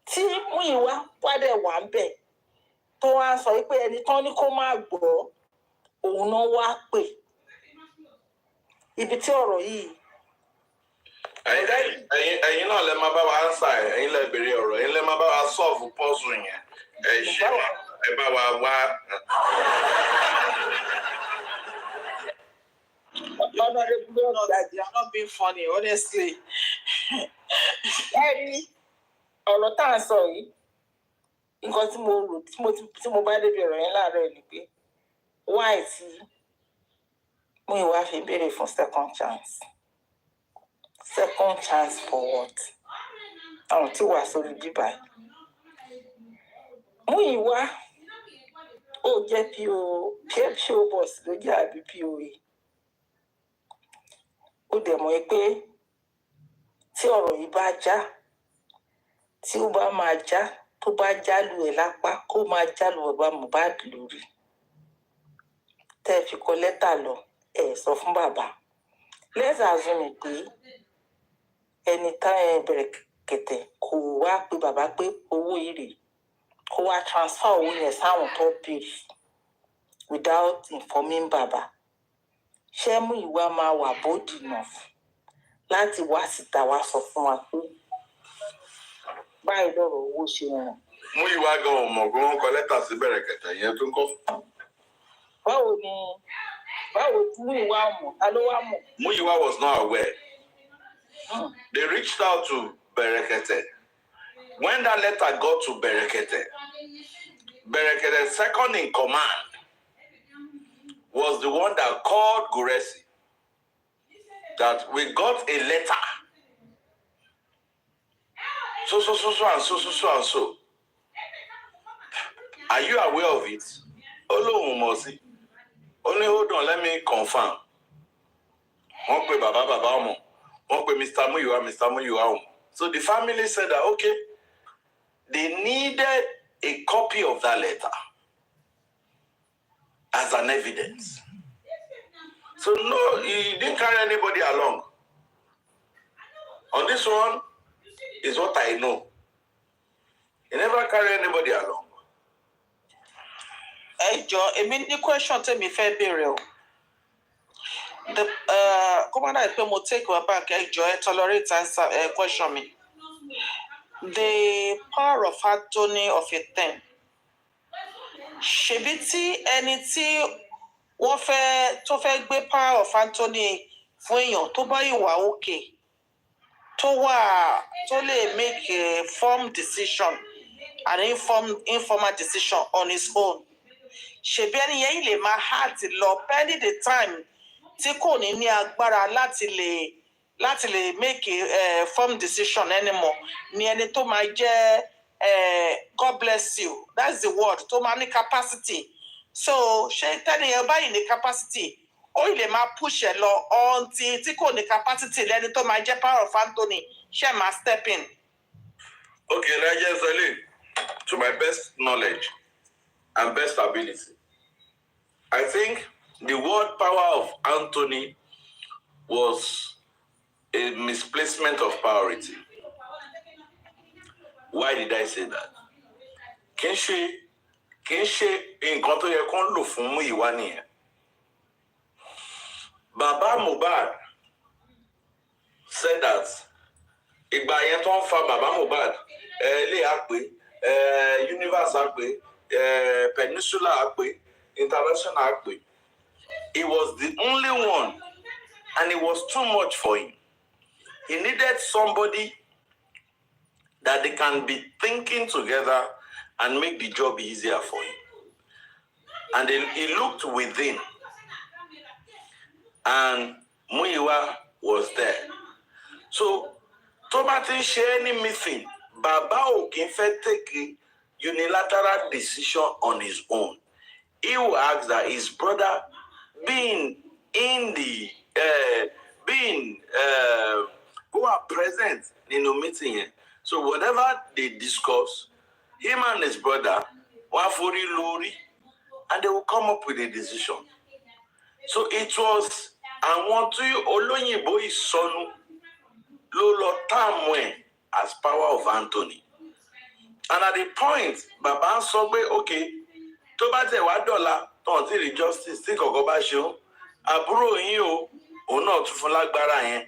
Tí Múyìwá pàdé wà ń bẹ̀. Tó wá sọ pé ẹni tán ní kó má gbọ́ òun náà wá pè. Ibi tí ọ̀rọ̀ yìí. Ẹ̀yin náà lẹ máa bá wa answer ẹ̀, ẹ̀yin lẹ bèrè ọ̀rọ̀, ẹ̀yin lẹ máa bá wa solve puzzle yẹn. Ẹ bá wa wá. They are not being funny, honestly. Ọ̀rọ̀ tá à ń sọ yìí. Nǹkan tí mo rò tí mo bá débi ọ̀rọ̀ yẹn láàárọ̀ ni pé why tí Muyiwa fi béèrè fún second chance. Second chance for what? Àwọn tí wàá sórí bíbá yìí. Muyiwa ó jẹ́ PO boss ló jẹ́ àbí POA. Ó dẹ̀ mọ̀ pé tí ọ̀rọ̀ yìí bá já, tí ó bá máa já, tó bá jálù ẹ̀ lápá, kó máa jálù bàbá Mohbad lórí. Tẹ́ fi kọ lẹ́tà lọ, ẹ sọ fún bàbá. Let's assume pé ẹni tá ẹ bẹ̀rẹ̀ kẹ̀tẹ̀ kò wá pé bàbá pé owó ire kó wá transfer owó yẹn sáwọn tó béèrè without informing bàbá. Ṣé Muyiwa máa wà bold enough láti wá síta wá sọ fún wa pé báyìí lọ́rọ̀ owó ṣe rìn? Muyiwa gan ọmọ gan kọ lẹ́tà sí Bẹ̀rẹ̀kẹ̀tẹ̀ yẹn tó ń kọ́. Báwo tí Muyiwa mọ̀? Ta ló wá mọ̀? Muyiwa was not aware. They reached out to Bẹ̀rẹ̀kẹ̀tẹ̀. When that letter got to Bẹ̀rẹ̀kẹ̀tẹ̀, Bẹ̀rẹ̀kẹ̀tẹ's second in command was the one that called Guresi that we got a letter. So and so. Are you aware of it? Only hold on, let me confirm. Wọ́n pe bàbá ọmọ. Wọ́n pe Mr. Muyiwa ọmọ. So the family said that, okay, they needed a copy of that letter as an evidence. So no, he didn't carry anybody along. On this one is what I know. He never carried anybody along. Èmi ní question tèmi fẹ́ béèrè o. Commander is going to take her back. Tolerate answer question me. The power of attorney of a thing. Ṣebí tí ẹni tí wọ́n fẹ́ tó fẹ́ gbé power of attorney fún èèyàn tó bá ìwà òkè tó lè make a firm decision, an informal decision on his own. Ṣebí ẹni yẹn lè máa hard lọ pending the time tí kò ní agbára láti lè make a firm decision anymore. Ni ẹni tó máa jẹ́ God bless you, that's the word, tó máa ní capacity. So ṣé tẹ́ni yẹn báyìí ní capacity ó lè máa push ẹ lọ until tí kò ní capacity lẹ́ni tó máa jẹ́ power of attorney ṣe máa step in. Okay, Raja Zali, to my best knowledge and best ability, I think the word power of Anthony was a misplacement of priority. Why did I say that? Kì í ṣe nǹkan tó yẹ kó ń lò fún Muyiwa nìyẹn. Baba Mohbad said that ìgbà yẹn tó ń fa Baba Mohbad ilé àpè Universe àpè Peninsula àpè International àpè. He was the only one, and it was too much for him. He needed somebody that they can be thinking together and make the job easier for him. And then he looked within, and Muyiwa was there. So, tó bá ti ṣe any meeting, Baba ò kí ń fẹ́ take a unilateral decision on his own. He will ask that his brother being who are present in the meeting. So whatever they discuss, him and his brother, and they will come up with a decision. So it was, I want to Olóyìnbó ìsọnù ló lọ tààmù as power of Anthony. And at the point, Baba sọ pé, okay, tó bá tẹ̀ wá dọ̀la tó ń tìrì justice tí kọ̀ọ̀kan bá ṣe ó, àbúrò yín o, òun náà tún fún lágbára yẹn,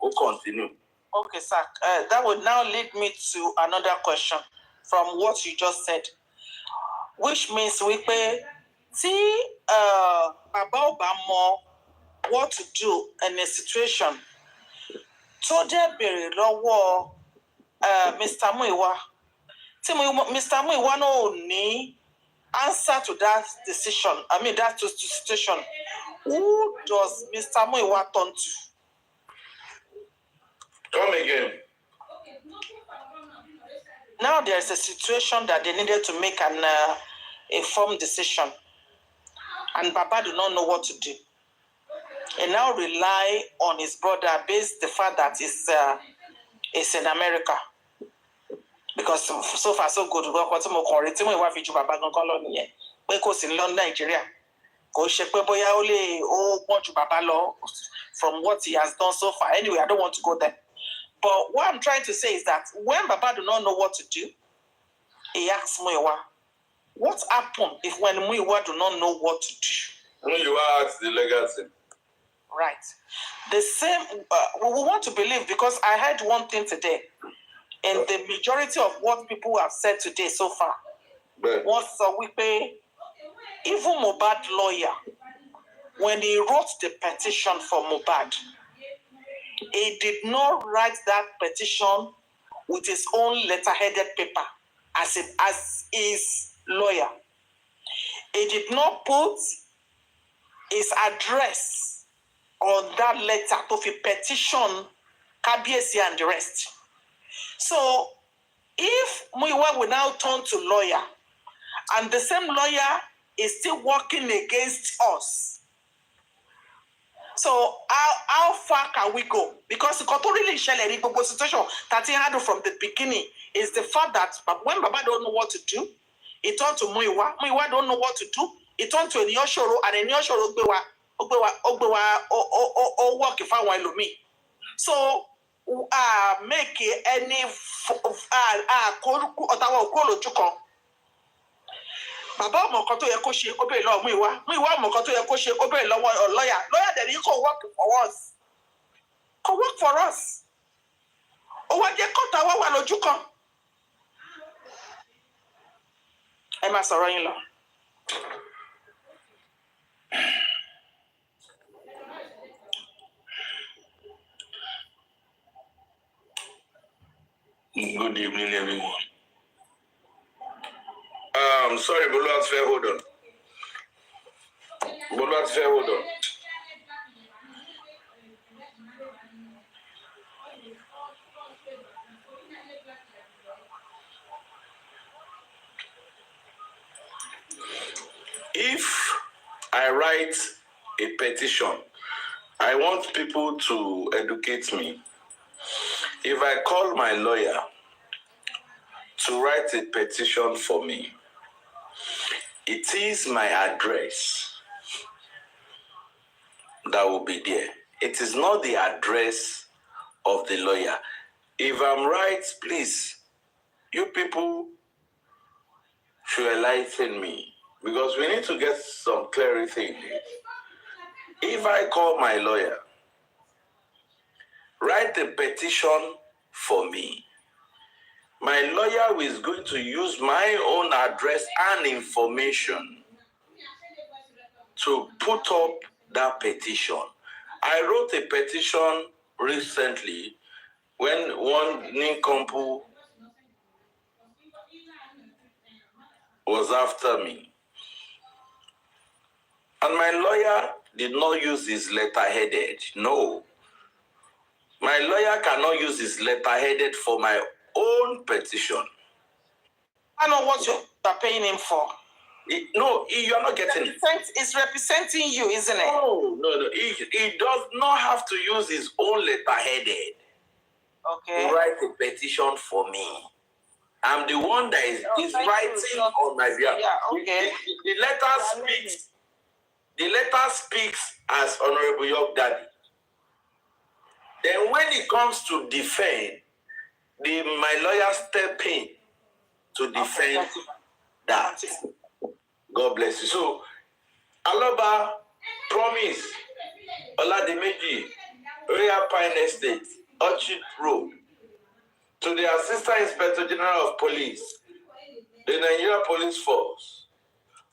ó continue. Okay, sir. That would now lead me to another question from what you just said, which means wípé tí Baba ò bá mọ what to do in a situation tó dẹ̀ béèrè lọ́wọ́ Mr. Muyiwa, tí Mr. Muyiwa náà ò ní answer to that decision, that situation, Who does Mr. Muiwa turn to? Come again. Now there's a situation that they needed to make an informed decision, and Baba do not know what to do. He now rely on his brother based the fact that he's in America. Because so far so good. Nigeria. From what he has done so far. Anyway, I don't want to go there. But what I'm trying to say is that when Baba do not know what to do, he asks Muiwa, what happened if when Muiwa do not know what to do? Muiwa asks the legal thing. Right. The same, we want to believe, because I heard one thing today, and the majority of what people have said today so far was even Mohbad lawyer, when he wrote the petition for Mohbad, he did not write that petition with his own letter-headed paper as his lawyer. He did not put his address on that letter to petition Kabiesi and the rest. So, if Muiwa will now turn to lawyer, and the same lawyer is still working against us, so how far can we go? Because the really situation that he had from the beginning is the fact that when Baba don't know what to do, he turned to Muiwa. Muiwa don't know what to do. He turned to Enioshoro, and Enioshoro work if I want me. So make any Baba mo kan tó yẹ kó ṣe ó bẹ̀rẹ̀ lọ́wọ́ Muiwa mo kan tó yẹ kó ṣe ó bẹ̀rẹ̀ lọ́wọ́ lawyer dẹ̀ ní kó work for us. Kó work for us. Ó wá jẹ́ kọ́ta wá wà lójú kan. Ẹ máa sọ̀rọ̀ yín lọ. Good evening, everyone. Sorry, Boluwatife, hold on. Boluwatife, hold on. If I write a petition, I want people to educate me. If I call my lawyer to write a petition for me, it is my address that will be there. It is not the address of the lawyer. If I'm right, please, you people should enlighten me, because we need to get some clarity in it. If I call my lawyer, write a petition for me, my lawyer is going to use my own address and information to put up that petition. I wrote a petition recently when one nincompoop was after me. And my lawyer did not use his letter-headed. No. My lawyer cannot use his letter-headed for my own petition. I know what you are paying him for. No, you are not getting it. It's representing you, isn't it? No. He does not have to use his own letter-headed to write a petition for me. I'm the one that is writing on my behalf. Yeah, okay. The letter speaks as Honorable York Daddy. Then when it comes to defend, my lawyer step in to defend that. God bless you. So, Aloba promise Oladimeji, Royal Pine Estate, Orchard Road, to the Assistant Inspector General of Police, the Nigeria Police Force,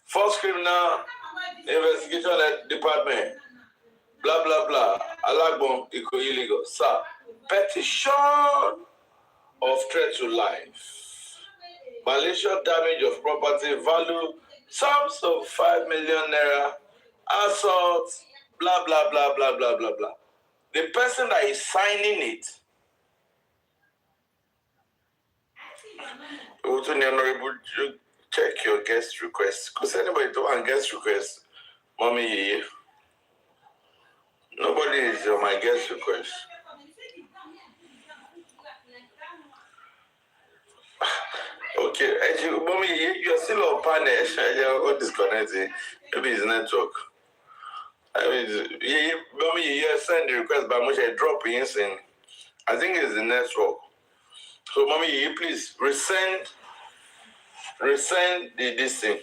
Force Criminal Investigation Department, blah, blah, blah, Alagbon, illegal. Sir, petition of threat to life, malicious damage of property value, sums of 5 million naira, assault, blah, blah, blah, blah, blah, blah, blah. The person that is signing it, Honorable, check your guest request. Because anybody do want guest request, mommy, nobody is on my guest request. Okay, actually, mommy, you're still on panel. You're disconnected. Maybe it's network. I mean, mommy, you send the request, but much I drop in. I think it's the network. So, mommy, you please resend this thing.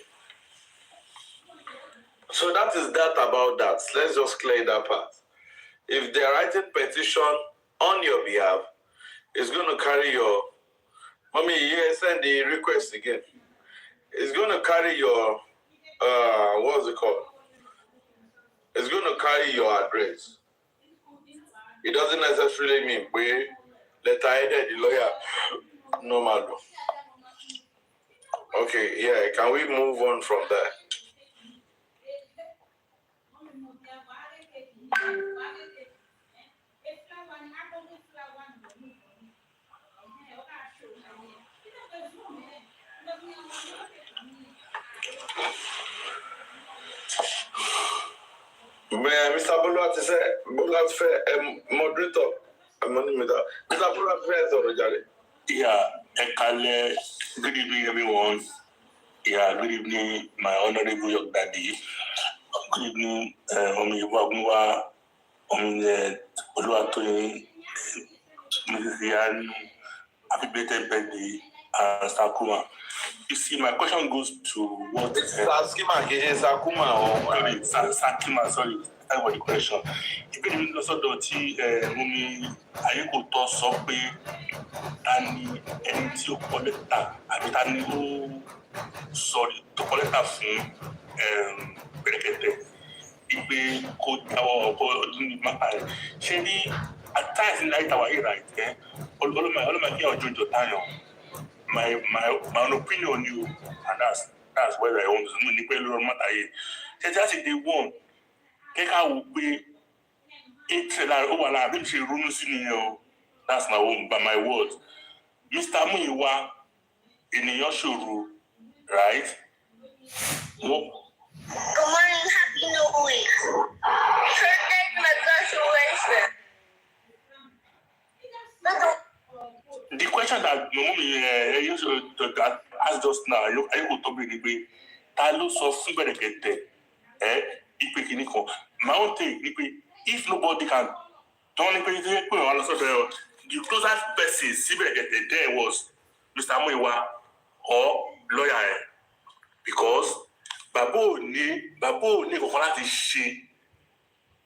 So that is that about that. Let's just clear that part. If they're writing petition on your behalf, it's going to carry your... Mommy, you send the request again. It's going to carry your... what's it called? It's going to carry your address. It doesn't necessarily mean we letter-headed the lawyer. No matter. Okay, yeah. Can we move on from that? Mr. Bolat is a moderator. Mr. Bolat is Yeah, good evening, everyone. Yeah, good evening, my honorable young daddy. Good evening, Omiwa, Oluwatoyin, Mrs. Yan, happy birthday, Sakuma. You see, my question goes to what... Sakima, sorry. Thank for the question. Ìbéèrè mi lọ́sọ̀dọ̀ tí Mumi Ayékòótọ́ sọ pé ta ni ẹni tí ó kọ lẹ́tà àbí ta ni ó tó kọ lẹ́tà fún Bẹ̀rẹ̀kẹ̀tẹ̀ ìgbé kó jáwọ́ ọkọ̀ ọdún ní máa rẹ̀. Ṣé ní at times in light our era ọlọ́mọ kí ọjọ́ ìjọ táyọ̀ my own opinion you and that's where I want to ní pé lórí mọ́tà yìí. Ṣé tí a sì dé wọ́n kẹ́kà wò pé ètò ó wà láàbí ṣe ronú sí nìyẹn o. That's my own, by my words. Mr. Muiwa, ènìyàn ṣòro, right? Good morning, happy new week. Trending my graduation. The question that Mumi asked just now, Ayékòótọ́ ni pé ta ló sọ fún Bẹ̀rẹ̀kẹ̀tẹ̀ ìpè kìíní kan. My own take ni pé if nobody can turn it the closest person sí Bẹ̀rẹ̀kẹ̀tẹ̀ there was Mr. Muiwa or lawyer because bàbá ò ní kankan láti ṣe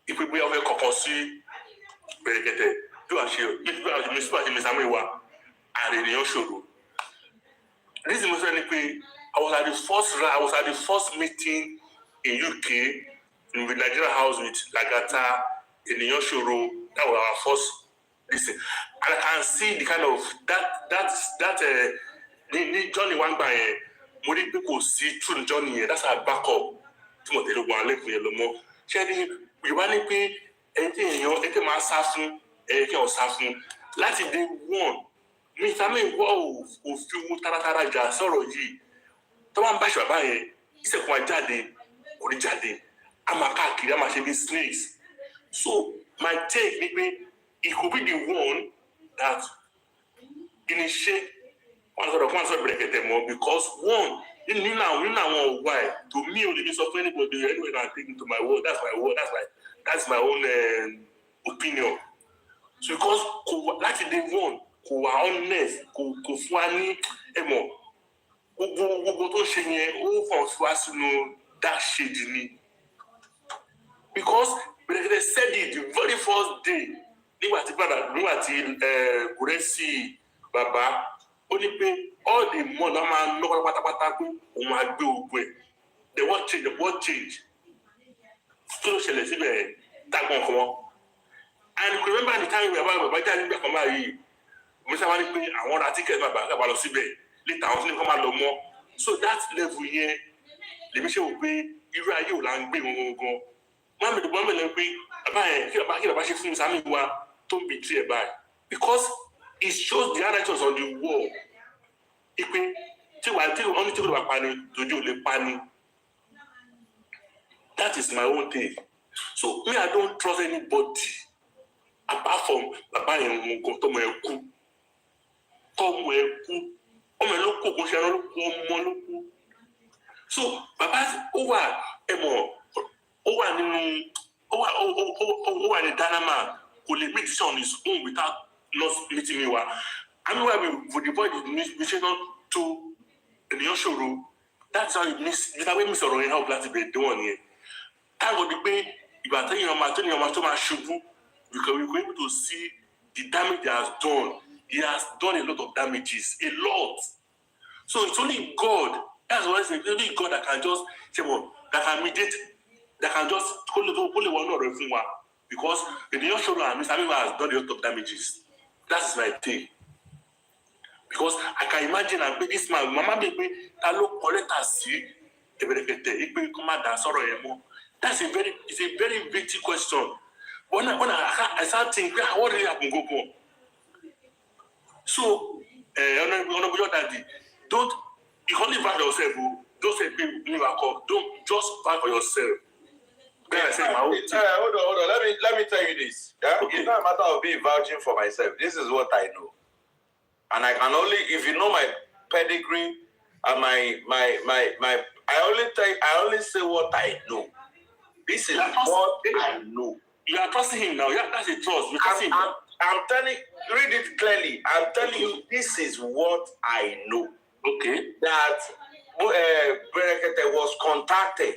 ìpè bóyá ó fẹ́ kankan sí Bẹ̀rẹ̀kẹ̀tẹ̀ bí wàá ṣe Mr. Muiwa àrènìyàn ṣòro. Reason mo sọ ni pé I was at the first meeting in UK in the Nigerian house with Lagata, ènìyàn ṣòro. That was our first listen. And I can see the kind of that Johnny Wangba mo rí pé kò sí true Johnny yẹn. That's our backup tí mo tẹ̀lé wọn lẹ́kùn yẹn lọ mọ́. Ṣé ní Yorùbá ní pé ẹni tí èèyàn máa sá fún ẹni tí èèyàn sá fún láti day one. Mi ìsàmì ìwọ ò fi owó táratára jà sọ̀rọ̀ yìí. Tó máa ń bá ṣùgbọ́n yẹn ìṣẹ̀kùn máa jáde kò ní jáde. A máa káàkiri, a máa ṣe bí snakes. So my take ni pé it could be the one that initiate one sort of Bẹ̀rẹ̀kẹ̀tẹ̀ mọ́ because one nínú àwọn ọ̀wá ẹ̀ to me ò lè ní sọ fún anybody anyway that take me to my word that's my own opinion. So because láti day one kò wá honest kò fún wa ní ẹ̀mọ̀ gbogbo tó ṣe yẹn ó kàn fún wa sínú dark shade ni because Bẹ̀rẹ̀kẹ̀tẹ̀ said it the very first day nígbà tí Kúrẹ́sì bàbá ó ní pé all the money máa ń lọ́kọ́ pátápátá pé òun máa gbé ogun ẹ̀ the what change kí ló ṣẹlẹ̀ síbẹ̀ tágbọ̀n kan wọn and remember the time bàbá jáde nígbà kan báyìí mo sábà ní pé àwọn ra ticket bàbá lọ síbẹ̀ later àwọn tí ní kọ́ máa lọ mọ́ so that level yẹn lèmi ṣe wò pé irú ayé ò là ń gbé wọn gan Mammy, the woman like we buy she Sammy don't betray by because it shows the others on the wall. If we only talk about panic to do the panic. That is my own thing. So me, I don't trust anybody apart from Papa and Mugo So Papa over the Dynama could make this on his own without not meeting me. I mean, why we would divide the mission to the Yoshuru. That's how you miss the way Mr. Roy help that to be doing here. That would be if I tell you my shubu, because we're able to see the damage he has done. He has done a lot of damages, a lot. So it's only God. That's why it's only God that can just that can mediate, that can just only one or everyone. Because in the Yoshuru and Mr. Amiwa has done a lot of damages. That's my thing. Because I can imagine and pay this man, Mama baby, Talo collect us see, that's a very big question. When I start thinking, what really happened go? So, Honorable Daddy, don't you only value yourself, don't say don't just value for yourself. Hold on. Let me tell you this. Yeah? Okay. It's not a matter of being vouching for myself. This is what I know. And I can only, if you know my pedigree and I only say what I know. This is what I know. You are trusting him now. Yeah, that's a trust. I'm telling, read it clearly. I'm telling you, this is what I know. Okay. That Berekete was contacted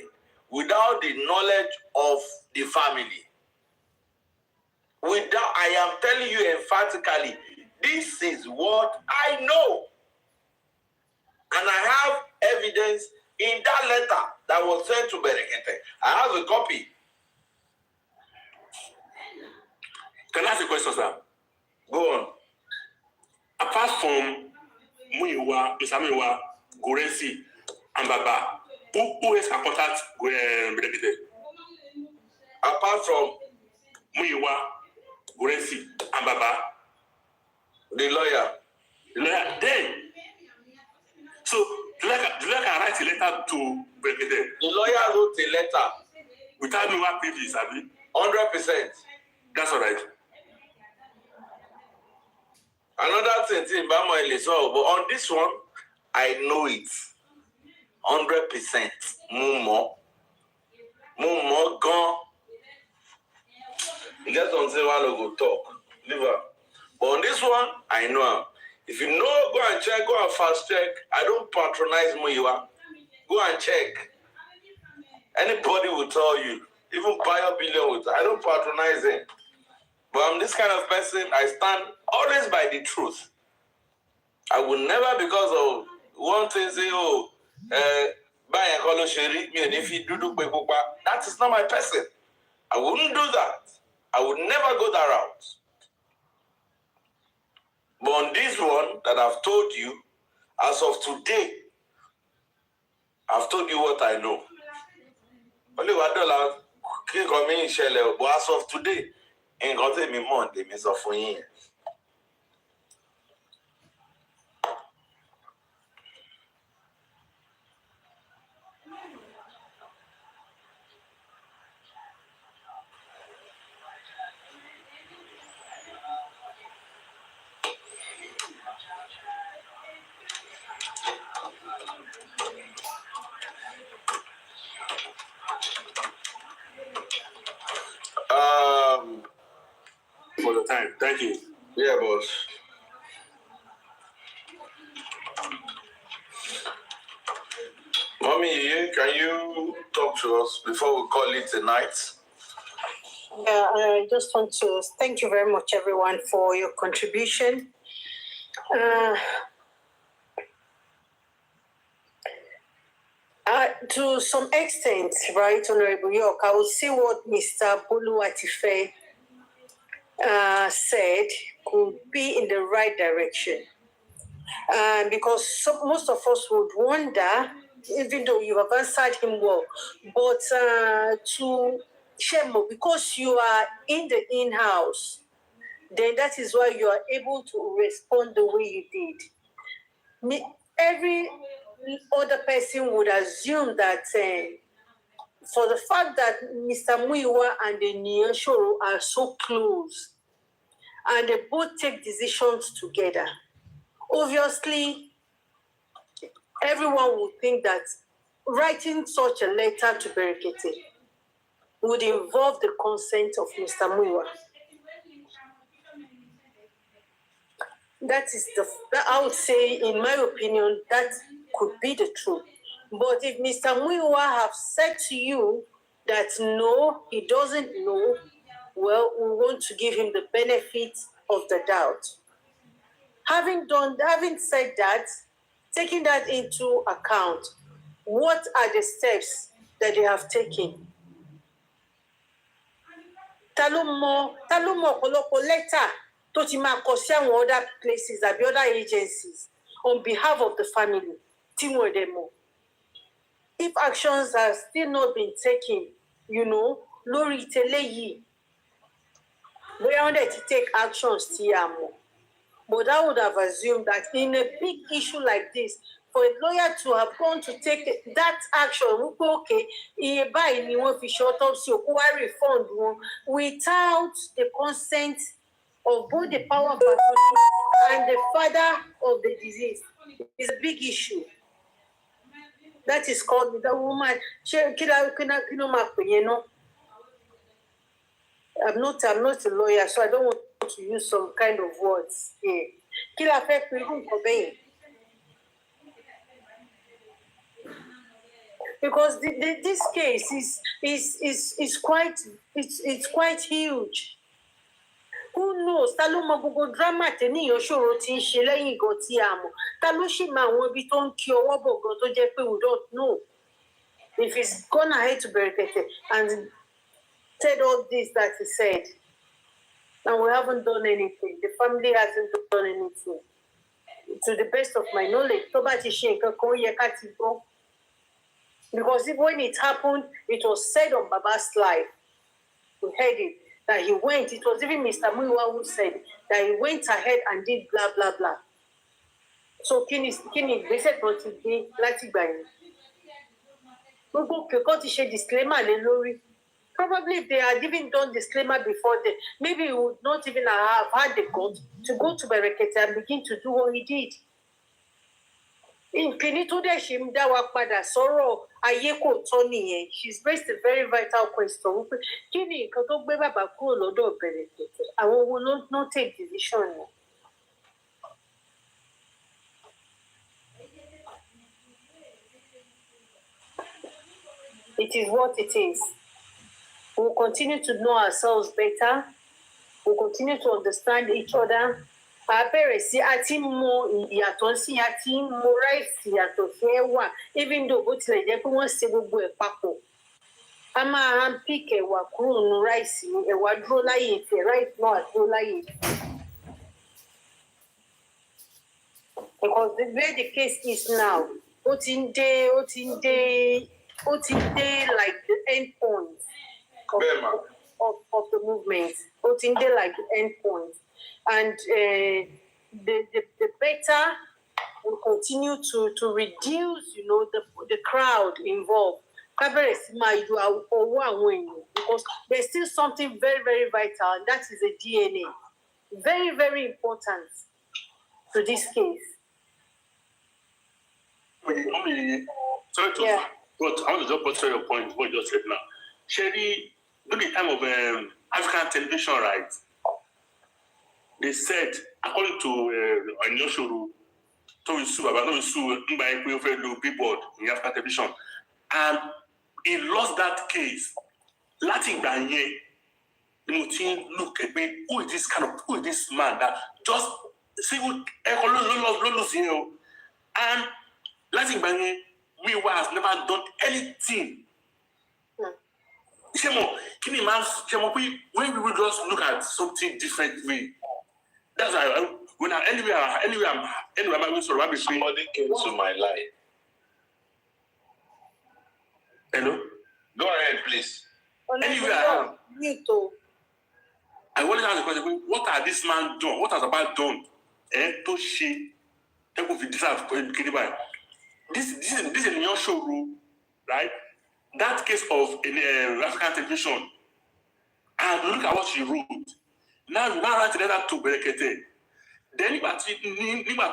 without the knowledge of the family. I am telling you emphatically, this is what I know. And I have evidence in that letter that was sent to Berekete. I have a copy. Can I ask a question, sir? Go on. Apart from Muiwa, Isamiwa, Gorensi, and Baba, who else can contact Berekete? Apart from Muiwa, Gorensi, and Baba, the lawyer. Then, so the lawyer can write a letter to Berekete. The lawyer wrote a letter. Without me what previous, Abi? 100%. That's all right. Another thing, but on this one, I know it. 100%. Mumo gone. You get something one go talk. Leave her. But on this one, I know him. If you know, go and check, go and fast check. I don't patronize Muiwa. Go and check. Anybody will tell you. Even Bio-Billion I don't patronize him. But I'm this kind of person, I stand always by the truth. I will never, because of one thing, say, buy a color sherry, and if you do, that is not my person. I wouldn't do that. I would never go that route. But on this one that I've told you, as of today, I've told you what I know. Only what $1 but as of today, ain't got me more than me so for you. For the time. Thank you. Yeah, boss. Mommy, can you talk to us before we call it a night? Yeah, I just want to thank you very much, everyone, for your contribution. To some extent, right, Honorable York, I will see what Mr. Bolu Atife said could be in the right direction. Because most of us would wonder, even though you have answered him well, but to Shemo, because you are in the in-house, then that is why you are able to respond the way you did. Every other person would assume that for the fact that Mr. Muiwa and the Nyashoro are so close and they both take decisions together, obviously everyone would think that writing such a letter to Berekete would involve the consent of Mr. Muiwa. That is I would say, in my opinion, that could be the truth. But if Mr. Muiwa have said to you that no, he doesn't know, well, we want to give him the benefit of the doubt. Having said that, taking that into account, what are the steps that they have taken? Talomo letter to ti máa kọ sí àwọn other places àbí other agencies on behalf of the family tí wọ́n dẹ̀ mọ̀. If actions have still not been taken, lórí tẹ́lẹ̀ yìí, bóyá wọ́n dẹ̀ ti take actions tí a mọ̀. But I would have assumed that in a big issue like this, for a lawyer to have gone to take that action, okay, iye báyìí ni wọ́n fi ṣe autopsy òkú wá refund wọn without the consent of both the power of attorney and the father of the deceased is a big issue. That is called the woman. I'm not a lawyer, so I don't want to use some kind of words here. Because this case is quite huge. Who knows? Ta ló mọ gbogbo drama tẹ́níyàn ṣòro tí ń ṣe lẹ́yìn ìgò tí a mọ̀? Ta ló ṣì máa àwọn ibi tó ń kí ọwọ́ bọ̀ gan tó jẹ́ pé we don't know? If he's gone ahead to Berekete and said all this that he said, and we haven't done anything, the family hasn't done anything. To the best of my knowledge, tó bá ti ṣe nǹkan kan ó yẹ ká ti gbọ́. Because when it happened, it was said on Baba's live. We heard it. That he went, it was even Mr. Muiwa who said that he went ahead and did blah, blah, blah. So, kini gbèsè tó ti gbé láti gbà yẹn. Gbogbo kẹ̀kọ́ ti ṣe disclaimer lé lórí. Probably if they had even done disclaimer before then, maybe he would not even have had the guts to go to Berekete and begin to do what he did. Ìpínlẹ̀ tó dẹ̀ ṣe ń dá wa padà sọ̀rọ̀ ayé kò tọ́ nìyẹn. She's raised a very vital question. Wípé kí ni nǹkan tó gbé bàbá kúrò lọ́dọ̀ Berekete? Àwọn wo ló take decision yẹn? It is what it is. We'll continue to know ourselves better. We'll continue to understand each other. Bẹ̀rẹ̀ sí àti mọ ìyàtọ̀ sí àti mọ ráìsì ìyàtọ̀ sí ẹ̀wà, even though bó tilẹ̀ jẹ́ pé wọ́n ṣe gbogbo ẹ̀ papọ̀. A máa handpick ẹ̀wà kúrò nínú ráìsì ni ẹ̀wà dúró láyè tiẹ̀, ráìsì náà dúró láyè tiẹ̀. Because the way the case is now, ó ti ń dé like the end point of the movement. Ó ti ń dé like the end point. And the better we continue to reduce, the crowd involved. Because there's still something very, very vital, and that is the DNA. Very, very important to this case. Sorry to, but I want to just butcher your point, what you just said now. Sherry, during the time of African television rights, they said, according to Anyoshuru, billboard in African television, and he lost that case. Latin Ganye, look at me, who is this man that just see what and Latin Ganye, Miwa has never done anything. Can you imagine when we will just look at something differently? That's why when anywhere I'm going to rubbish. Somebody came to my life. Hello? Go ahead, please. Anywhere I am. I always ask the question, what are this man done? What has about done? To she take off the deserve This is a new show rule, right? That case of African television. And look at what she wrote. Now you now write letter to Berekete. Then nígbà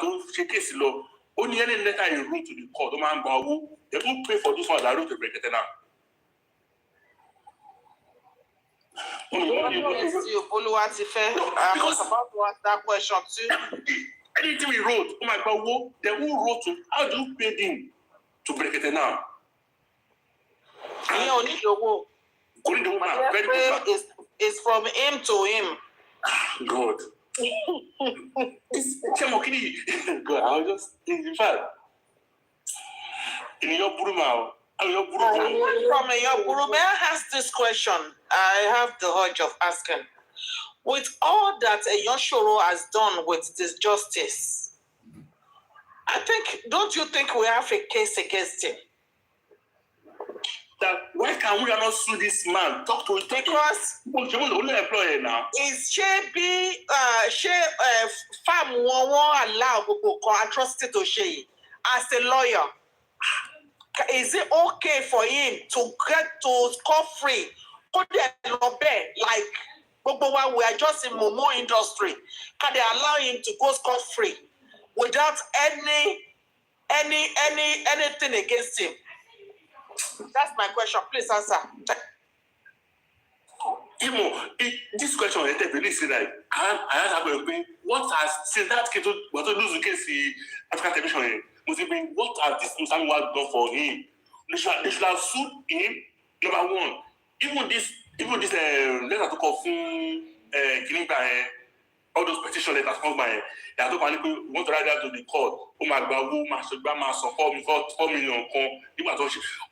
tó ṣe case lọ, ó ní any letter he wrote to the court, ó máa ń gba owó. They won't pay for this one that I wrote to Berekete now. I was about to ask that question too. Anything we wrote, oh my God, then who wrote to? How do you pay him to break it now? You need the wo. It's from him to him. God. God, I was just in fact. In your Burma. From your Burma, may I ask this question? I have the urge of asking. With all that Yoshoro has done with this justice, don't you think we have a case against him? That why can we not sue this man? Talk to him. Because only employer now. Is she farm won't allow atrocity to she as a lawyer? Is it okay for him to get to scot-free? Like we are just in Momo industry. Can they allow him to go scot-free without anything against him? That's my question. Please answer. This question is really serious. I asked her, what has since that case was to lose the case in African television? What has this Muslim done for him? They should have sued him. Number one, even this letter to confirm all those petition letters come by. They are talking we want to write that to the court. Oh my God, so 4 million.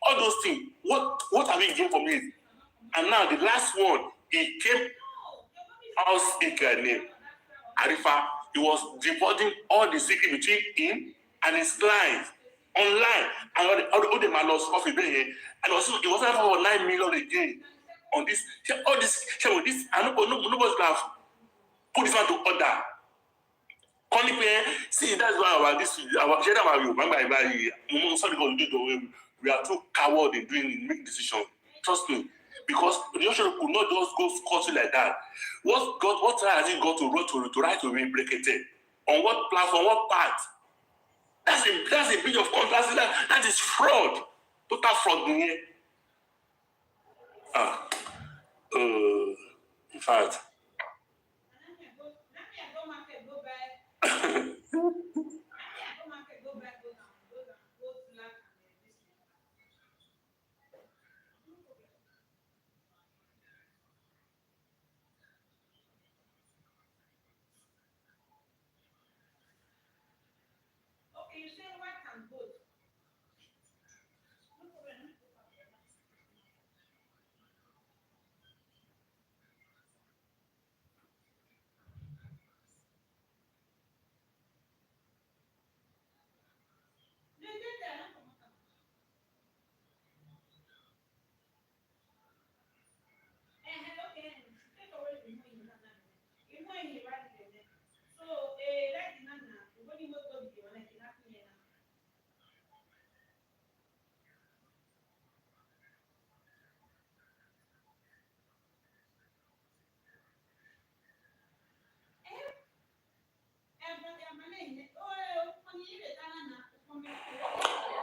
All those things. What have we gained from it? And now the last one, he came out speaker name Arifa. He was reporting all the secret between him and his clients online, and all the man lost coffee there, and also it was about 9 million again on this. All this, and nobody's have put this one to order. See, that's why we are too coward in making decisions. Trust me, because the Yoshua could not just go scot like that. What time has he got to write to break it? On what platform? What part? That's a bit of contrast. That is fraud. Total fraud in here. In fact.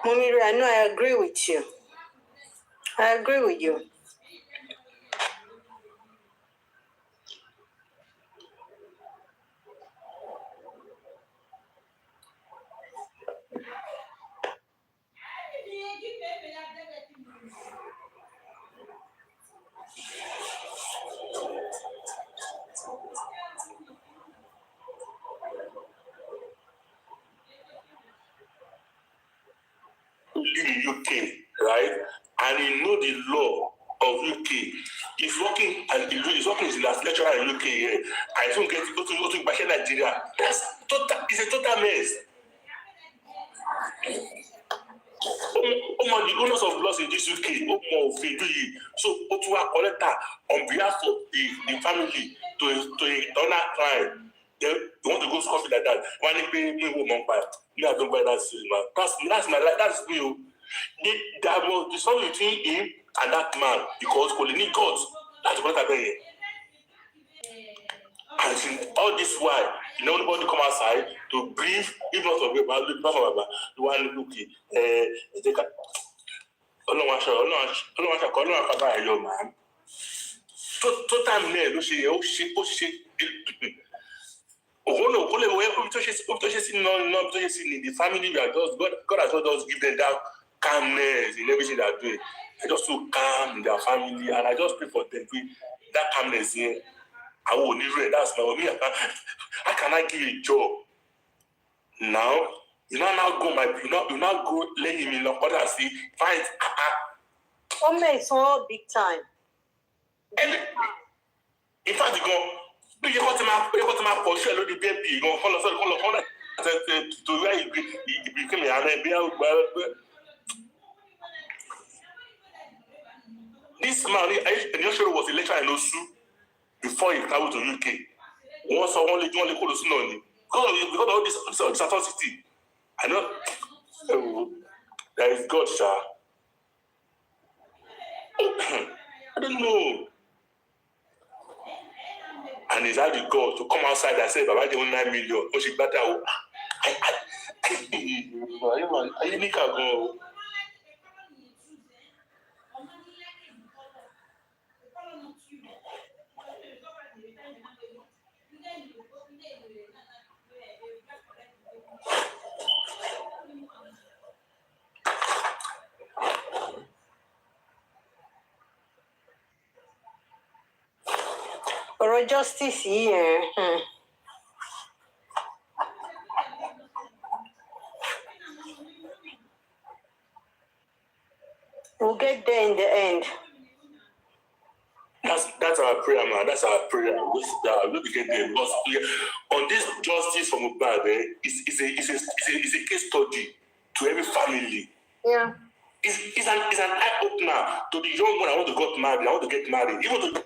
Muniru, I know I agree with you. I agree with you. In the UK, right? And he know the law of UK. He's working and he's working as a lecturer in UK here. I don't get to go to Nigeria. That's total. It's a total mess. the owners of laws in this UK, so Otua Collector on behalf of the family to a donor client. They want to go scot like that. When they pay me woman by me, I don't buy that man. That's my life. That's me. There was something between him and that man because Colini God. That's what I mean. And all this while, nobody come outside to brief, if not of the one looking. Man. Total man, the family we are just God has not just give them that calmness in everything they are doing. They just so calm in their family, and I just pray for them that calmness here. I will need it. That's my me. I cannot give you a job now. You now go you now go let him in order and see find. It's all big time. In fact, you go. You got to my portion of the baby. You go follow to where he became a this man, initially was a lecturer in Osu before he traveled to UK. Once only call the snow because of all this atrocity. I know there is God, sir. I don't know. And he's had the God to come outside and say, Baba, they want 9 million. But she better. I need to go. Or justice here. We'll get there in the end. That's our prayer, man. That's our prayer. We'll get there because on this justice from Mohbad, it's a case study to every family. Yeah. It's an eye opener to the young one. I want to get married. I want to get married. Even to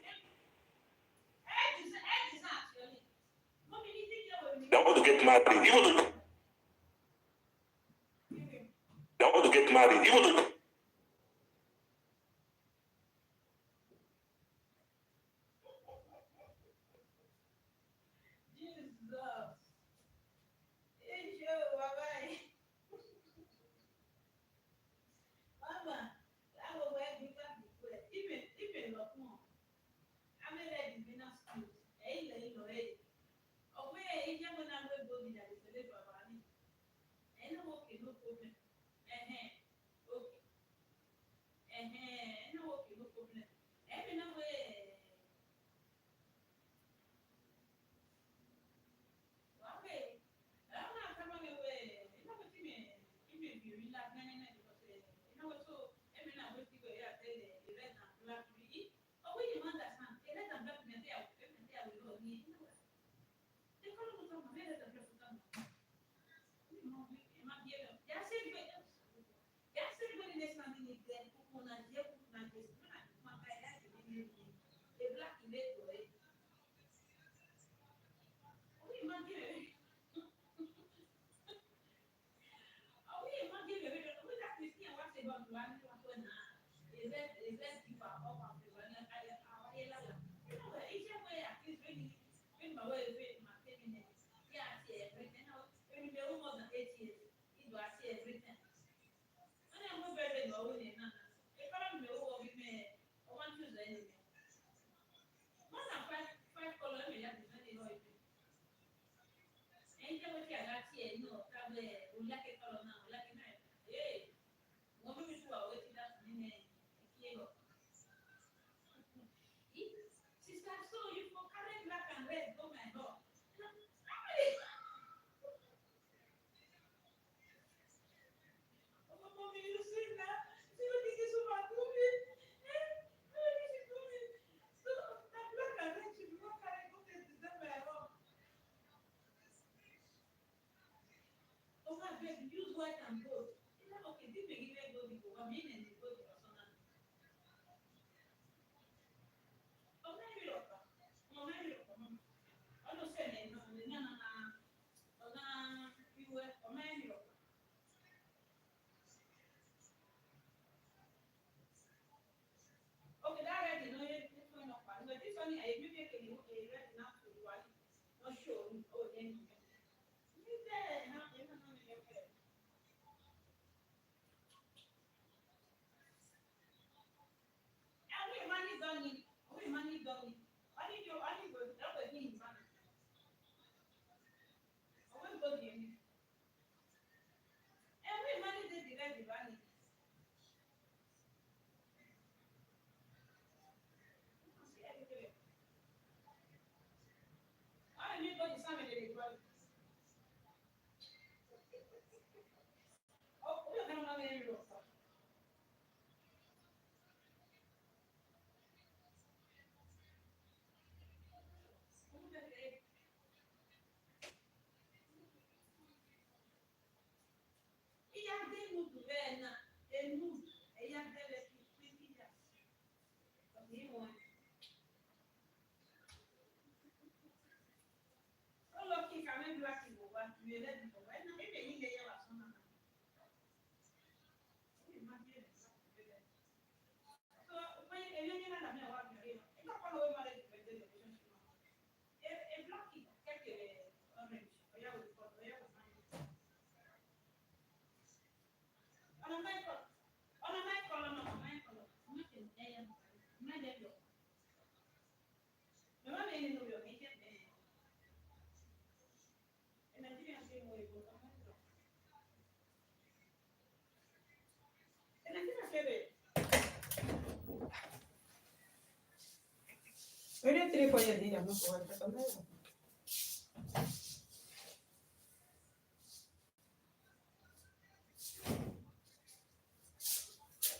I want to get married. Even to I want to get married. Even to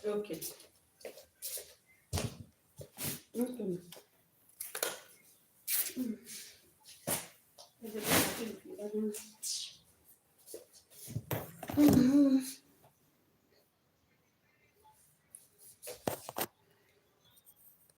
Okay. Okay. Mm-hmm.